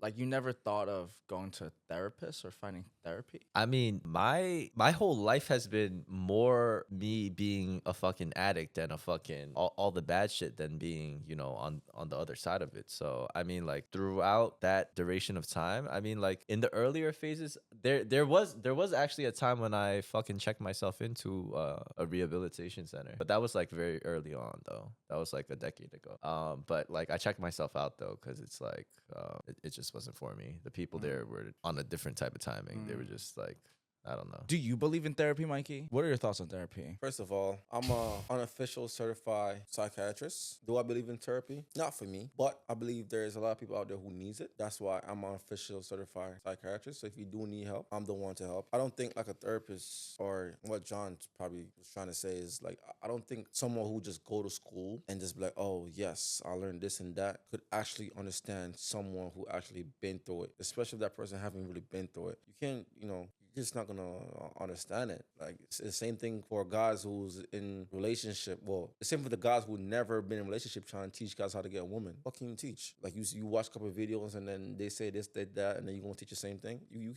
like you never thought of going to a therapist or finding therapy? I mean, my whole life has been more me being a fucking addict and a fucking all the bad shit than being, on the other side of it. So I mean, like throughout that duration of time, I mean, like in the earlier phases, there was actually a time when I fucking checked myself into a rehabilitation center, but that was like very early on though. That was like a decade ago. But like I checked myself out though, because it's like it just wasn't for me. The people there were on a different type of timing. They were just like, I don't know. Do you believe in therapy, Mikey? What are your thoughts on therapy? First of all, I'm an unofficial certified psychiatrist. Do I believe in therapy? Not for me, but I believe there's a lot of people out there who needs it. That's why I'm an official certified psychiatrist. So if you do need help, I'm the one to help. I don't think like a therapist, or what John probably was trying to say is like, I don't think someone who just go to school and just be like, oh yes, I learned this and that, could actually understand someone who actually been through it, especially if that person haven't really been through it. You can't, you're just not gonna understand it. Like it's the same thing for guys who's in relationship. Well, the same for the guys who never been in a relationship trying to teach guys how to get a woman. What can you teach? Like you watch a couple of videos and then they say this, that, and then you gonna teach the same thing. You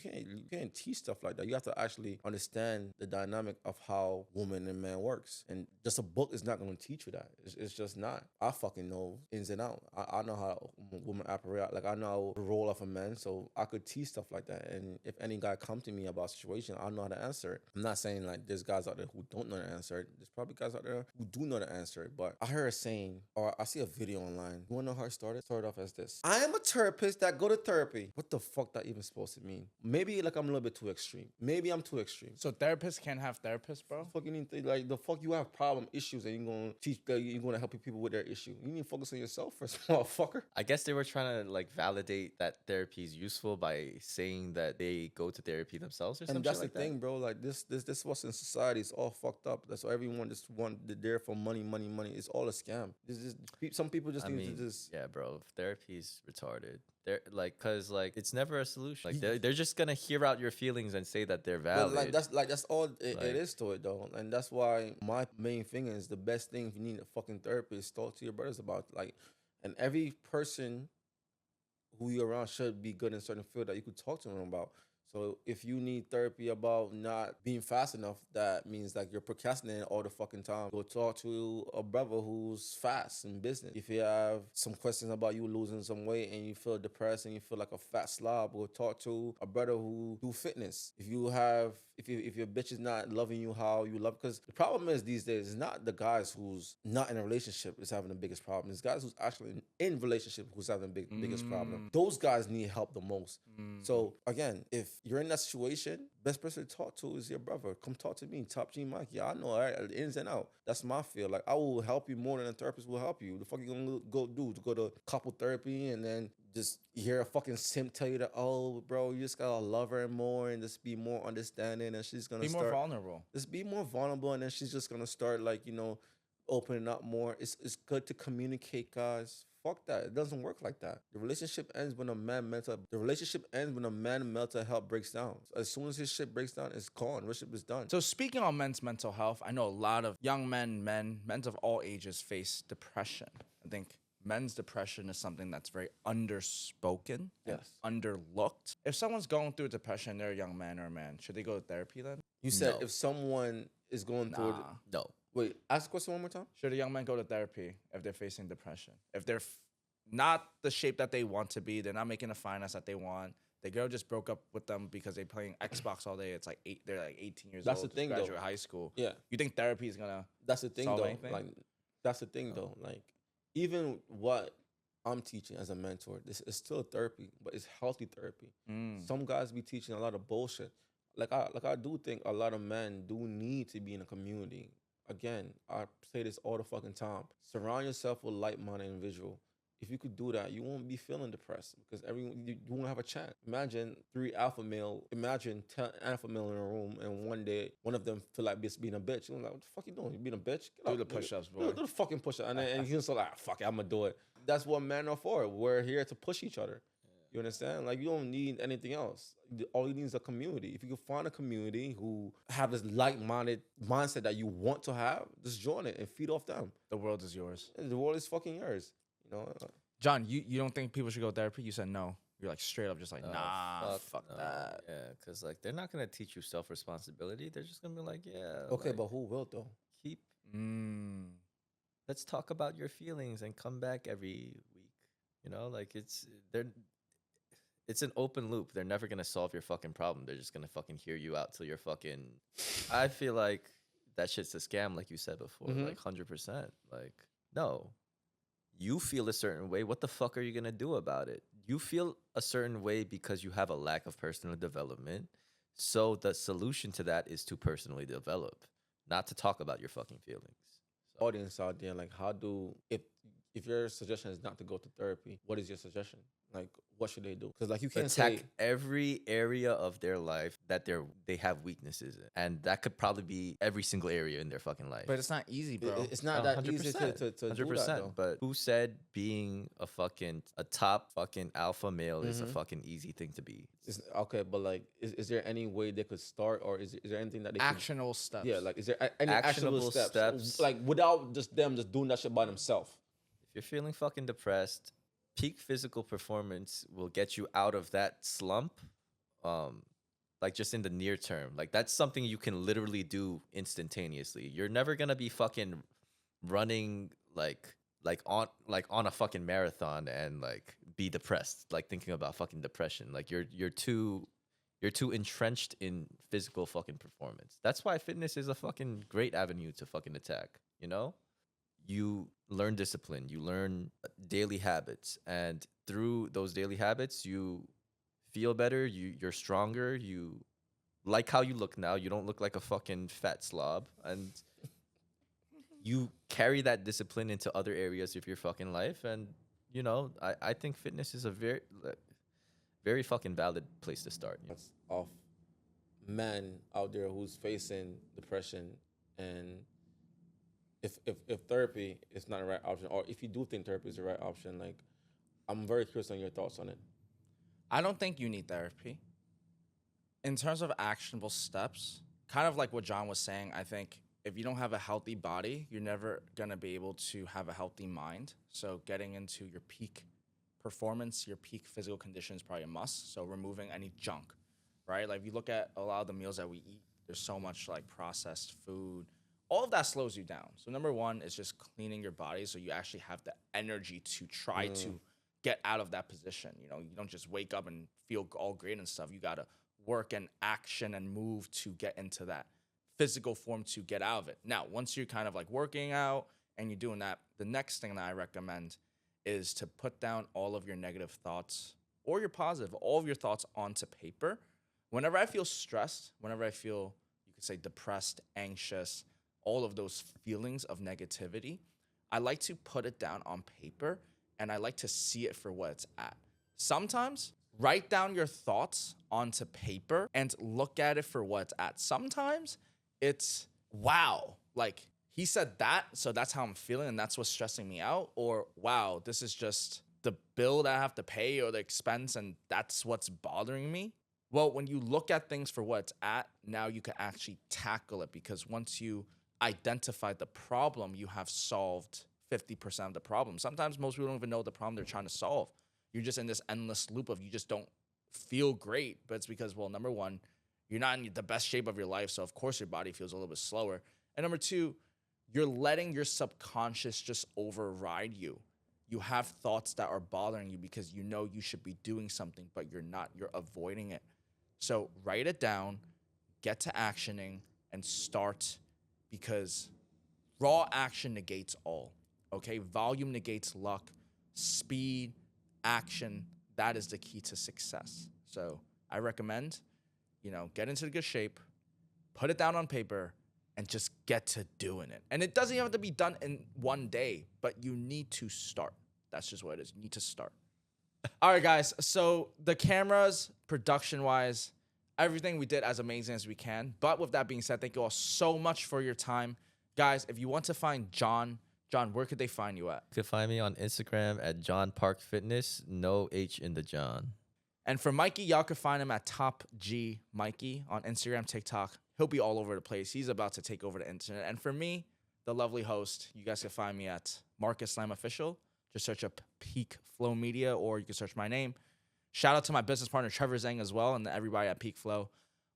can't teach stuff like that. You have to actually understand the dynamic of how woman and man works. And just a book is not gonna teach you that. It's just not. I fucking know ins and out. I know how women operate. Like I know the role of a man, so I could teach stuff like that. And if any guy come to me about a situation, I know how to answer it. I'm not saying like there's guys out there who don't know the answer. There's probably guys out there who do know the answer. But I heard a saying, or I see a video online. You wanna know how it started? Started off as this: I am a therapist that go to therapy. What the fuck that even supposed to mean? Maybe like I'm a little bit too extreme. Maybe I'm too extreme. So therapists can't have therapists, bro? Fucking like the fuck you have problem issues and you're gonna teach you're gonna help people with their issue. You need to focus on yourself first, motherfucker. I guess they were trying to like validate that therapy is useful by saying that they go to therapy themselves or something. And that's like the thing, bro. Like this what's in society is all fucked up. That's why everyone just there for money. It's all a scam. Some people just need to just. Yeah, bro. Therapy's retarded. They're like, cause like it's never a solution. Like they're just gonna hear out your feelings and say that they're valid. But that's all it is to it though, and that's why my main thing is the best thing if you need a fucking therapist, talk to your brothers about and every person who you're around should be good in a certain field that you could talk to them about. So if you need therapy about not being fast enough, that means like you're procrastinating all the fucking time. Go talk to a brother who's fast in business. If you have some questions about you losing some weight and you feel depressed and you feel like a fat slob, go talk to a brother who do fitness. If your bitch is not loving you how you love, because the problem is these days it's not the guys who's not in a relationship is having the biggest problem. It's guys who's actually in relationship who's having the biggest problem. Those guys need help the most. So again, if you're in that situation, best person to talk to is your brother. Come talk to me. Top G Mike. Yeah, I know, all right, the ins and out. That's my feel. Like, I will help you more than a therapist will help you. The fuck you gonna go do? To go to couple therapy and then just hear a fucking simp tell you that, oh, bro, you just gotta love her more and just be more understanding, and she's gonna Be more vulnerable. Just be more vulnerable, and then she's just gonna start, like, opening up more. It's good to communicate, guys. Fuck that. It doesn't work like that. The relationship ends when a man mental health breaks down. As soon as his shit breaks down, it's gone. Relationship is done. So speaking on men's mental health, I know a lot of young men of all ages face depression. I think men's depression is something that's very underspoken, and underlooked. If someone's going through depression, they're a young man or a man, should they go to therapy then? You said if someone is going through No. Wait, ask the question one more time. Should a young man go to therapy if they're facing depression? If they're not the shape that they want to be, they're not making the finance that they want. The girl just broke up with them because they're playing Xbox all day. It's like they're like 18 years That's old. the thing, graduate though. high school. Yeah. You think therapy is gonna? That's the thing, solve though. anything? Like, that's the thing, though. Like, even what I'm teaching as a mentor, this is still therapy, but it's healthy therapy. Some guys be teaching a lot of bullshit. I do think a lot of men do need to be in a community. Again, I say this all the fucking time. Surround yourself with like-minded individual. If you could do that, you won't be feeling depressed because you won't have a chance. Imagine 10 alpha male in a room, and one day one of them feel like being a bitch. You're like, what the fuck you doing? You being a bitch? Get Do up, the nigga. push-ups, boy. Do the fucking push-up. And he's like, fuck it, I'm gonna do it. That's what men are for. We're here to push each other. You understand? Like, you don't need anything else. All you need is a community. If you can find a community who have this like-minded mindset that you want to have, just join it and feed off them. The world is yours. The world is fucking yours. John, you don't think people should go to therapy? You said no. You're like straight up just like, nah, fuck no. that. Yeah, because like they're not gonna teach you self-responsibility. They're just gonna be like, yeah. Okay, like, but who will, though? keep. Let's talk about your feelings and come back every week. Like it's an open loop. They're never gonna solve your fucking problem. They're just gonna fucking hear you out till you're fucking. I feel like that shit's a scam, like you said before, like 100%. Like, no, you feel a certain way. What the fuck are you gonna do about it? You feel a certain way because you have a lack of personal development. So the solution to that is to personally develop, not to talk about your fucking feelings. So. Audience out there, like, if your suggestion is not to go to therapy, what is your suggestion? Like, what should they do? Because like you can't attack every area of their life that they have weaknesses in, and that could probably be every single area in their fucking life. But it's not easy, bro. It's not that easy to 100%. do that, though. But who said being a top fucking alpha male is a fucking easy thing to be? Okay, but like, is there any way they could start, or is there anything that they actionable steps? Yeah, like, is there any actionable steps? Like, without them just doing that shit by themselves. If you're feeling fucking depressed, peak physical performance will get you out of that slump, like just in the near term. Like, that's something you can literally do instantaneously. You're never gonna be fucking running like on a fucking marathon and like be depressed, like thinking about fucking depression. Like you're too entrenched in physical fucking performance. That's why fitness is a fucking great avenue to fucking attack. You learn discipline, you learn daily habits, and through those daily habits, you feel better, you're stronger, you like how you look now. You don't look like a fucking fat slob, and you carry that discipline into other areas of your fucking life. And I think fitness is a very, very fucking valid place to start. That's off men out there who's facing depression, and if therapy is not the right option, or if you do think therapy is the right option, like, I'm very curious on your thoughts on it. I don't think you need therapy. In terms of actionable steps, kind of like what John was saying, I think if you don't have a healthy body, you're never gonna be able to have a healthy mind. So getting into your peak performance, your peak physical condition is probably a must. So removing any junk, right? Like, if you look at a lot of the meals that we eat, there's so much like processed food. All of that slows you down. So number one is just cleaning your body so you actually have the energy to try to get out of that position. You don't just wake up and feel all great and stuff. You got to work and action and move to get into that physical form to get out of it. Now, once you're kind of like working out and you're doing that, the next thing that I recommend is to put down all of your negative thoughts or your positive, all of your thoughts onto paper. Whenever I feel stressed, whenever I feel, you could say depressed, anxious, all of those feelings of negativity, I like to put it down on paper and I like to see it for what it's at. Sometimes write down your thoughts onto paper and look at it for what it's at. Sometimes it's, wow, like he said that, so that's how I'm feeling and that's what's stressing me out. Or, wow, this is just the bill that I have to pay or the expense and that's what's bothering me. Well, when you look at things for what it's at, now you can actually tackle it, because once you identify the problem, you have solved 50% of the problem. Sometimes most people don't even know the problem they're trying to solve. You're just in this endless loop of you just don't feel great, but it's because, well, number one, you're not in the best shape of your life, so of course your body feels a little bit slower. And number two, you're letting your subconscious just override you. You have thoughts that are bothering you because you know you should be doing something, but you're not. You're avoiding it. So write it down, get to actioning, and start, because raw action negates all, okay? Volume negates luck. Speed, action, that is the key to success. So I recommend, get into good shape, put it down on paper, and just get to doing it. And it doesn't even have to be done in one day, but you need to start. That's just what it is. You need to start. All right, guys. So the cameras, production-wise, everything we did as amazing as we can. But with that being said, thank you all so much for your time. Guys, if you want to find John, where could they find you at? You can find me on Instagram at John Park Fitness. No H in the John. And for Mikey, y'all can find him at Top G Mikey on Instagram, TikTok. He'll be all over the place. He's about to take over the internet. And for me, the lovely host, you guys can find me at Marcus Slam Official. Just search up Peak Flow Media, or you can search my name. Shout out to my business partner, Trevor Zhang, as well, and everybody at Peak Flow.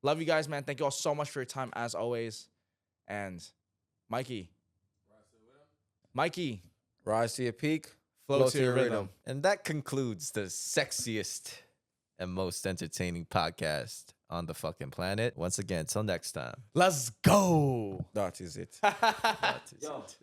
Love you guys, man. Thank you all so much for your time, as always. And Mikey, Rise to your peak, flow to your rhythm. And that concludes the sexiest and most entertaining podcast on the fucking planet. Once again, till next time. Let's go. That is it. That is it.